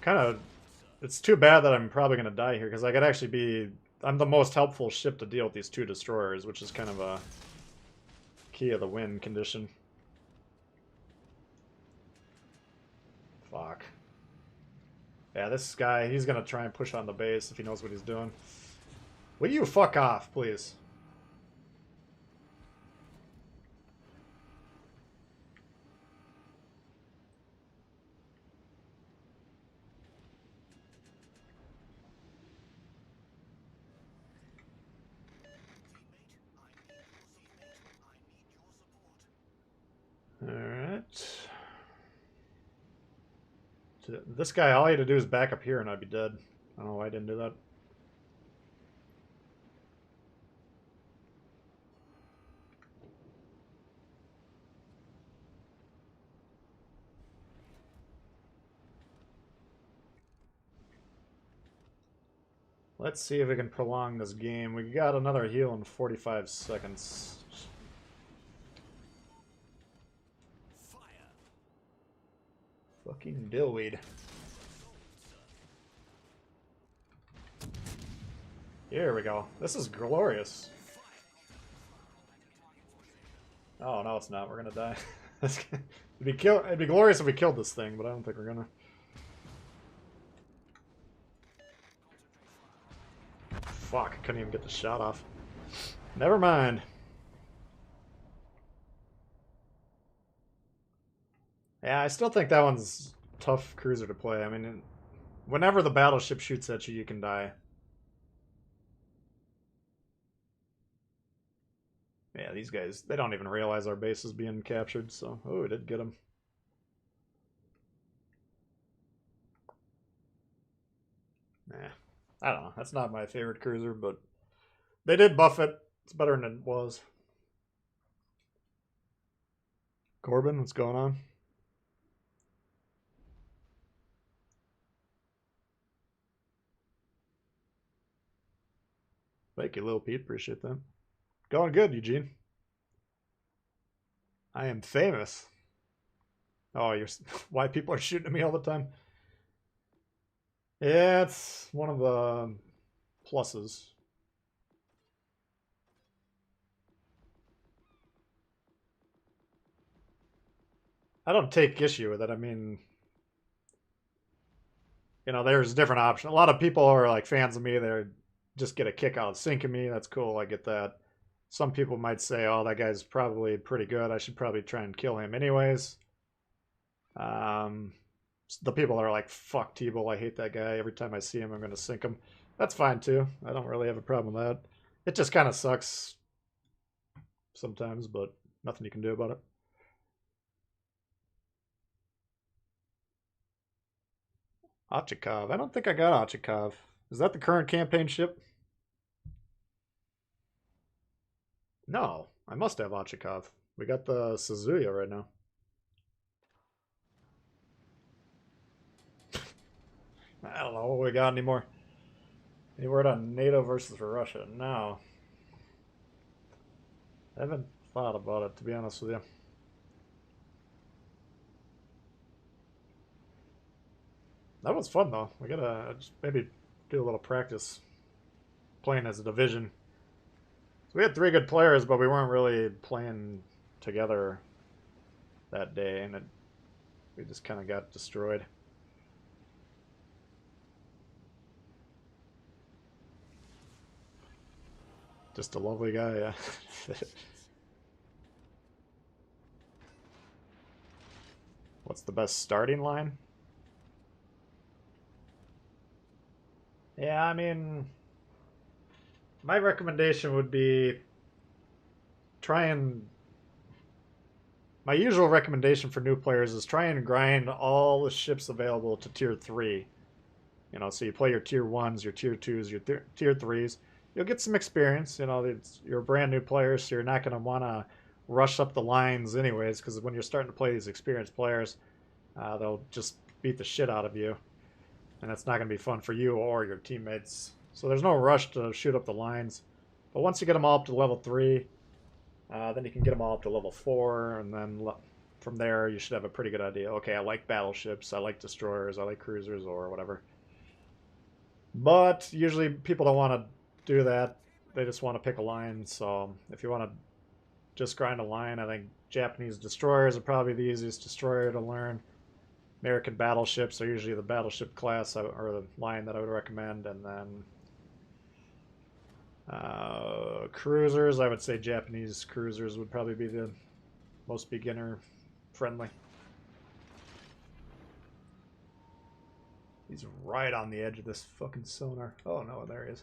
S1: Kind of, it's too bad that I'm probably going to die here, because I could actually be, I'm the most helpful ship to deal with these two destroyers, which is kind of a key of the win condition. Fuck. Yeah, this guy, he's going to try and push on the base if he knows what he's doing. Will you fuck off, please? Alright. This guy, all he had to do is back up here and I'd be dead. I don't know why I didn't do that. Let's see if we can prolong this game. We got another heal in 45 seconds.
S2: Fire.
S1: Fucking dillweed. Here we go. This is glorious. Oh, no, it's not. We're gonna die. It'd be glorious if we killed this thing, but I don't think we're gonna. Fuck, I couldn't even get the shot off. Never mind. Yeah, I still think that one's a tough cruiser to play. I mean, whenever the battleship shoots at you, you can die. Yeah, these guys, they don't even realize our base is being captured, so... Oh, we did get them. Nah, I don't know. That's not my favorite cruiser, but they did buff it. It's better than it was. Corbin, what's going on? Thank you, Lil Pete. Appreciate that. Going good, Eugene. I am famous. Oh, you're why people are shooting at me all the time? Yeah, it's one of the pluses. I don't take issue with it. I mean, you know, there's different options. A lot of people are like fans of me. They just get a kick out of sinking me. That's cool. I get that. Some people might say, oh, that guy's probably pretty good. I should probably try and kill him anyways. The people that are like, fuck Tbull, I hate that guy. Every time I see him, I'm going to sink him. That's fine too. I don't really have a problem with that. It just kind of sucks sometimes, but nothing you can do about it. Ochikov. I don't think I got Ochikov. Is that the current campaign ship? No, I must have Ochikov. We got the Suzuya right now. I don't know what we got anymore. Any word on NATO versus Russia? No. I haven't thought about it, to be honest with you. That was fun, though. We gotta just maybe do a little practice playing as a division. So we had 3 good players, but we weren't really playing together that day, and we just kind of got destroyed. Just a lovely guy, yeah. What's the best starting line? Yeah, I mean, my recommendation would be my usual recommendation for new players is try and grind all the ships available to tier 3. You know, so you play your tier 1s, your tier 2s, your tier 3s. You'll get some experience. You know, you're a brand new player, so you're not going to want to rush up the lines anyways, because when you're starting to play these experienced players, they'll just beat the shit out of you. And it's not going to be fun for you or your teammates. So there's no rush to shoot up the lines. But once you get them all up to level 3, then you can get them all up to level 4, and then from there you should have a pretty good idea. Okay, I like battleships, I like destroyers, I like cruisers, or whatever. But usually people don't want to do that. They just want to pick a line. So if you want to just grind a line, I think Japanese destroyers are probably the easiest destroyer to learn. American battleships are usually the battleship class or the line that I would recommend. And then cruisers, I would say Japanese cruisers would probably be the most beginner friendly. He's right on the edge of this fucking sonar. Oh no, there he is.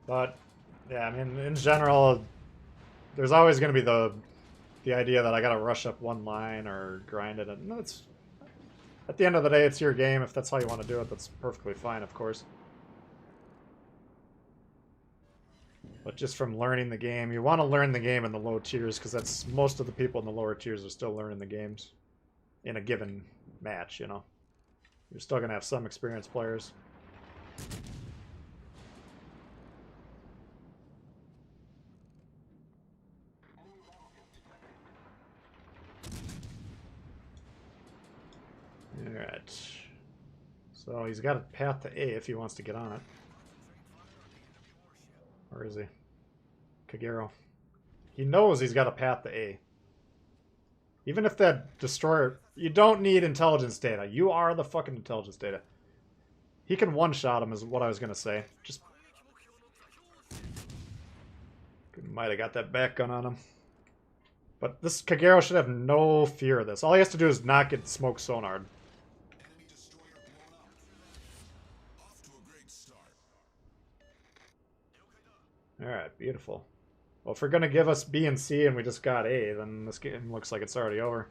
S1: But yeah, I mean, in general, there's always going to be the idea that I got to rush up one line or grind it. And it's at the end of the day, it's your game. If that's how you want to do it, that's perfectly fine, of course. But just from learning the game, you want to learn the game in the low tiers because that's most of the people in the lower tiers are still learning the games in a given match, you know. You're still going to have some experienced players. Alright. So he's got a path to A if he wants to get on it. Where is he? Kagero. He knows he's got a path to A. Even if that destroyer... You don't need intelligence data. You are the fucking intelligence data. He can one-shot him is what I was going to say. Just... Might have got that back gun on him. But this Kagero should have no fear of this. All he has to do is not get smoke sonared. Alright, beautiful. Well, if we're going to give us B and C and we just got A, then this game looks like it's already over.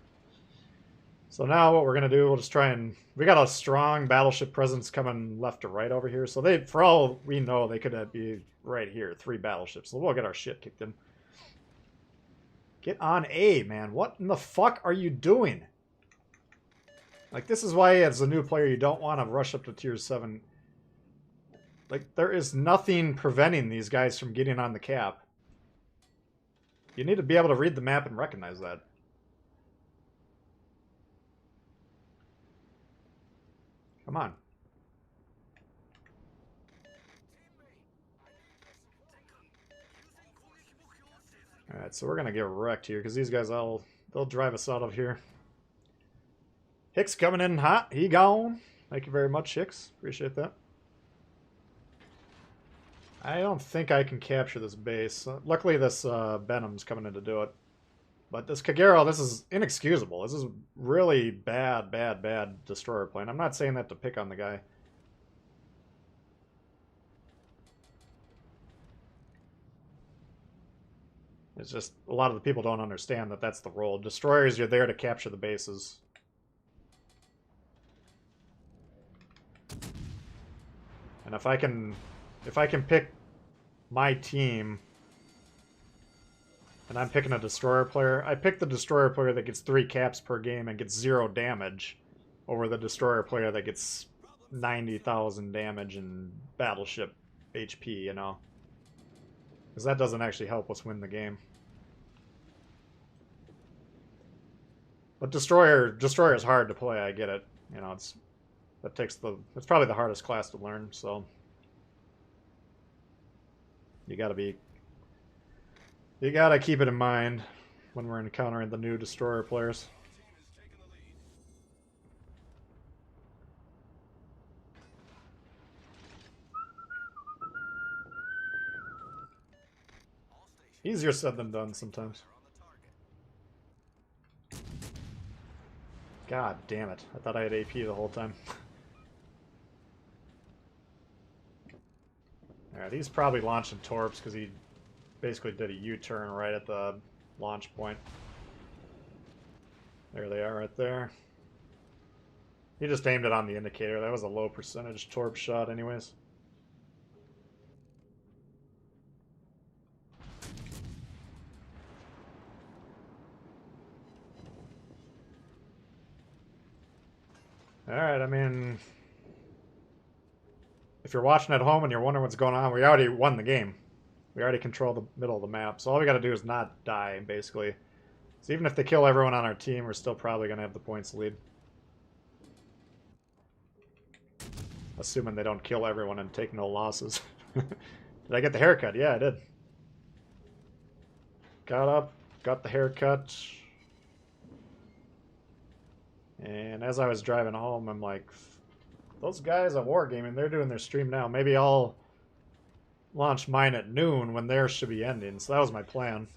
S1: So now what we're going to do, we'll just try and... We got a strong battleship presence coming left to right over here. So they, for all we know, they could be right here. 3 battleships. So we'll get our shit kicked in. Get on A, man. What in the fuck are you doing? Like, this is why, as a new player, you don't want to rush up to tier 7. Like, there is nothing preventing these guys from getting on the cap. You need to be able to read the map and recognize that. Come on. Alright, so we're going to get wrecked here, because these guys, they'll drive us out of here. Hicks coming in hot. He gone. Thank you very much, Hicks. Appreciate that. I don't think I can capture this base. Luckily, this Benham's coming in to do it. But this Kagero, this is inexcusable. This is really bad destroyer plane. I'm not saying that to pick on the guy. It's just a lot of the people don't understand that that's the role. Destroyers, you're there to capture the bases. And if I can pick my team, and I'm picking a destroyer player, I pick the destroyer player that gets 3 caps per game and gets 0 damage over the destroyer player that gets 90,000 damage and battleship HP, you know. Because that doesn't actually help us win the game. But destroyer is hard to play, I get it. You know, it's probably the hardest class to learn, so you gotta keep it in mind when we're encountering the new destroyer players. Easier said than done sometimes. God damn it. I thought I had AP the whole time. Alright, he's probably launching torps because he basically did a U-turn right at the launch point. There they are right there. He just aimed it on the indicator. That was a low percentage torp shot anyways. Alright, I mean, if you're watching at home and you're wondering what's going on, we already won the game. We already control the middle of the map, so all we gotta do is not die, basically. So even if they kill everyone on our team, we're still probably gonna have the points lead. Assuming they don't kill everyone and take no losses. Did I get the haircut? Yeah, I did. Got up, got the haircut. And as I was driving home, I'm like, those guys at Wargaming, they're doing their stream now. Maybe I'll launch mine at noon when theirs should be ending. So that was my plan.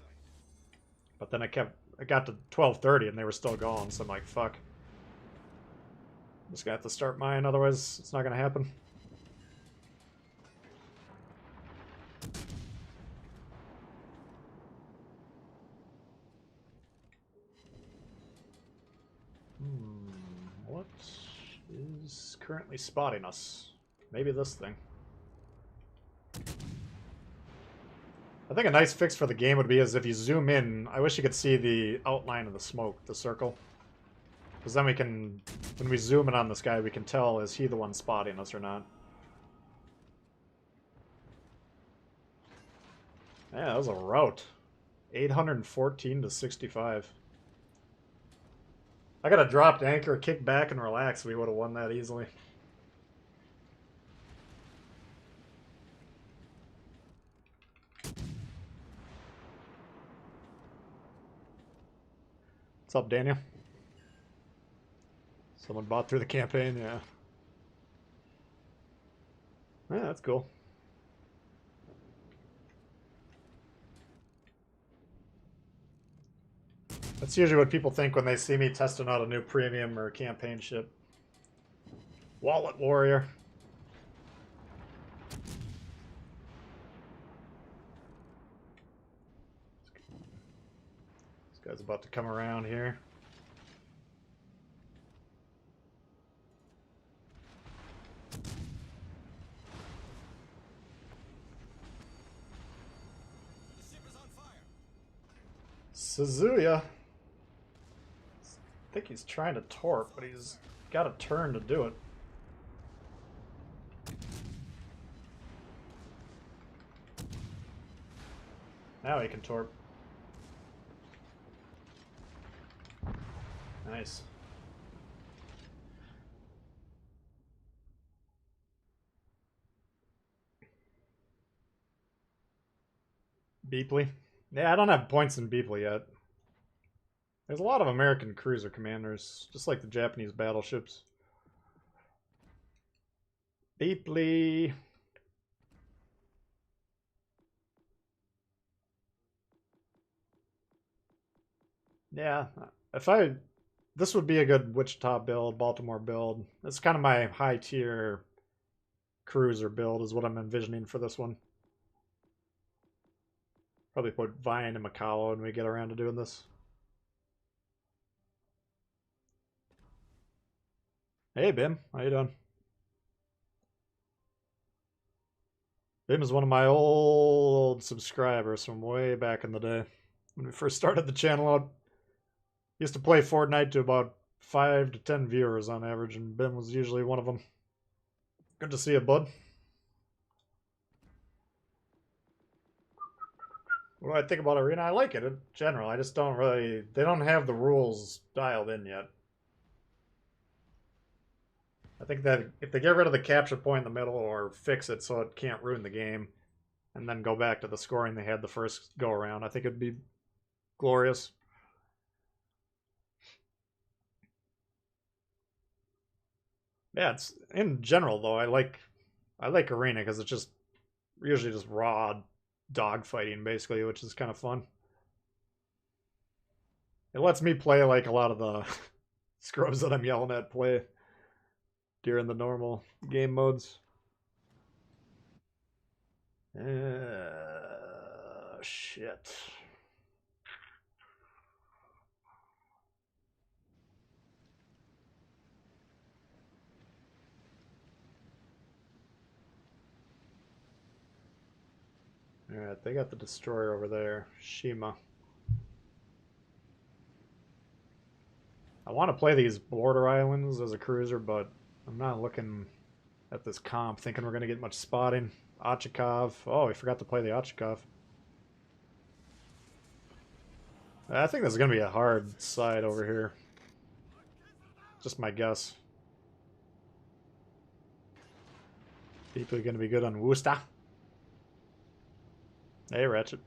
S1: But then I got to 12:30 and they were still going. So I'm like, fuck. Just gonna have to start mine, otherwise it's not gonna happen. What is currently spotting us? Maybe this thing. I think a nice fix for the game would be is if you zoom in, I wish you could see the outline of the smoke, the circle. Because then we can, when we zoom in on this guy, we can tell is he the one spotting us or not. Yeah, that was a rout. 814 to 65. I gotta drop anchor, kick back, and relax. We would have won that easily. What's up, Daniel? Someone bought through the campaign, yeah. Yeah, that's cool. That's usually what people think when they see me testing out a new premium or campaign ship. Wallet Warrior. This guy's about to come around here.
S2: The ship is on fire.
S1: Suzuya. I think he's trying to torp, but he's got a turn to do it. Now he can torp. Nice. Beepley. Yeah, I don't have points in Beepley yet. There's a lot of American cruiser commanders, just like the Japanese battleships. Beepley. Yeah, this would be a good Wichita build, Baltimore build. It's kind of my high tier cruiser build is what I'm envisioning for this one. Probably put Vine and Macau when we get around to doing this. Hey, Bim. How you doing? Bim is one of my old subscribers from way back in the day. When we first started the channel out, used to play Fortnite to about 5 to 10 viewers on average, and Bim was usually one of them. Good to see you, bud. What do I think about Arena? I like it in general. I just don't really... They don't have the rules dialed in yet. I think that if they get rid of the capture point in the middle or fix it so it can't ruin the game and then go back to the scoring they had the first go around, I think it'd be glorious. Yeah, it's in general though, I like Arena because it's just usually just raw dogfighting basically, which is kind of fun. It lets me play like a lot of the scrubs that I'm yelling at play during the normal game modes. Shit. Alright, they got the destroyer over there. Shima. I want to play these border islands as a cruiser, but I'm not looking at this comp thinking we're going to get much spotting. Ochakov. Oh, we forgot to play the Ochakov. I think this is going to be a hard side over here. Just my guess. People are going to be good on Worcester. Hey, Ratchet.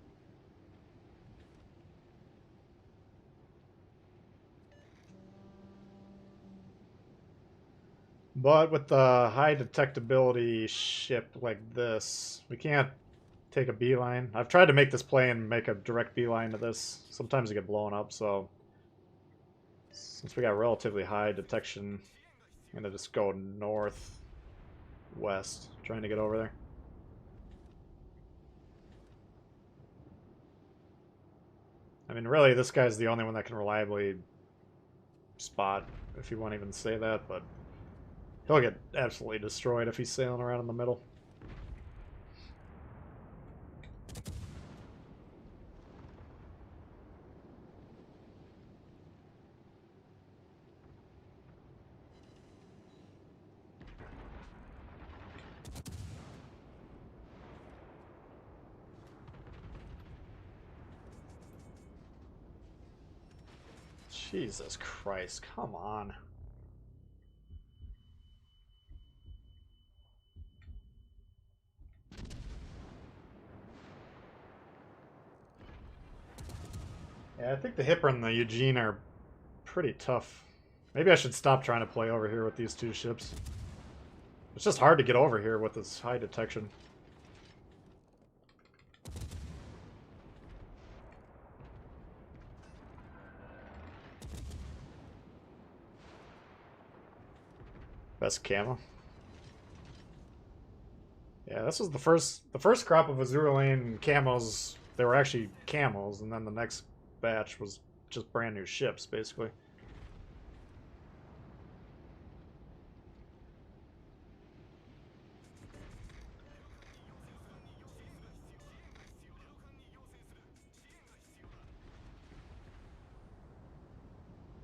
S1: But with the high detectability ship like this, we can't take a beeline. I've tried to make this play and make a direct beeline to this. Sometimes you get blown up, so since we got relatively high detection, I'm going to just go northwest, trying to get over there. I mean, really, this guy's the only one that can reliably spot, if you want to even say that, but he'll get absolutely destroyed if he's sailing around in the middle. Jesus Christ, come on. Yeah, I think the Hipper and the Eugene are pretty tough. Maybe I should stop trying to play over here with these two ships. It's just hard to get over here with this high detection. Best camo. Yeah, this was the first crop of Azure Lane camos. They were actually camos, and then the next batch was just brand new ships, basically.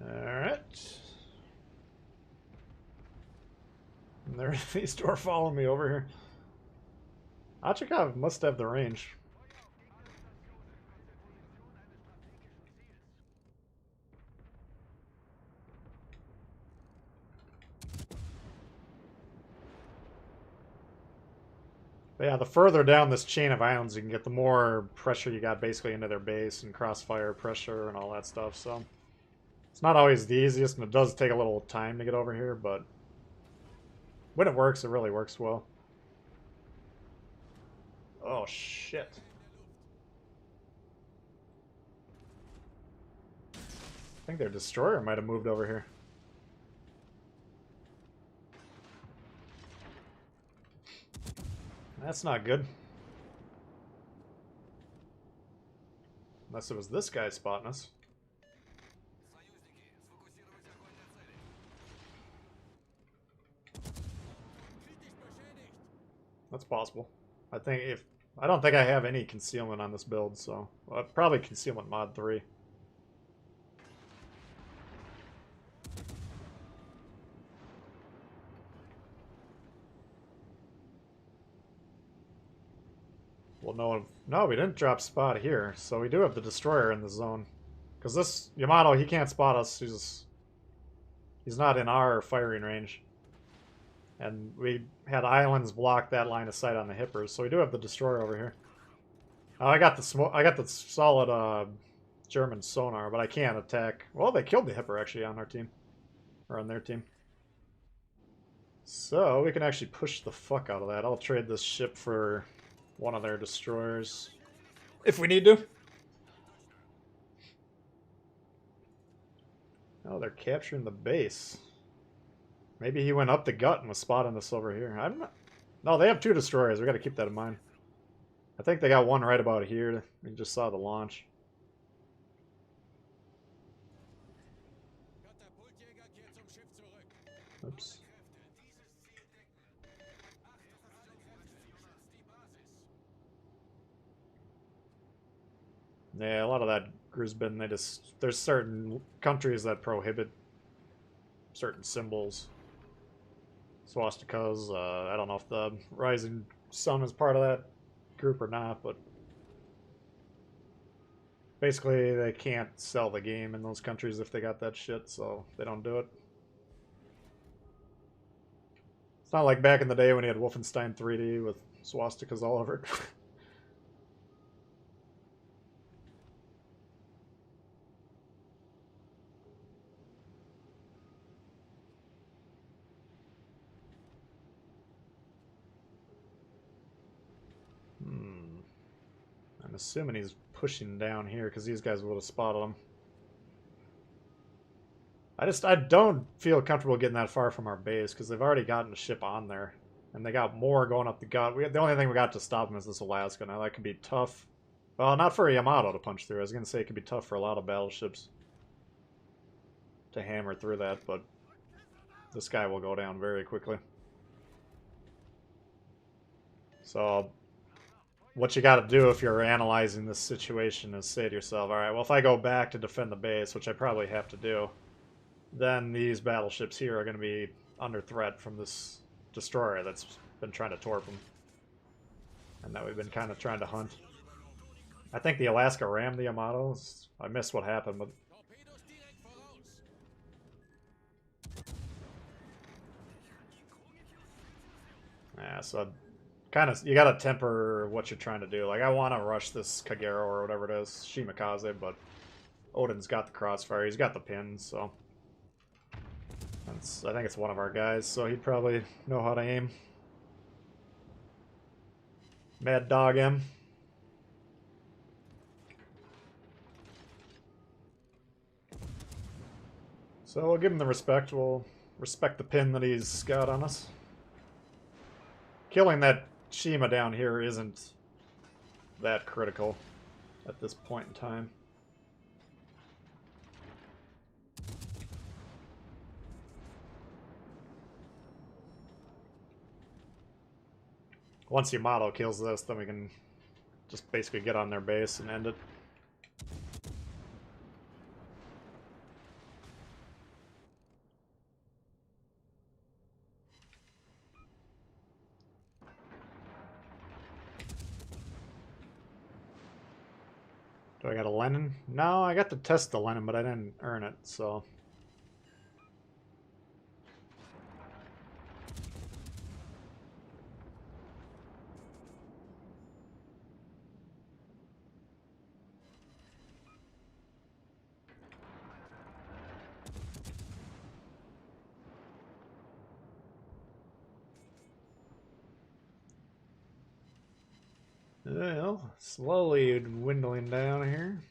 S1: Alright. And there these two are following me over here. Ochakov must have the range. But yeah, the further down this chain of islands you can get, the more pressure you got basically into their base and crossfire pressure and all that stuff, so it's not always the easiest, and it does take a little time to get over here, but when it works, it really works well. Oh, shit. I think their destroyer might have moved over here. That's not good. Unless it was this guy spotting us. That's possible. I don't think I have any concealment on this build, so probably concealment mod 3. Well, no, we didn't drop spot here, so we do have the destroyer in the zone. Because this Yamato, he can't spot us. He's not in our firing range. And we had islands block that line of sight on the Hippers, so we do have the destroyer over here. I got the solid German sonar, but I can't attack. Well, they killed the Hipper actually on our team, or on their team. So we can actually push the fuck out of that. I'll trade this ship for one of their destroyers if we need to. Oh, they're capturing the base. Maybe he went up the gut and was spotting us over here. I'm not... No, they have 2 destroyers. We got to keep that in mind. I think they got one right about here. We just saw the launch. Oops. Yeah, a lot of that Grisbin, there's certain countries that prohibit certain symbols. Swastikas, I don't know if the Rising Sun is part of that group or not, but basically they can't sell the game in those countries if they got that shit, so they don't do it. It's not like back in the day when you had Wolfenstein 3D with swastikas all over it. I'm assuming he's pushing down here because these guys would have spotted him. I don't feel comfortable getting that far from our base because they've already gotten a ship on there. And they got more going up the gut. The only thing we got to stop them is this Alaska. Now that could be tough. Well, not for a Yamato to punch through. I was going to say it could be tough for a lot of battleships to hammer through that, but this guy will go down very quickly. So what you got to do if you're analyzing this situation is say to yourself, all right, well, if I go back to defend the base, which I probably have to do, then these battleships here are going to be under threat from this destroyer that's been trying to torp them. And that we've been kind of trying to hunt. I think the Alaska rammed the Yamato. I missed what happened, but... Yeah, so kind of, you gotta temper what you're trying to do. Like, I want to rush this Kagero or whatever it is, Shimakaze, but Odin's got the crossfire, he's got the pin, so I think it's one of our guys, so he'd probably know how to aim. Mad Dog him. So we'll give him the respect. We'll respect the pin that he's got on us. Killing that Shima down here isn't that critical at this point in time. Once Yamato kills this, then we can just basically get on their base and end it. Do I got a Lenin? No, I got to test the Lenin, but I didn't earn it, so... Well, slowly dwindling down here.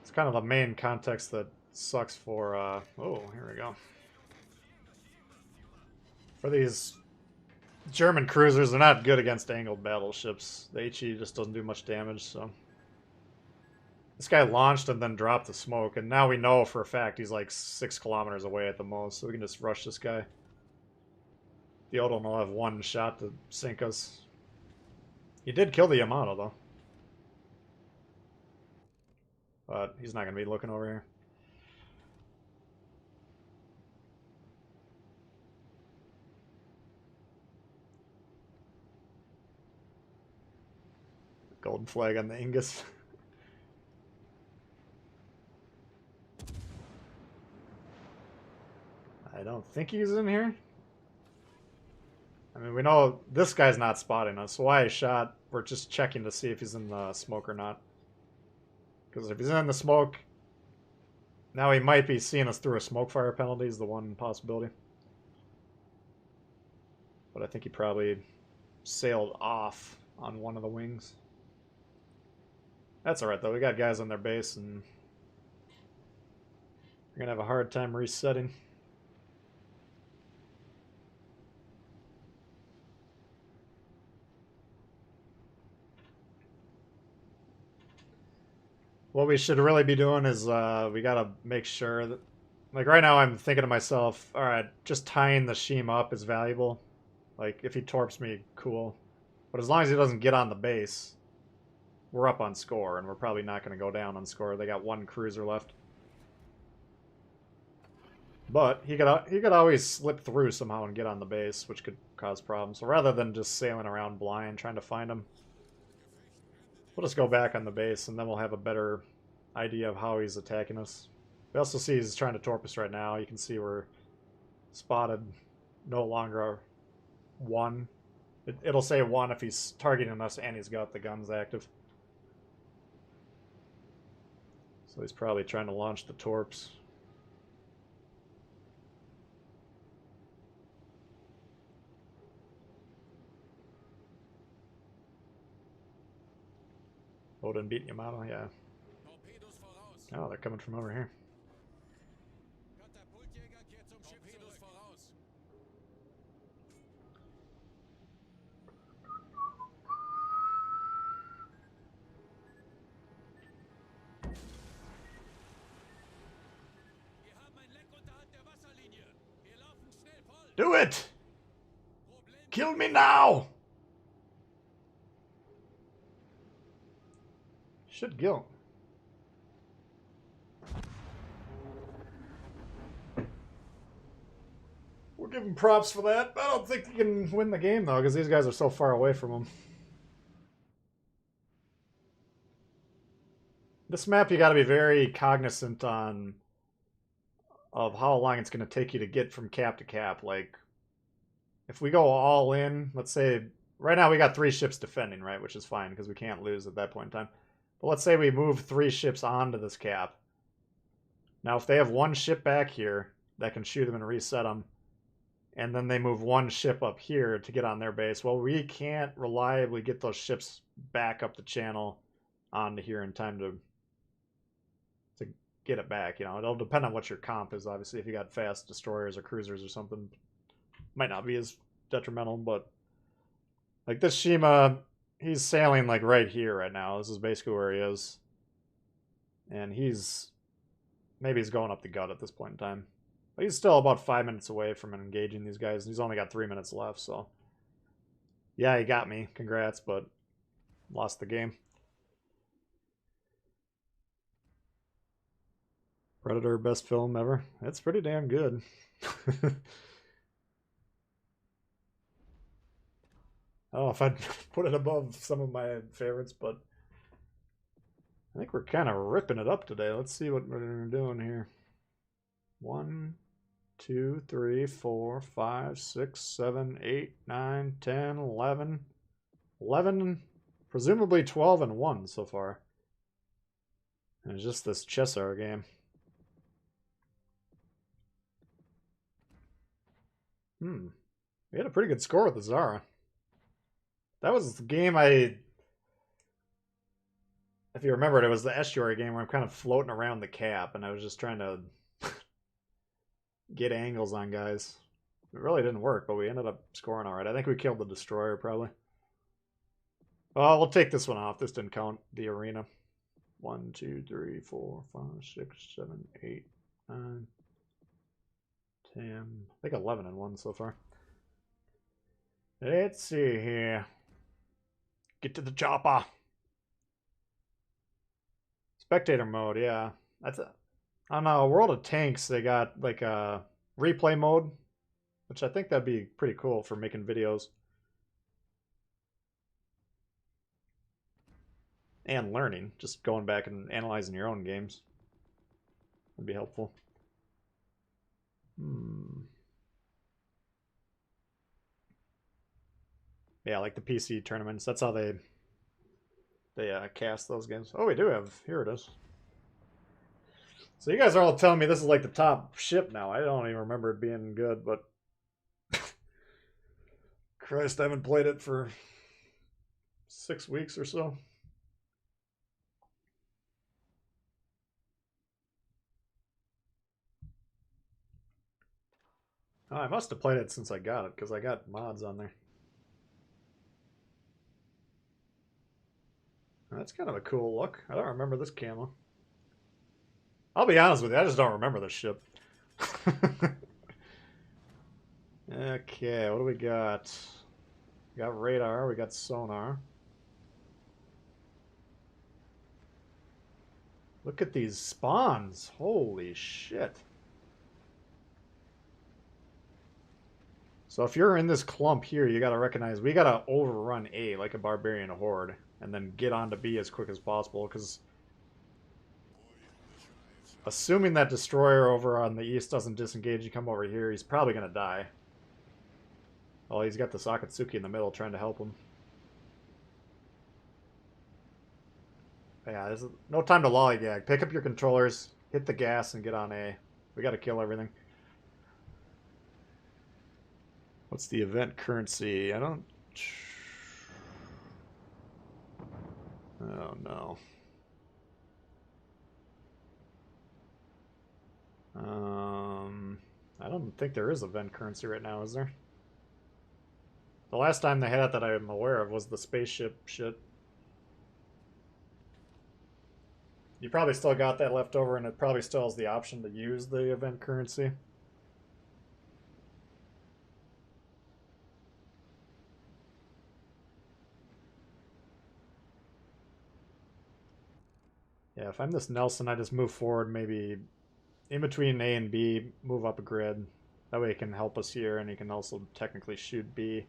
S1: It's kind of the main context that sucks for, oh, here we go. For these German cruisers, they're not good against angled battleships. The HE just doesn't do much damage, so... This guy launched and then dropped the smoke, and now we know for a fact he's like 6 kilometers away at the most, so we can just rush this guy. The Odin will have one shot to sink us. He did kill the Yamato, though. But he's not going to be looking over here. Golden flag on the Ingus. I don't think he's in here. I mean, we know this guy's not spotting us, so why I shot, we're just checking to see if he's in the smoke or not. Because if he's in the smoke, now he might be seeing us through a smoke fire penalty is the one possibility. But I think he probably sailed off on one of the wings. That's alright though, we got guys on their base and we're gonna have a hard time resetting. What we should really be doing is we gotta make sure that, like right now I'm thinking to myself, alright, just tying the Shima up is valuable. Like if he torps me, cool. But as long as he doesn't get on the base, we're up on score and we're probably not going to go down on score. They got one cruiser left. But he could always slip through somehow and get on the base, which could cause problems. So rather than just sailing around blind trying to find him, we'll just go back on the base, and then we'll have a better idea of how he's attacking us. We also see he's trying to torp us right now. You can see we're spotted no longer 1. It'll say 1 if he's targeting us and he's got the guns active. So he's probably trying to launch the torps. Odin beating Yamato, yeah.
S2: Torpedos voraus.
S1: Oh, they're coming from over here.
S2: Katapultjäger kehrt zum Schiff Torpedos voraus. Wir haben ein Leck unterhalb der Wasserlinie. Wir laufen schnell voll.
S1: Do it!
S2: Problem.
S1: Kill me now! Should kill. We'll give him props for that. I don't think he can win the game, though, because these guys are so far away from him. This map, you got to be very cognizant of how long it's going to take you to get from cap to cap. Like, if we go all in, let's say, right now we got 3 ships defending, right? Which is fine, because we can't lose at that point in time. But let's say we move 3 ships onto this cap. Now, if they have 1 ship back here that can shoot them and reset them, and then they move 1 ship up here to get on their base, well, we can't reliably get those ships back up the channel onto here in time to get it back. You know, it'll depend on what your comp is, obviously. If you got fast destroyers or cruisers or something, might not be as detrimental, but like this Shima, he's sailing like right here right now. This is basically where he is. And maybe he's going up the gut at this point in time. But he's still about 5 minutes away from engaging these guys. He's only got 3 minutes left, so yeah, he got me. Congrats, but lost the game. Predator, best film ever. That's pretty damn good. I don't know if I'd put it above some of my favorites, but I think we're kind of ripping it up today. Let's see what we're doing here. 1, 2, 3, 4, 5, 6, 7, 8, 9, 10, 11. 11, presumably 12 and 1 so far. And it's just this Chessar game. We had a pretty good score with the Zara. That was the game if you remember, it was the estuary game where I'm kind of floating around the cap and I was just trying to get angles on guys. It really didn't work, but we ended up scoring all right. I think we killed the destroyer probably. Well, we'll take this one off. This didn't count the arena. 1, 2, 3, 4, 5, 6, 7, 8, 9, 10. I think 11 and 1 so far. Let's see here. Get to the chopper. Spectator mode, yeah. On World of Tanks, they got like a replay mode, which I think that'd be pretty cool for making videos. And learning, just going back and analyzing your own games. Would be helpful. Yeah, like the PC tournaments. That's how they cast those games. Oh, we do have. Here it is. So you guys are all telling me this is like the top ship now. I don't even remember it being good, but Christ, I haven't played it for 6 weeks or so. Oh, I must have played it since I got it, because I got mods on there. That's kind of a cool look. I don't remember this camo. I'll be honest with you, I just don't remember this ship. Okay, what do we got? We got radar, we got sonar. Look at these spawns. Holy shit. So if you're in this clump here, you gotta recognize we gotta overrun A like a barbarian horde, and then get onto B as quick as possible, because assuming that destroyer over on the east doesn't disengage and come over here, he's probably gonna die. Oh, he's got the Sakatsuki in the middle trying to help him. Yeah, there's no time to lollygag. Pick up your controllers, hit the gas, and get on A. We gotta kill everything. What's the event currency? I don't... Oh, no. I don't think there is event currency right now, is there? The last time they had it that I'm aware of was the spaceship shit. You probably still got that left over, and it probably still has the option to use the event currency. Yeah, if I'm this Nelson, I just move forward, maybe in between A and B, move up a grid. That way it can help us here, and he can also technically shoot B.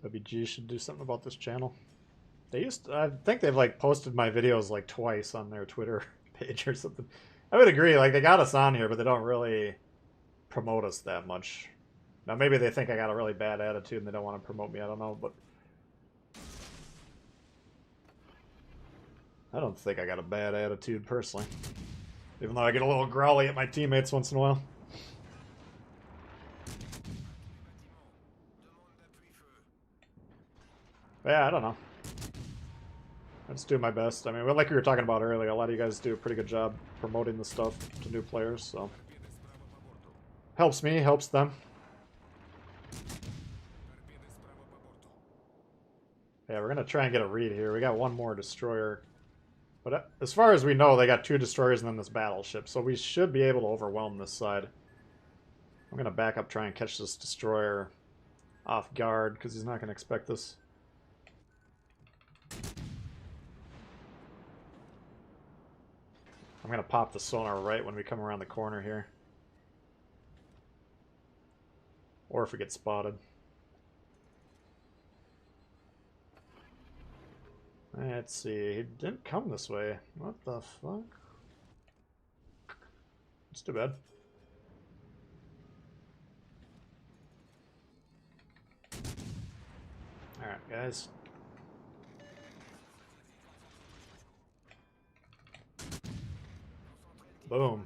S1: WG should do something about this channel. I think they've like posted my videos like twice on their Twitter page or something. I would agree, like they got us on here, but they don't really promote us that much. Now maybe they think I got a really bad attitude and they don't want to promote me, I don't know, but I don't think I got a bad attitude personally. Even though I get a little growly at my teammates once in a while. Yeah, I don't know. I just do my best. I mean, like we were talking about earlier, a lot of you guys do a pretty good job promoting the stuff to new players, so helps me, helps them. Yeah, we're gonna try and get a read here. We got one more destroyer, but as far as we know, they got 2 destroyers and then this battleship, so we should be able to overwhelm this side. I'm gonna back up, try and catch this destroyer off guard because he's not gonna expect this. I'm going to pop the sonar right when we come around the corner here. Or if we get spotted. Let's see. He didn't come this way. What the fuck? It's too bad. Alright, guys. Boom.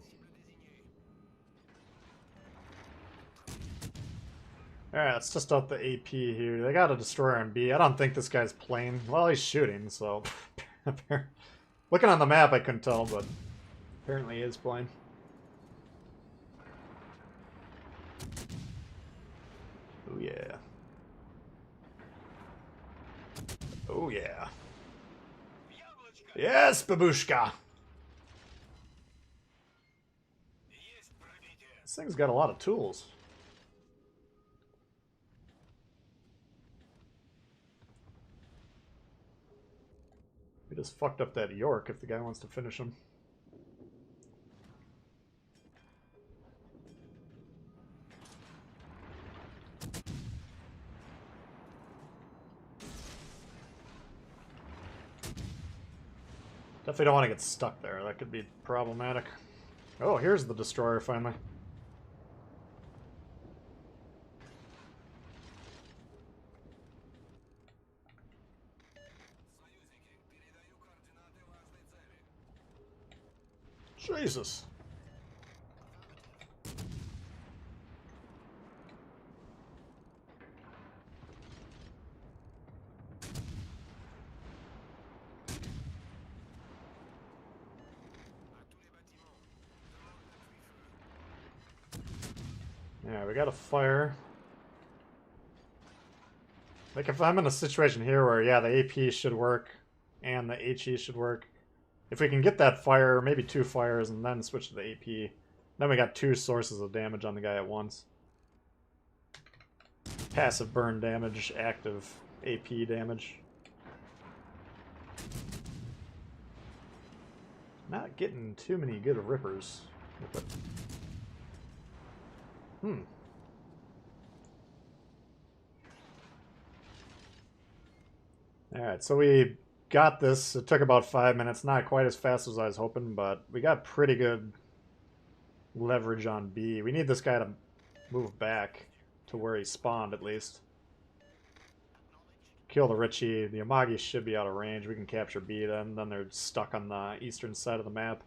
S1: Alright, let's just up the AP here. They got a destroyer on B. I don't think this guy's playing. Well, he's shooting, so... Looking on the map, I couldn't tell, but apparently he is playing. Oh, yeah. Oh, yeah. Yes, babushka! This thing's got a lot of tools. We just fucked up that York if the guy wants to finish him. Definitely don't want to get stuck there. That could be problematic. Oh, here's the destroyer finally. Jesus. Yeah, we got a fire. Like, if I'm in a situation here where, yeah, the AP should work and the HE should work, if we can get that fire, maybe 2 fires, and then switch to the AP, Then we got 2 sources of damage on the guy at once. Passive burn damage, active AP damage. Not getting too many good rippers with it. Alright, so we got this. It took about 5 minutes. Not quite as fast as I was hoping, but we got pretty good leverage on B. We need this guy to move back to where he spawned, at least. Kill the Richie. The Amagi should be out of range. We can capture B then. Then they're stuck on the eastern side of the map.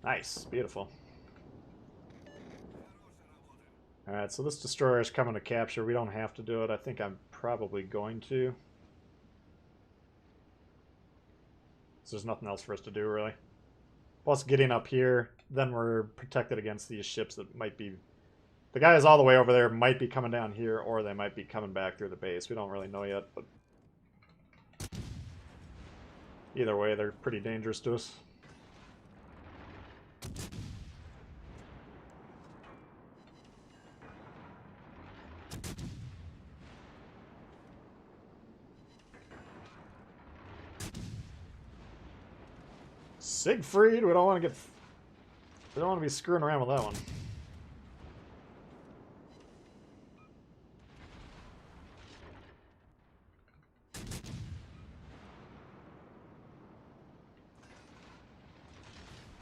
S1: Nice. Beautiful. Alright, so this destroyer is coming to capture. We don't have to do it. I think I'm probably going to. So there's nothing else for us to do, really. Plus, getting up here, then we're protected against these ships that might be... The guys all the way over there might be coming down here, or they might be coming back through the base. We don't really know yet, but... Either way, they're pretty dangerous to us. Siegfried, we don't want to get... We don't want to be screwing around with that one.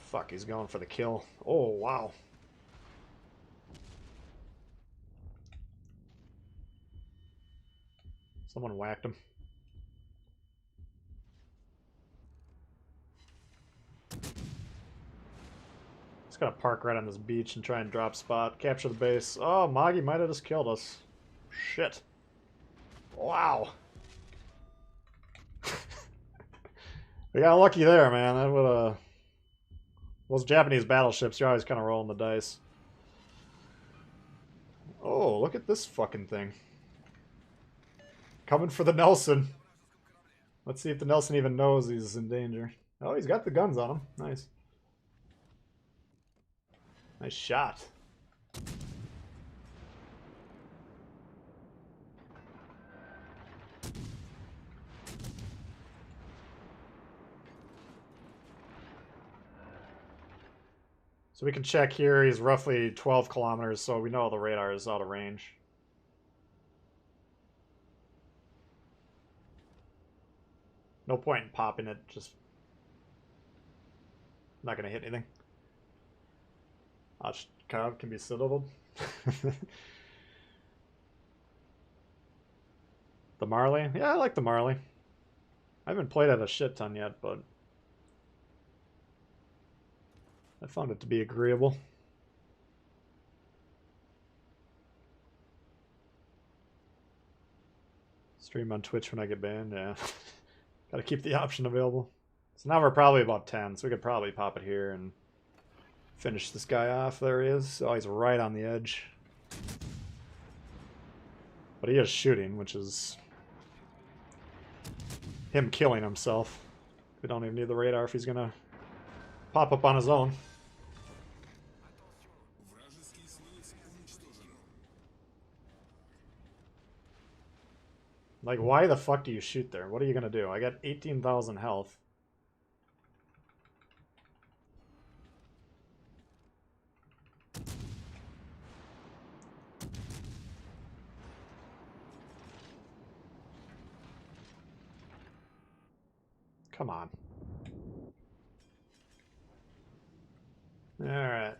S1: Fuck, he's going for the kill. Oh, wow. Someone whacked him. Just gotta park right on this beach and try and drop spot. Capture the base. Oh, Magi might have just killed us. Shit. Wow. We got lucky there, man. That would have... Those Japanese battleships, you're always kind of rolling the dice. Oh, look at this fucking thing. Coming for the Nelson. Let's see if the Nelson even knows he's in danger. Oh, he's got the guns on him. Nice. Nice shot. So we can check here. He's roughly 12 kilometers, so we know the radar is out of range. No point in popping it, just... Not gonna hit anything. Cloud can be citadeled. The Marley? Yeah, I like the Marley. I haven't played it a shit ton yet, but... I found it to be agreeable. Stream on Twitch when I get banned, yeah. Gotta keep the option available. So now we're probably about 10, so we could probably pop it here and finish this guy off. There he is. Oh, he's right on the edge. But he is shooting, which is him killing himself. We don't even need the radar if he's gonna pop up on his own. Like, why the fuck do you shoot there? What are you gonna do? I got 18,000 health. Come on. Alright.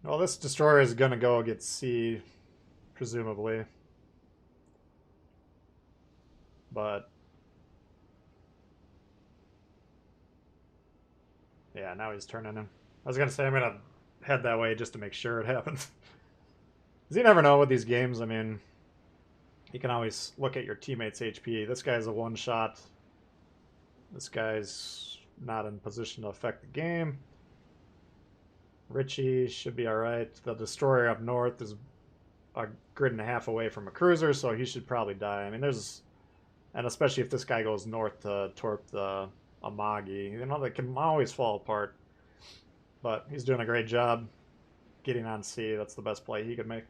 S1: Well, this destroyer is gonna go get C, presumably. But... yeah, now he's turning him. I was gonna say I'm gonna head that way just to make sure it happens. Because you never know with these games. I mean, you can always look at your teammate's HP. This guy's a one-shot. This guy's not in position to affect the game. Richie should be alright. The destroyer up north is a grid and a half away from a cruiser, so he should probably die. I mean, there's... and especially if this guy goes north to torp the Amagi. You know, they can always fall apart. but he's doing a great job getting on C. That's the best play he could make.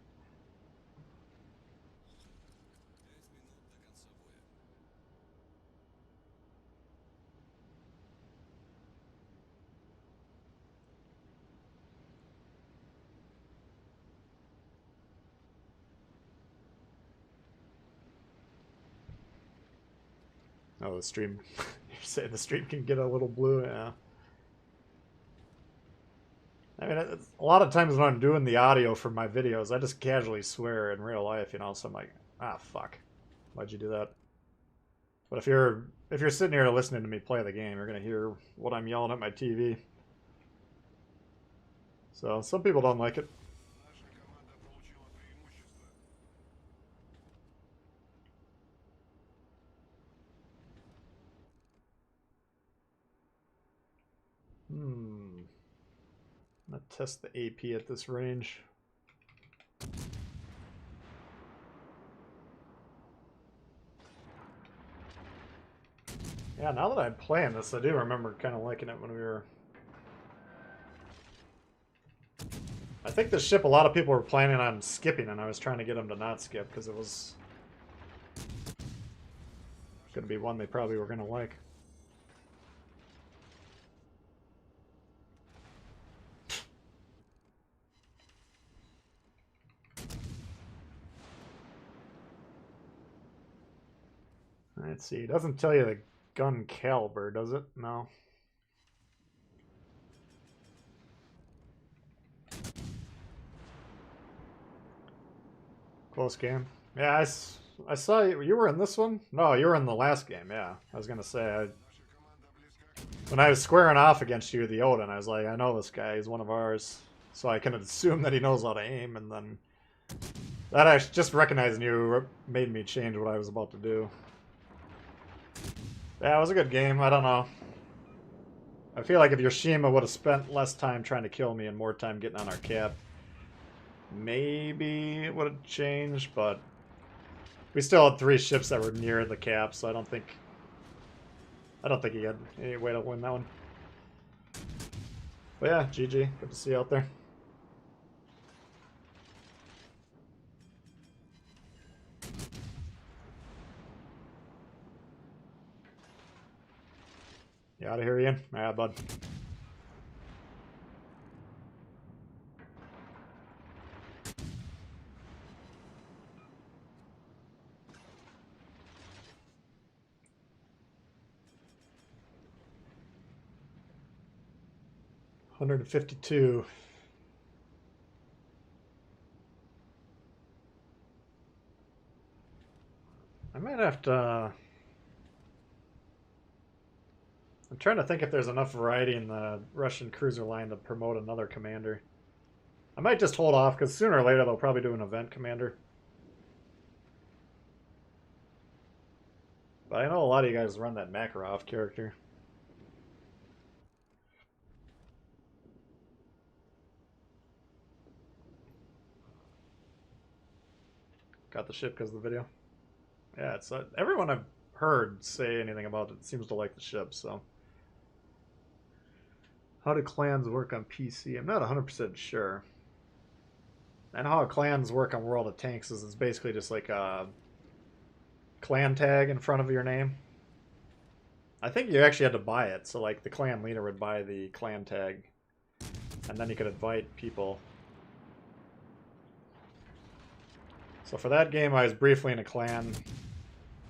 S1: Oh, the stream. You're saying the stream can get a little blue? Yeah. I mean, a lot of times when I'm doing the audio for my videos, I just casually swear in real life, you know, so I'm like, ah, fuck. Why'd you do that? But if you're sitting here listening to me play the game, you're gonna hear what I'm yelling at my TV. So some people don't like it. I'm gonna test the AP at this range. Yeah, now that I'm playing this, I do remember kind of liking it when we were... I think this ship, a lot of people were planning on skipping, and I was trying to get them to not skip, because it was going to be one they probably were going to like. Let's see, it doesn't tell you the gun caliber, does it? No. Close game. Yeah, I saw you. You were in this one? No, you were in the last game, yeah. I was going to say, when I was squaring off against you, the Odin, I was like, I know this guy. He's one of ours. So I can assume that he knows how to aim, and then... That actually, just recognizing you made me change what I was about to do. Yeah, it was a good game. I don't know. I feel like if Yoshima would have spent less time trying to kill me and more time getting on our cap, maybe it would have changed, but we still had 3 ships that were near the cap, so I don't think he had any way to win that one. But yeah, GG. Good to see you out there. You out of here, Ian? Yeah, bud. $152. I might have to... I'm trying to think if there's enough variety in the Russian cruiser line to promote another commander. I might just hold off, because sooner or later they'll probably do an event commander. But I know a lot of you guys run that Makarov character. Got the ship because of the video. Yeah, it's everyone I've heard say anything about it seems to like the ship, so... How do clans work on PC? I'm not 100% sure. And how clans work on World of Tanks is it's basically just like a clan tag in front of your name. I think you actually had to buy it, so like the clan leader would buy the clan tag, and then you could invite people. So for that game, I was briefly in a clan.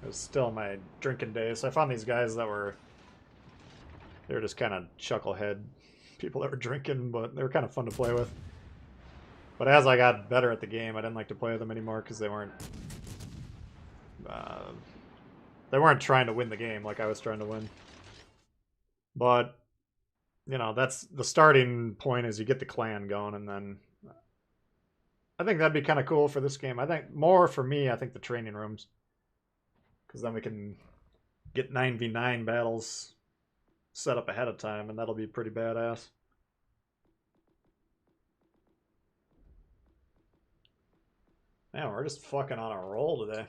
S1: It was still my drinking days, so I found these guys that were... They were just kind of chucklehead people that were drinking, but they were kind of fun to play with. But as I got better at the game, I didn't like to play with them anymore because they weren't trying to win the game like I was trying to win. But, you know, that's the starting point is you get the clan going, and then I think that'd be kind of cool for this game. I think more for me, I think the training rooms, because then we can get 9v9 battles set up ahead of time, and that'll be pretty badass. Man, we're just fucking on a roll today.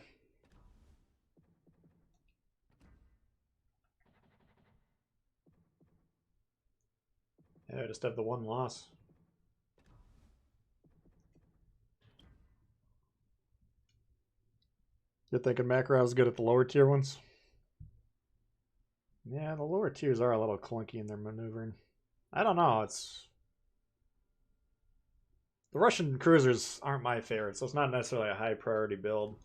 S1: Yeah, I just have the one loss. You're thinking Makarov is good at the lower tier ones? Yeah, the lower tiers are a little clunky in their maneuvering. I don't know, it's... The Russian cruisers aren't my favorite, so it's not necessarily a high priority build.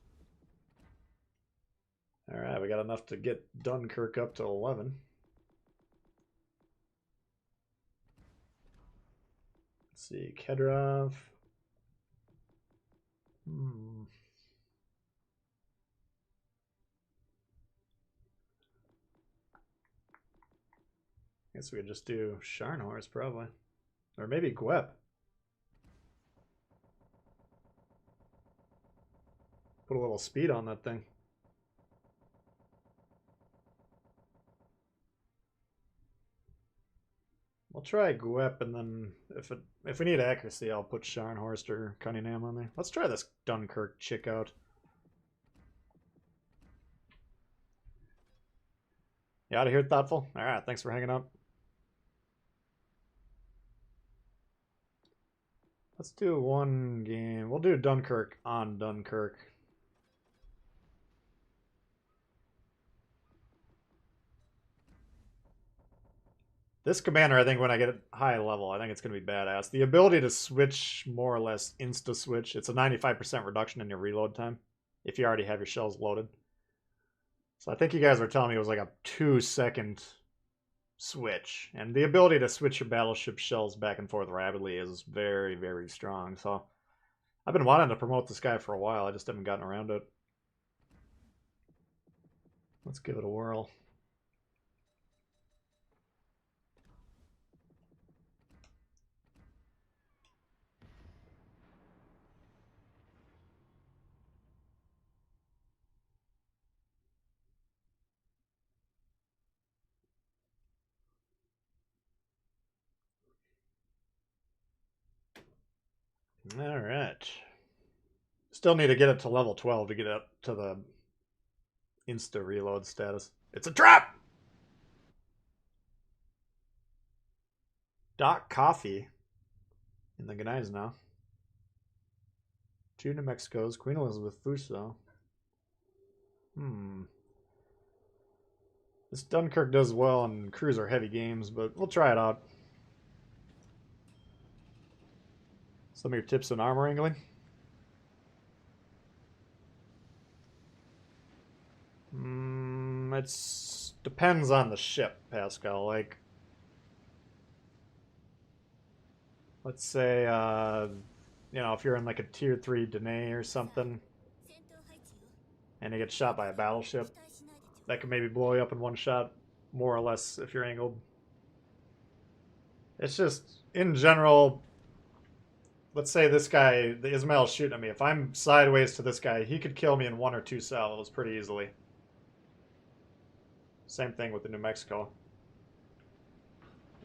S1: Alright, we got enough to get Dunkirk up to 11. Let's see, Kedrov. Guess we could just do Scharnhorst, probably. Or maybe Gwep. Put a little speed on that thing. We'll try Gwep, and then if we need accuracy, I'll put Scharnhorst or Cunningham on there. Let's try this Dunkirk chick out. You out of here, Thoughtful? Alright, thanks for hanging out. Let's do one game. We'll do Dunkirk on Dunkirk. This commander, I think when I get it high level, I think it's going to be badass. The ability to switch more or less insta-switch. It's a 95% reduction in your reload time if you already have your shells loaded. So I think you guys were telling me it was like a 2-second switch. And the ability to switch your battleship shells back and forth rapidly is very, very strong. So I've been wanting to promote this guy for a while. I just haven't gotten around to it. Let's give it a whirl. All right. Still need to get it to level 12 to get up to the insta reload status. It's a trap! Doc Coffee in the Ghanaians now. 2 New Mexicos. Queen Elizabeth Fuso. This Dunkirk does well in cruiser heavy games, but we'll try it out. Some of your tips on armor angling? It depends on the ship, Pascal. Like, let's say, if you're in like a tier 3 Danae or something, and you get shot by a battleship, that could maybe blow you up in one shot, more or less, if you're angled. It's just, in general, let's say this guy, the Ismail's shooting at me. If I'm sideways to this guy, he could kill me in 1 or 2 salvos pretty easily. Same thing with the New Mexico.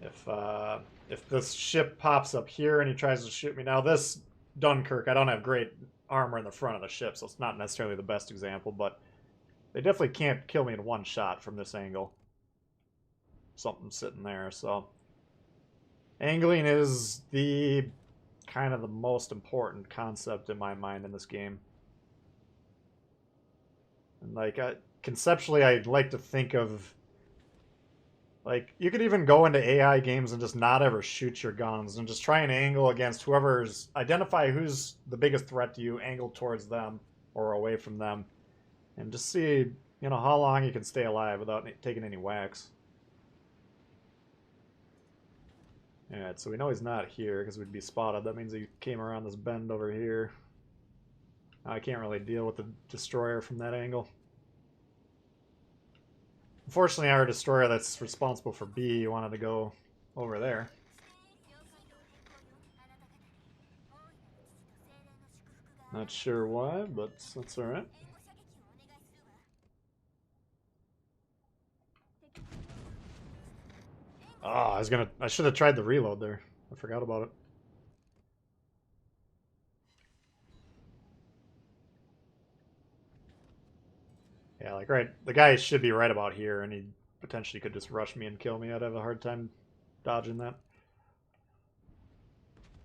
S1: If this ship pops up here and he tries to shoot me, now this Dunkirk, I don't have great armor in the front of the ship, so it's not necessarily the best example, but they definitely can't kill me in 1 shot from this angle. Something's sitting there, so angling is the kind of the most important concept in my mind in this game. And like conceptually, I'd like to think of, like, you could even go into AI games and just not ever shoot your guns and just try and angle against whoever's, identify who's the biggest threat to you, angle towards them or away from them, and just see, how long you can stay alive without taking any whacks. Alright, so we know he's not here because we'd be spotted. That means he came around this bend over here. I can't really deal with the destroyer from that angle. Unfortunately, our destroyer that's responsible for B wanted to go over there. Not sure why, but that's alright. Oh, I should have tried the reload there. I forgot about it. Yeah, like right, the guy should be right about here, and he potentially could just rush me and kill me. I'd have a hard time dodging that.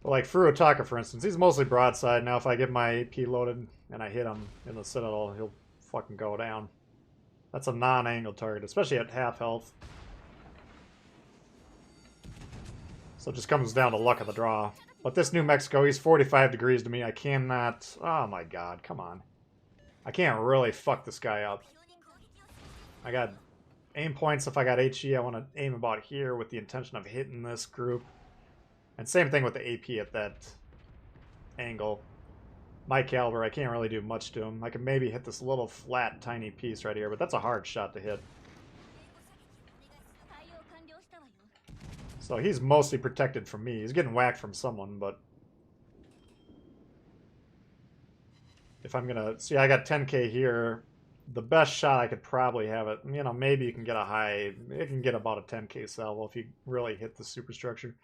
S1: But like Furutaka, for instance, he's mostly broadside. Now if I get my AP loaded and I hit him in the Citadel, he'll fucking go down. That's a non-angled target, especially at half health. So it just comes down to luck of the draw. But this New Mexico, he's 45 degrees to me. I cannot... Oh my god, come on. I can't really fuck this guy up. I got aim points if I got HE. I want to aim about here with the intention of hitting this group. And same thing with the AP at that angle. My caliber, I can't really do much to him. I can maybe hit this little flat, tiny piece right here, but that's a hard shot to hit. So he's mostly protected from me. He's getting whacked from someone, but... If I'm gonna... See, I got 10k here. The best shot I could probably have it... You know, maybe you can get a high... It can get about a 10k salvo if you really hit the superstructure.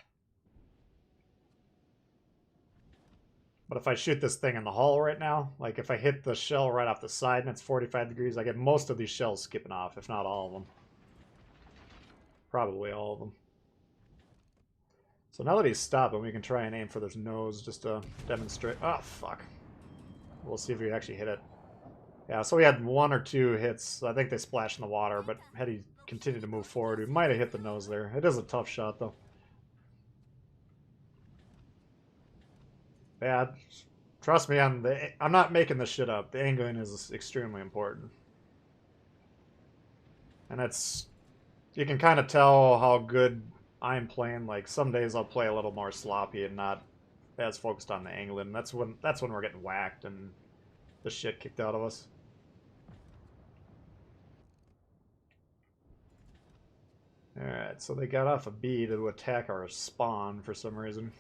S1: But if I shoot this thing in the hull right now, like if I hit the shell right off the side and it's 45 degrees, I get most of these shells skipping off, if not all of them. Probably all of them. So now that he's stopping, we can try and aim for this nose just to demonstrate. Oh, fuck. We'll see if we actually hit it. Yeah, so we had 1 or 2 hits. I think they splashed in the water, but had he continued to move forward, we might have hit the nose there. It is a tough shot, though. Yeah, trust me, I'm not making this shit up. The angling is extremely important. And it's... You can kind of tell how good I'm playing. Like, some days I'll play a little more sloppy and not as focused on the angling. That's when we're getting whacked and the shit kicked out of us. Alright, so they got off a B to attack our spawn for some reason.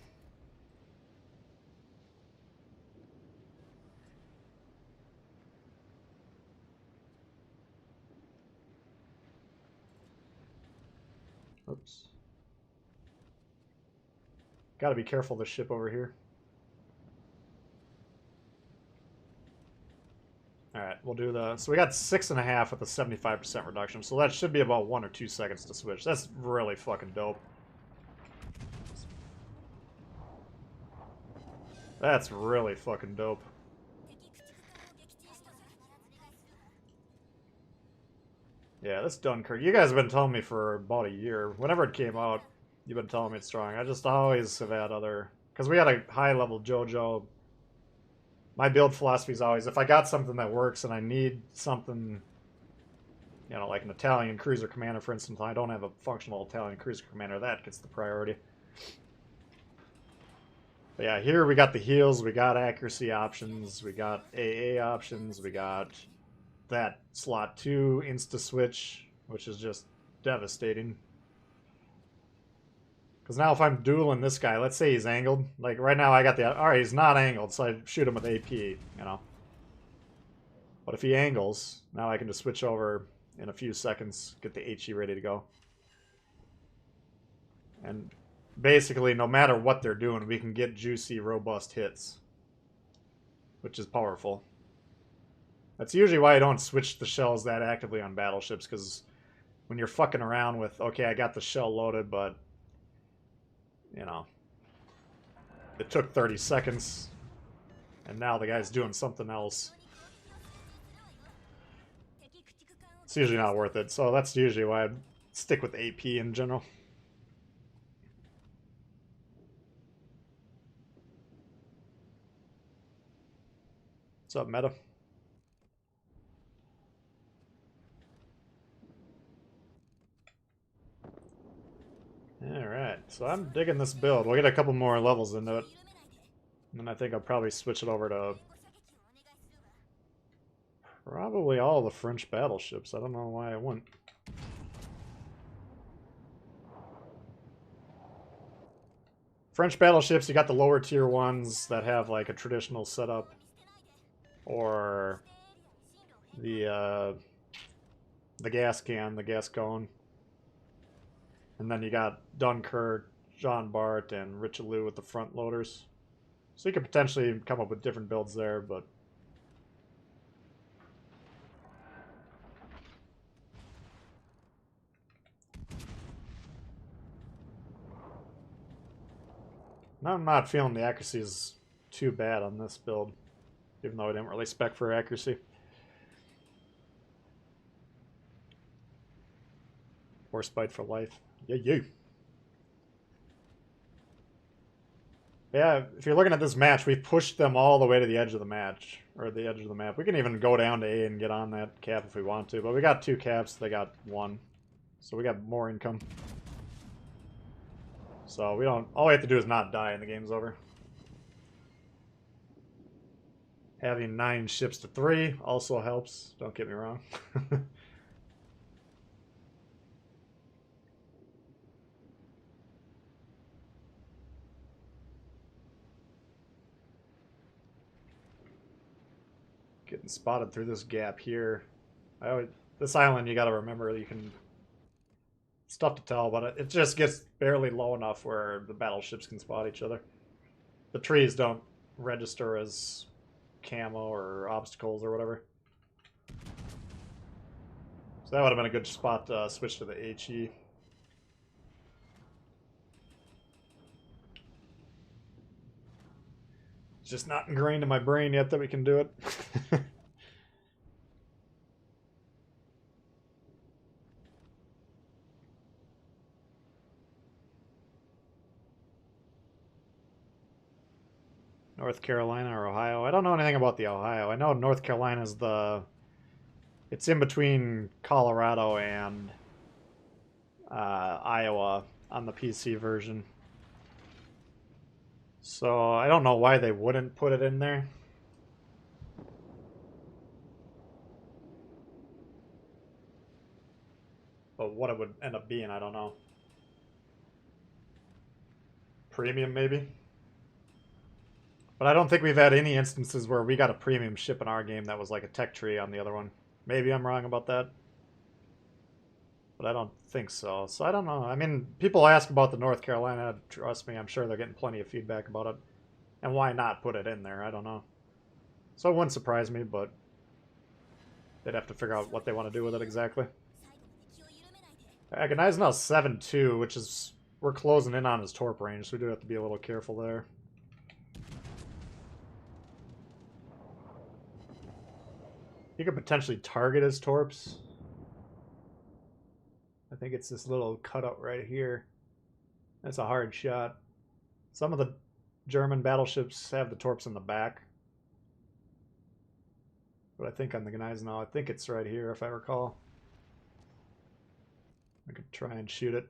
S1: Oops. Gotta be careful of this ship over here. Alright, we'll do the... So we got 6.5 with a 75% reduction, so that should be about 1 or 2 seconds to switch. That's really fucking dope. That's really fucking dope. Yeah, this Dunkirk. You guys have been telling me for about a year. Whenever it came out, you've been telling me it's strong. I just always have had other... Because we had a high-level JoJo. My build philosophy is always, if I got something that works and I need something, you know, like an Italian cruiser commander, for instance, I don't have a functional Italian cruiser commander, that gets the priority. But yeah, here we got the heals, we got accuracy options, we got AA options, we got that slot 2 insta-switch, which is just devastating. Because now if I'm dueling this guy, let's say he's angled. Like, right now I got the... Alright, he's not angled, so I shoot him with AP, you know. But if he angles, now I can just switch over in a few seconds, get the HE ready to go. And basically, no matter what they're doing, we can get juicy, robust hits. Which is powerful. That's usually why I don't switch the shells that actively on battleships, because when you're fucking around with, okay, I got the shell loaded, but... You know, it took 30 seconds, and now the guy's doing something else. It's usually not worth it, so that's usually why I stick with AP in general. What's up, Meta? Alright, so I'm digging this build. We'll get a couple more levels into it. And then I think I'll probably switch it over to... Probably all the French battleships. I don't know why I wouldn't. French battleships, you got the lower tier ones that have like a traditional setup. Or the gas can, the gas cone. And then you got Dunkirk, Jean Bart, and Richelieu with the front loaders. So you could potentially come up with different builds there, but... I'm not feeling the accuracy is too bad on this build, even though I didn't really spec for accuracy. Horse bite for life. Yeah. Yeah, if you're looking at this match, we've pushed them all the way to the edge of the match, or the edge of the map. We can even go down to A and get on that cap if we want to, but we got 2 caps, they got 1. So we got more income. So we don't, all we have to do is not die and the game's over. Having 9 ships to 3 also helps, don't get me wrong. Getting spotted through this gap here. This island, you gotta remember, you can... It's tough to tell, but it just gets barely low enough where the battleships can spot each other. The trees don't register as camo or obstacles or whatever. So that would have been a good spot to switch to the HE. It's just not ingrained in my brain yet that we can do it. North Carolina or Ohio? I don't know anything about the Ohio. I know North Carolina's the... It's in between Colorado and Iowa on the PC version. So I don't know why they wouldn't put it in there. But what it would end up being, I don't know. Premium, maybe? But I don't think we've had any instances where we got a premium ship in our game that was like a tech tree on the other one. Maybe I'm wrong about that. But I don't think so. So I don't know. I mean, people ask about the North Carolina. Trust me, I'm sure they're getting plenty of feedback about it. And why not put it in there? I don't know. So it wouldn't surprise me, but they'd have to figure out what they want to do with it exactly. Agonize now 7-2, which is... We're closing in on his torp range, so we do have to be a little careful there. You could potentially target his torps. I think it's this little cutout right here. That's a hard shot. Some of the German battleships have the torps in the back. But I think on the Gneisenau, I think it's right here, if I recall. I could try and shoot it.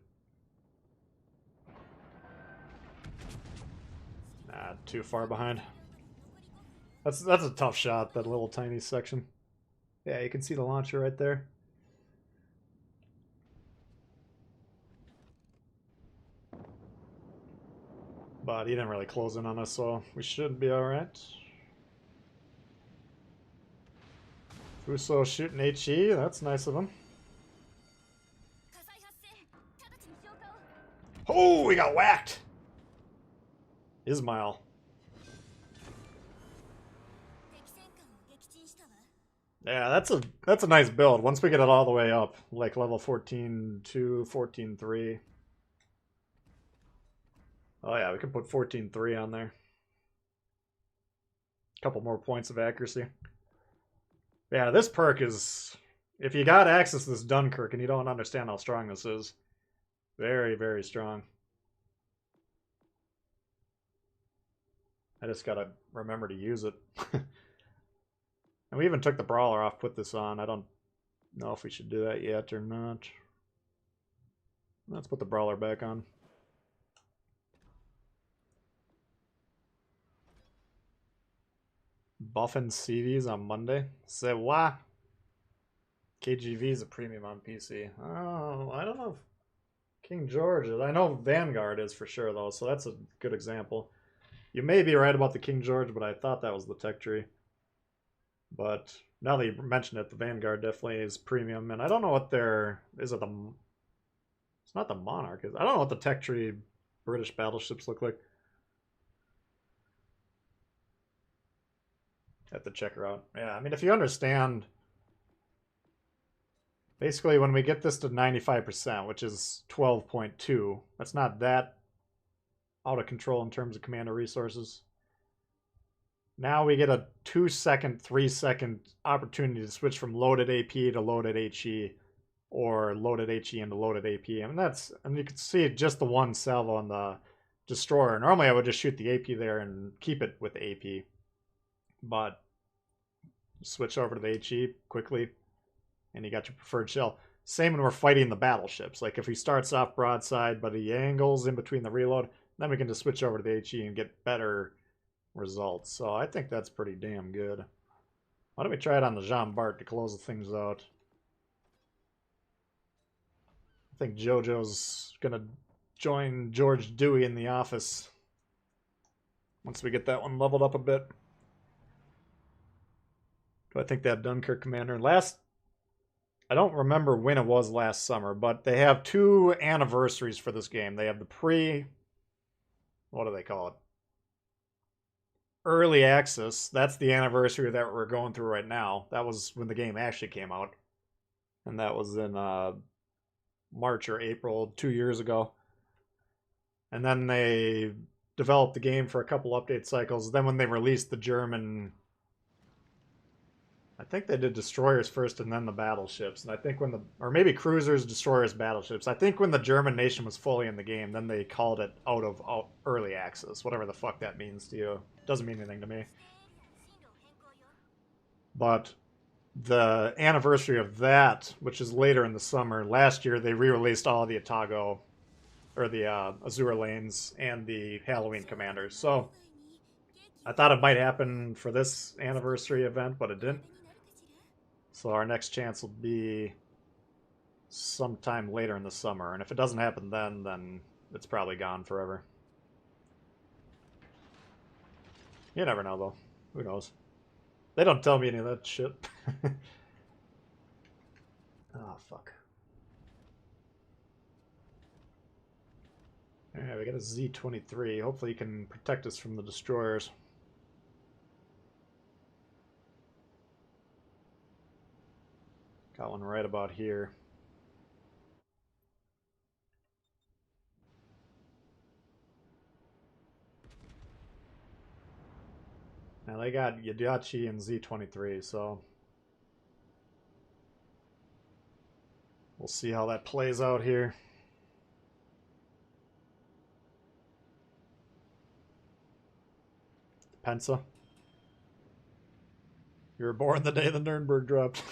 S1: Nah, too far behind. That's a tough shot, that little tiny section. Yeah, you can see the launcher right there. But he didn't really close in on us, so we should be alright. Fuso shooting HE, that's nice of him. Oh, we got whacked! Ismail. Yeah, that's a nice build. Once we get it all the way up, like level 14-2, 14-3. Oh yeah, we can put 14-3 on there. A couple more points of accuracy. Yeah, this perk is... If you got access to this Dunkirk and you don't understand how strong this is, very, very strong. I just gotta remember to use it. And we even took the brawler off, put this on. I don't know if we should do that yet or not. Let's put the brawler back on. Buffing CVs on Monday? Say what? KGV is a premium on PC. Oh, I don't know if King George is. I know Vanguard is for sure, though, so that's a good example. You may be right about the King George, but I thought that was the tech tree. But now that you mentioned it, the Vanguard definitely is premium, and I don't know what their... Is it the... It's not the Monarch. I don't know what the tech tree British battleships look like. Have to check her out. Yeah, I mean, if you understand... Basically, when we get this to 95%, which is 12.2, that's not that out of control in terms of commander resources. Now we get a 2-second, 3-second opportunity to switch from loaded AP to loaded HE, or loaded HE into loaded AP. And you can see just the one salvo on the destroyer. Normally I would just shoot the AP there and keep it with the AP, but switch over to the HE quickly, and you got your preferred shell. Same when we're fighting the battleships. Like if he starts off broadside, but he angles in between the reload, then we can just switch over to the HE and get better results. So I think that's pretty damn good. Why don't we try it on the Jean Bart to close the things out? I think JoJo's gonna join George Dewey in the office once we get that one leveled up a bit. Do I think that Dunkirk commander I don't remember when it was last summer, but they have 2 anniversaries for this game. They have the what do they call it? Early access. That's the anniversary that we're going through right now. That was when the game actually came out. And that was in March or April 2 years ago. And then they developed the game for a couple update cycles. Then when they released the German, I think they did destroyers first and then the battleships. And I think or maybe cruisers, destroyers, battleships. I think when the German nation was fully in the game, then they called it out of early access. Whatever the fuck that means to you. Doesn't mean anything to me. But the anniversary of that, which is later in the summer, last year they re-released all of the Atago, or the Azure Lanes, and the Halloween Commanders. So I thought it might happen for this anniversary event, but it didn't. So our next chance will be sometime later in the summer. And if it doesn't happen then it's probably gone forever. You never know, though. Who knows? They don't tell me any of that shit. Oh, fuck. Alright, we got a Z-23. Hopefully he can protect us from the destroyers. Got one right about here. Now they got Yadachi and Z-23, so we'll see how that plays out here. Pensa. You were born the day the Nuremberg dropped.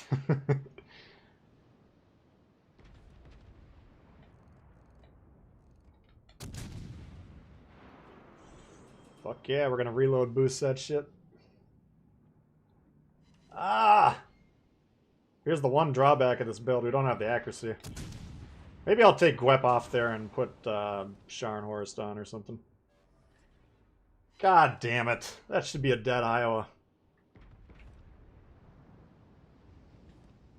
S1: Fuck yeah, we're gonna reload boost that shit. Ah! Here's the one drawback of this build. We don't have the accuracy. Maybe I'll take Gwep off there and put Scharnhorst on or something. God damn it. That should be a dead Iowa.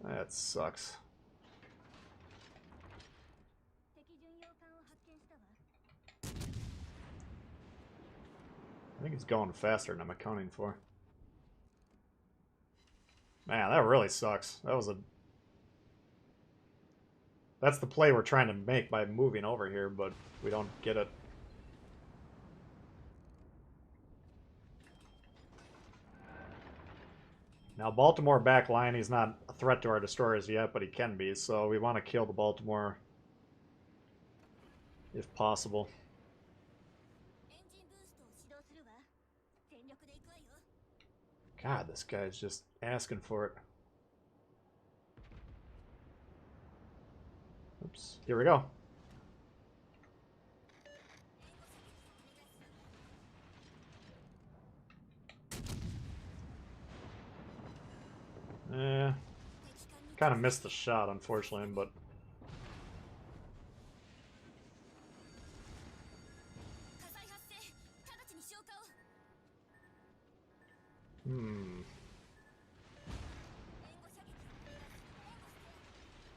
S1: That sucks. I think he's going faster than I'm accounting for. Man, that really sucks. That's the play we're trying to make by moving over here, but we don't get it. Now, Baltimore back line, he's not a threat to our destroyers yet, but he can be, so we want to kill the Baltimore if possible. God, this guy's just asking for it. Oops, here we go. Kind of missed the shot, unfortunately, but...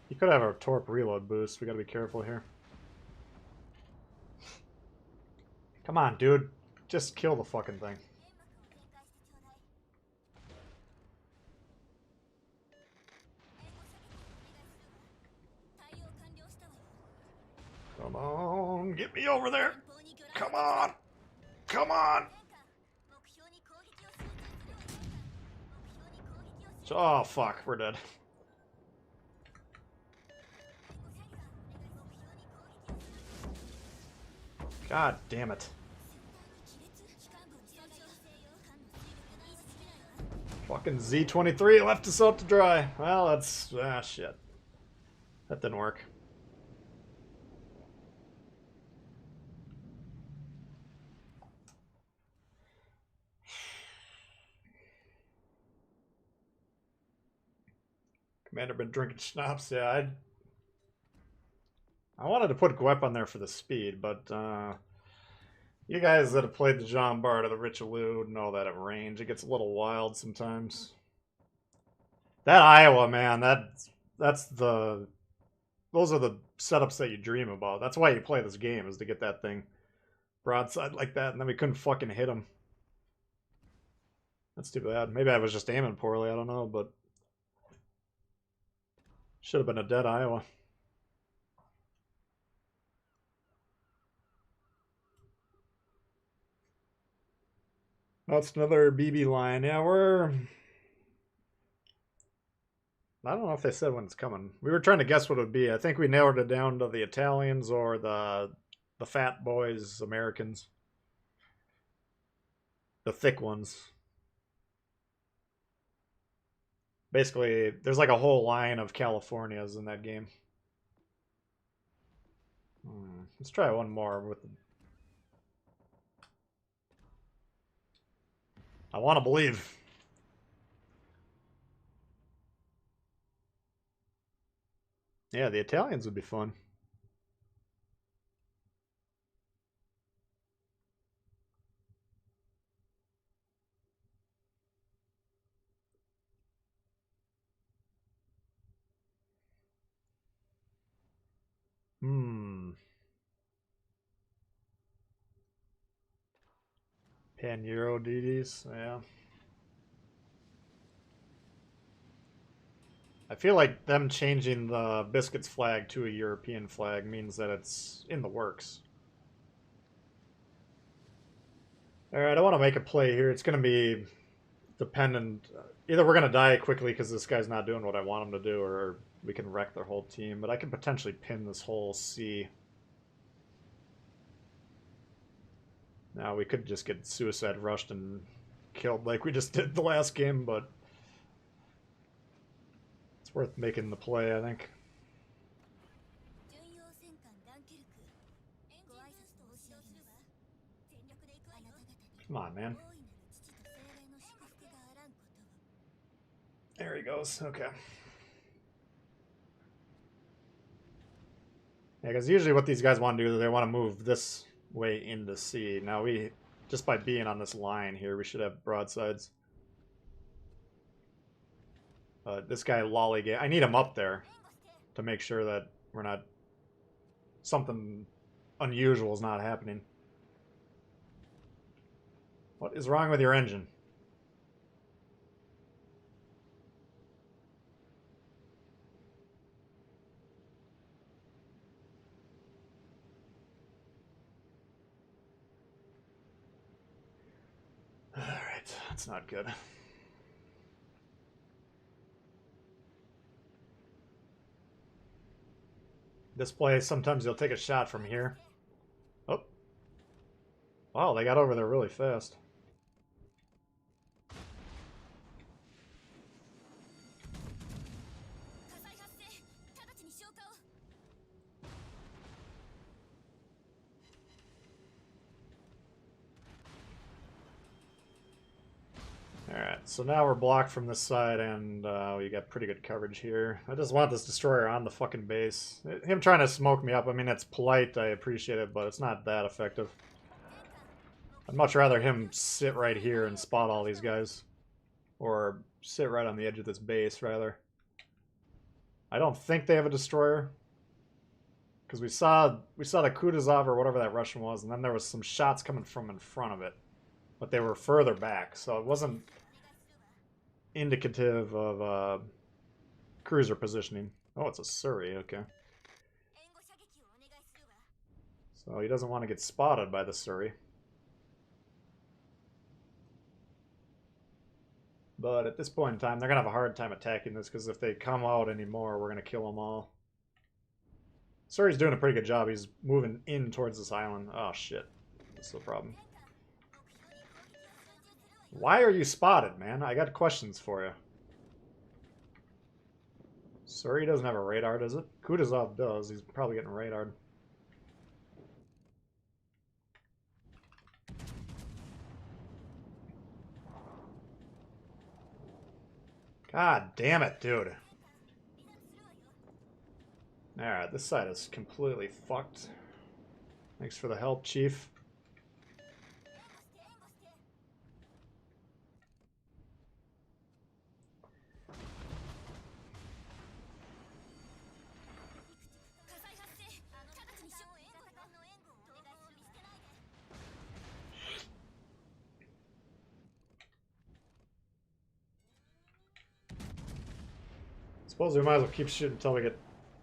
S1: He could have a torp reload boost. We gotta be careful here. Come on, dude. Just kill the fucking thing. Come on, get me over there. Come on! Come on! Oh, fuck. We're dead. God damn it. Fucking Z-23 left us out to dry. Well, that's... ah, shit. That didn't work. Commander been drinking schnapps. Yeah, I wanted to put Gwep on there for the speed, but you guys that have played the Jean Bart or the Richelieu know that at range it gets a little wild sometimes. That Iowa, man, that's the... those are the setups that you dream about. That's why you play this game, is to get that thing broadside like that, and then we couldn't fucking hit him. That's too bad. Maybe I was just aiming poorly, I don't know, but... should have been a dead Iowa. That's another BB line. Yeah, we're... I don't know if they said when it's coming. We were trying to guess what it would be. I think we narrowed it down to the Italians or the fat boys, Americans. The thick ones. Basically, there's like a whole line of Californias in that game. Let's try one more with... I want to believe. Yeah, the Italians would be fun. Pan-Euro DDs, yeah. I feel like them changing the Biscuits flag to a European flag means that it's in the works. Alright, I want to make a play here. It's going to be dependent. Either we're going to die quickly because this guy's not doing what I want him to do, or we can wreck their whole team. But I can potentially pin this whole C. Now, we could just get suicide rushed and killed like we just did the last game, but it's worth making the play, I think. Come on, man. There he goes. Okay. Yeah, because usually what these guys want to do is they want to move this way into C. Now we, just by being on this line here, we should have broadsides. This guy lollygag. I need him up there to make sure that we're not... something unusual is not happening. What is wrong with your engine? Alright, that's not good. This play, sometimes you'll take a shot from here. Oh. Wow, they got over there really fast. Alright, so now we're blocked from this side, and we got pretty good coverage here. I just want this destroyer on the fucking base. Him trying to smoke me up, I mean, it's polite, I appreciate it, but it's not that effective. I'd much rather him sit right here and spot all these guys. Or sit right on the edge of this base, rather. I don't think they have a destroyer. Because we saw the Kutuzov or whatever that Russian was, and then there was some shots coming from in front of it. But they were further back, so it wasn't indicative of cruiser positioning. Oh, it's a Surrey, okay. So he doesn't want to get spotted by the Surrey. But at this point in time, they're going to have a hard time attacking this, because if they come out anymore, we're going to kill them all. Surrey's doing a pretty good job. He's moving in towards this island. Oh, shit. That's the problem. Why are you spotted, man? I got questions for you. Surrey doesn't have a radar, does it? Kutuzov does. He's probably getting radared. God damn it, dude. Alright, this side is completely fucked. Thanks for the help, Chief. Suppose we might as well keep shooting until we get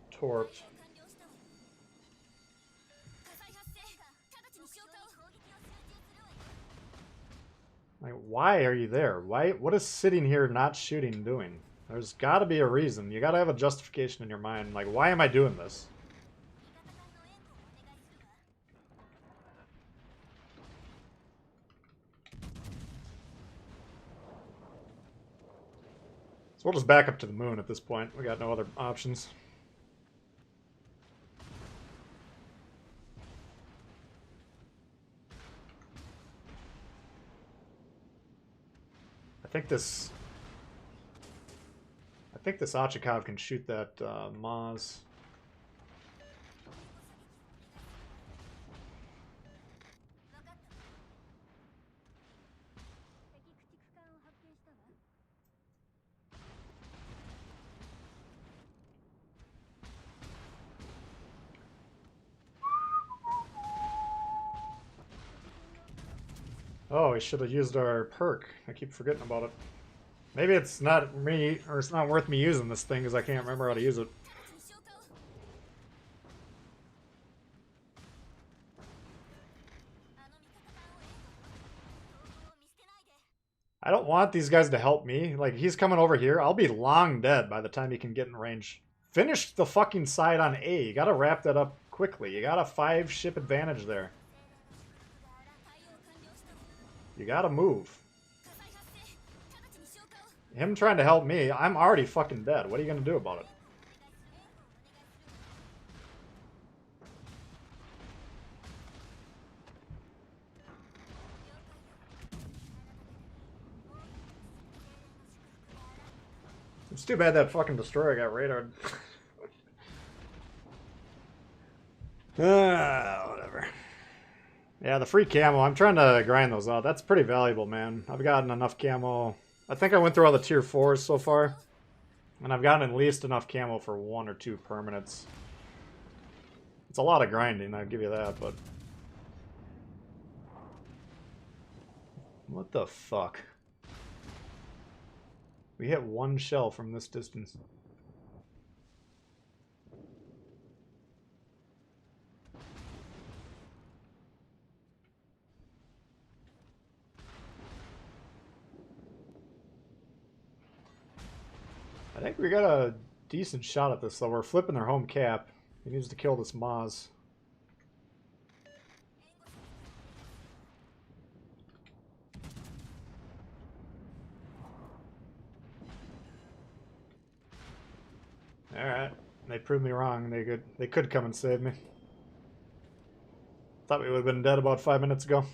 S1: torped. Like, why are you there? Why? What is sitting here not shooting doing? There's got to be a reason. You got to have a justification in your mind. Like, why am I doing this? So we'll just back up to the moon at this point. We got no other options. I think this Ochakov can shoot that Maz. Oh, we should have used our perk. I keep forgetting about it. Maybe it's not me, or it's not worth me using this thing because I can't remember how to use it. I don't want these guys to help me. Like, he's coming over here. I'll be long dead by the time he can get in range. Finish the fucking side on A. You gotta wrap that up quickly. You got a 5-ship advantage there. You gotta move. Him trying to help me, I'm already fucking dead. What are you gonna do about it? It's too bad that fucking destroyer got radared. Whatever. Yeah, the free camo, I'm trying to grind those out. That's pretty valuable, man. I've gotten enough camo. I think I went through all the tier 4s so far. And I've gotten at least enough camo for 1 or 2 permanents. It's a lot of grinding, I'll give you that, but... What the fuck? We hit 1 shell from this distance. I think we got a decent shot at this, though. We're flipping their home cap. He needs to kill this Maz. Alright. They proved me wrong. They could come and save me. Thought we would have been dead about 5 minutes ago.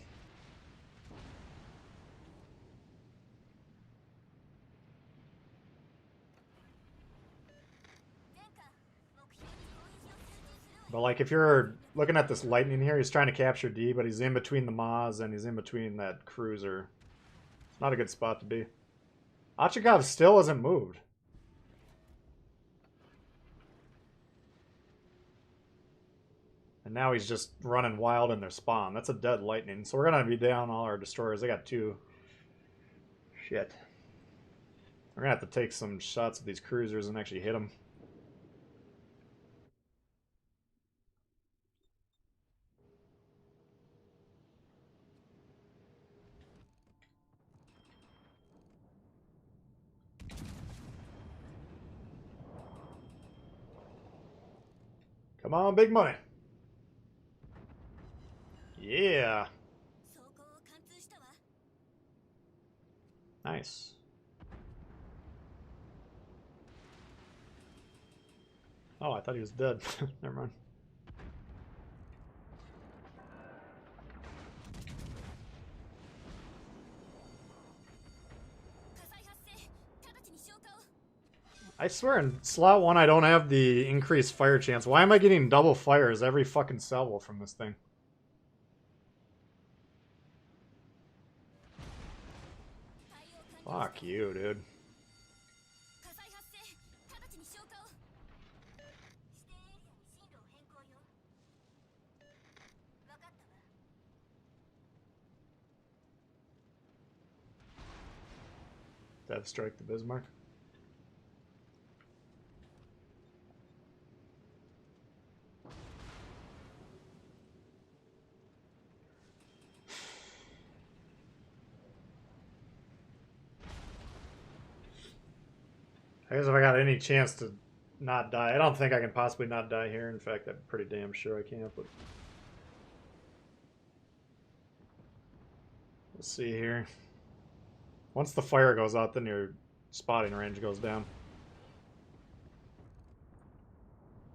S1: But, like, if you're looking at this lightning here, he's trying to capture D, but he's in between the Maz and he's in between that cruiser. It's not a good spot to be. Ochakov still hasn't moved. And now he's just running wild in their spawn. That's a dead lightning. So we're going to be down all our destroyers. I got 2. Shit. We're going to have to take some shots at these cruisers and actually hit them. Come on, big money. Yeah. Nice. Oh, I thought he was dead. Never mind. I swear in slot 1 I don't have the increased fire chance. Why am I getting double fires every fucking salvo from this thing? Fuck you, dude. Death strike the Bismarck. I guess if I got any chance to not die, I don't think I can possibly not die here. In fact, I'm pretty damn sure I can't, but let's see here. Once the fire goes out, then your spotting range goes down.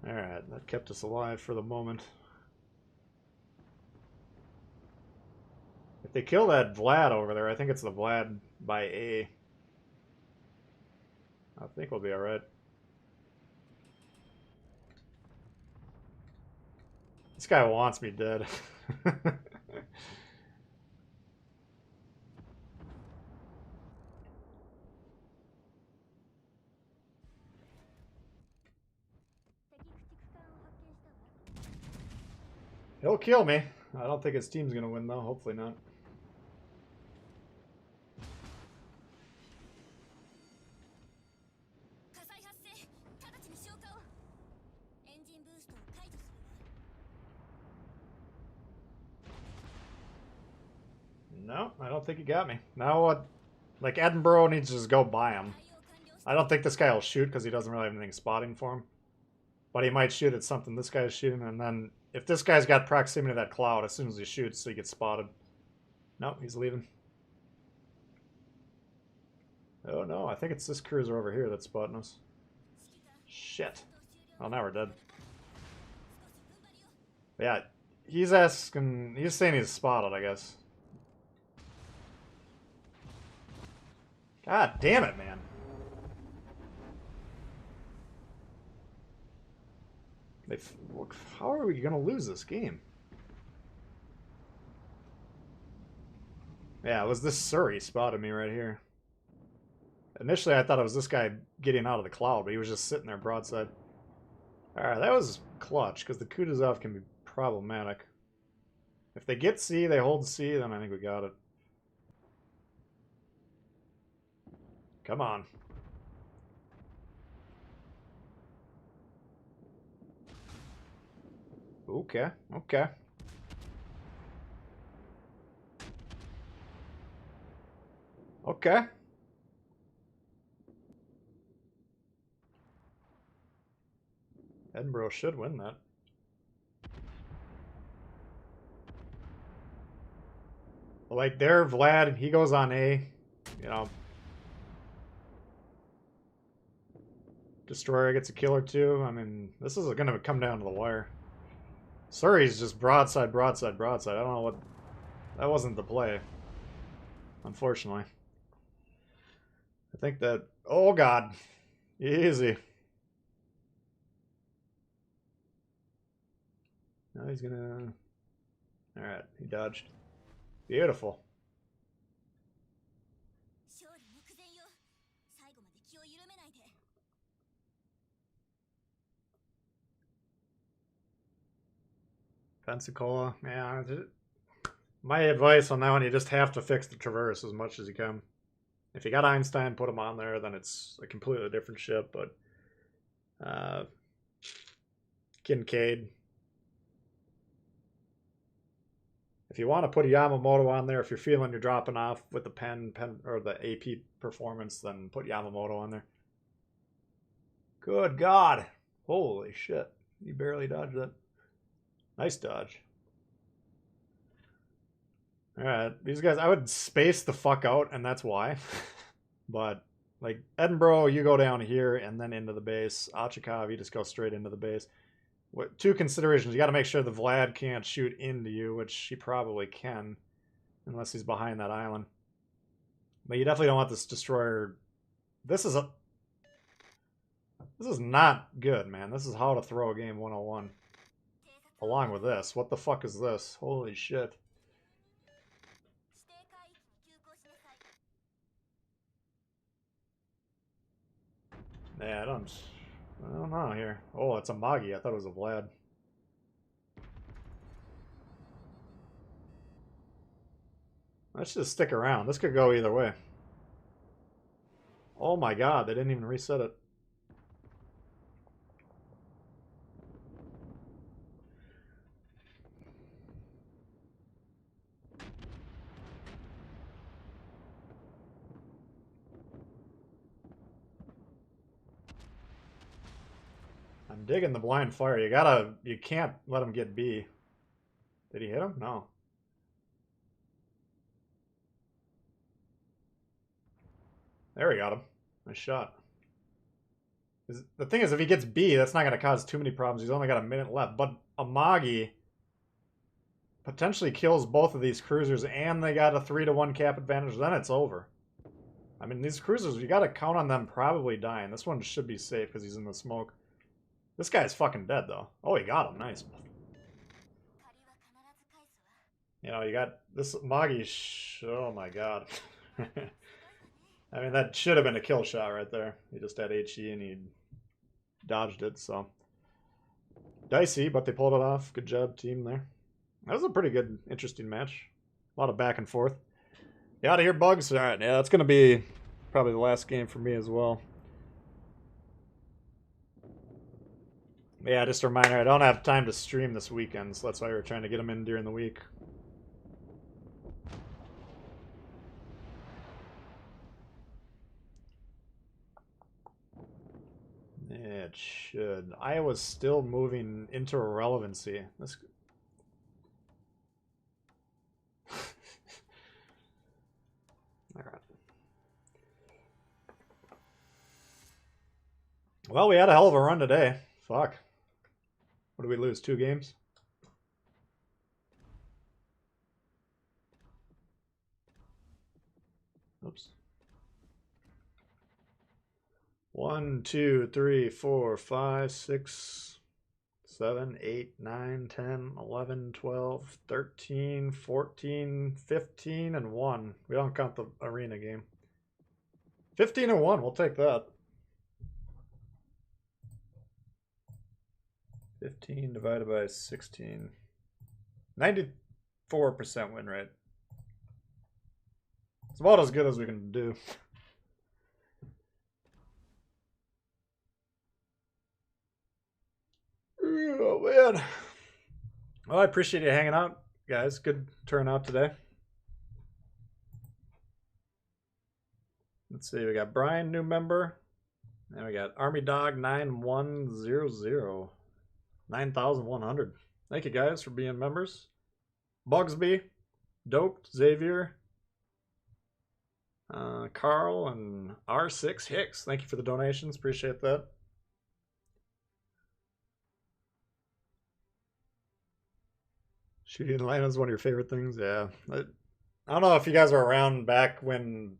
S1: Alright, that kept us alive for the moment. If they kill that Vlad over there, I think it's the Vlad by A. I think we'll be alright. This guy wants me dead. He'll kill me. I don't think his team's gonna win though. Hopefully not. No, I don't think he got me. Now what? Like, Edinburgh needs to just go by him. I don't think this guy will shoot because he doesn't really have anything spotting for him. But he might shoot at something this guy's shooting, and then if this guy's got proximity to that cloud, as soon as he shoots, he gets spotted. Nope, he's leaving. Oh no, I think it's this cruiser over here that's spotting us. Shit. Oh, now we're dead. Yeah, he's asking, he's saying he's spotted, I guess. God damn it, man. How are we going to lose this game? Yeah, it was this Surrey spotted me right here. Initially, I thought it was this guy getting out of the cloud, but he was just sitting there broadside. Alright, that was clutch, because the Kutuzov can be problematic. If they get C, they hold C, then I think we got it. Come on. Okay, okay. Okay. Edinburgh should win that. Like, there, Vlad, he goes on A, you know. Destroyer gets a kill or two. I mean, this is going to come down to the wire. Surrey's just broadside, broadside, broadside. I don't know what... That wasn't the play. Unfortunately. I think that... Oh, God. Easy. Now he's gonna... Alright, he dodged. Beautiful. Pensacola, yeah. My advice on that one, you just have to fix the Traverse as much as you can. If you got Einstein, put him on there, then it's a completely different ship, but... Kincaid. If you want to put a Yamamoto on there, if you're feeling you're dropping off with the pen or the AP performance, then put Yamamoto on there. Good God. Holy shit. He barely dodged that. Nice dodge. Alright, these guys, I would space the fuck out, and that's why. But, like, Edinburgh, you go down here and then into the base. Ochakov, you just go straight into the base. What, two considerations. You got to make sure the Vlad can't shoot into you, which he probably can, unless he's behind that island. But you definitely don't want this destroyer. This is not good, man. This is how to throw a game 101. Along with this. What the fuck is this? Holy shit. Yeah, I don't know here. Oh, it's a Magi. I thought it was a Vlad. Let's just stick around. This could go either way. Oh my god, they didn't even reset it. I'm digging the blind fire. You can't let him get B. Did he hit him? No. There, he got him. Nice shot. The thing is, if he gets B, that's not going to cause too many problems. He's only got a minute left. But a Magi potentially kills both of these cruisers, and they got a 3-to-1 cap advantage. Then it's over. I mean, these cruisers, you got to count on them probably dying. This one should be safe because he's in the smoke. This guy's fucking dead, though. Oh, he got him. Nice. You know, you got this Magi. Oh, my God. I mean, that should have been a kill shot right there. He just had HE and he dodged it, so. Dicey, but they pulled it off. Good job, team, there. That was a pretty good, interesting match. A lot of back and forth. You out of here, Bugs? Alright, yeah, that's going to be probably the last game for me as well. Yeah, just a reminder, I don't have time to stream this weekend, so that's why we're trying to get them in during the week. It should. Iowa's still moving into irrelevancy. This... Alright. Well, we had a hell of a run today. Fuck. What did we lose? 2 games? Oops. 1, 2, 3, 4, 5, 6, 7, 8, 9, 10, 11, 12, 13, 14, 15, and 1. We don't count the arena game. 15 and 1, we'll take that. 15 divided by 16. 94% win rate. It's about as good as we can do. Oh, man. Well, I appreciate you hanging out, guys. Good turnout today. Let's see. We got Brian, new member. And we got Army Dog 9100. 9,100. Thank you, guys, for being members. Bugsby, Doped, Xavier, Carl, and R6 Hicks. Thank you for the donations. Appreciate that. Shooting Atlanta is one of your favorite things? Yeah. I don't know if you guys were around back when,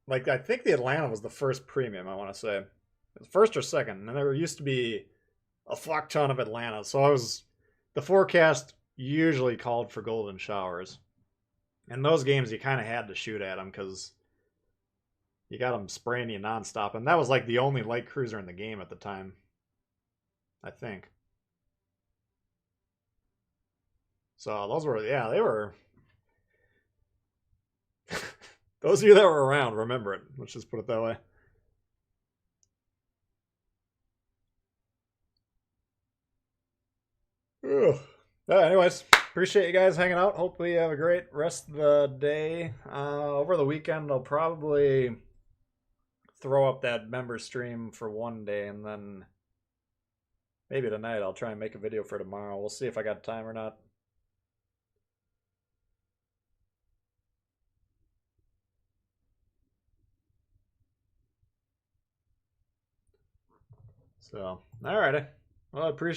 S1: like, I think the Atlanta was the first premium, I want to say. First or second. And there used to be a fuck ton of Atlanta. So the forecast usually called for golden showers. And those games, you kind of had to shoot at them because you got them spraying you nonstop. And that was like the only light cruiser in the game at the time, I think. So those were, yeah, they were. Those of you that were around, remember it. Let's just put it that way. Anyways, appreciate you guys hanging out. Hopefully you have a great rest of the day. Over the weekend, I'll probably throw up that member stream for one day and then Maybe tonight I'll try and make a video for tomorrow. We'll see if I got time or not. So, alrighty. Well, I appreciate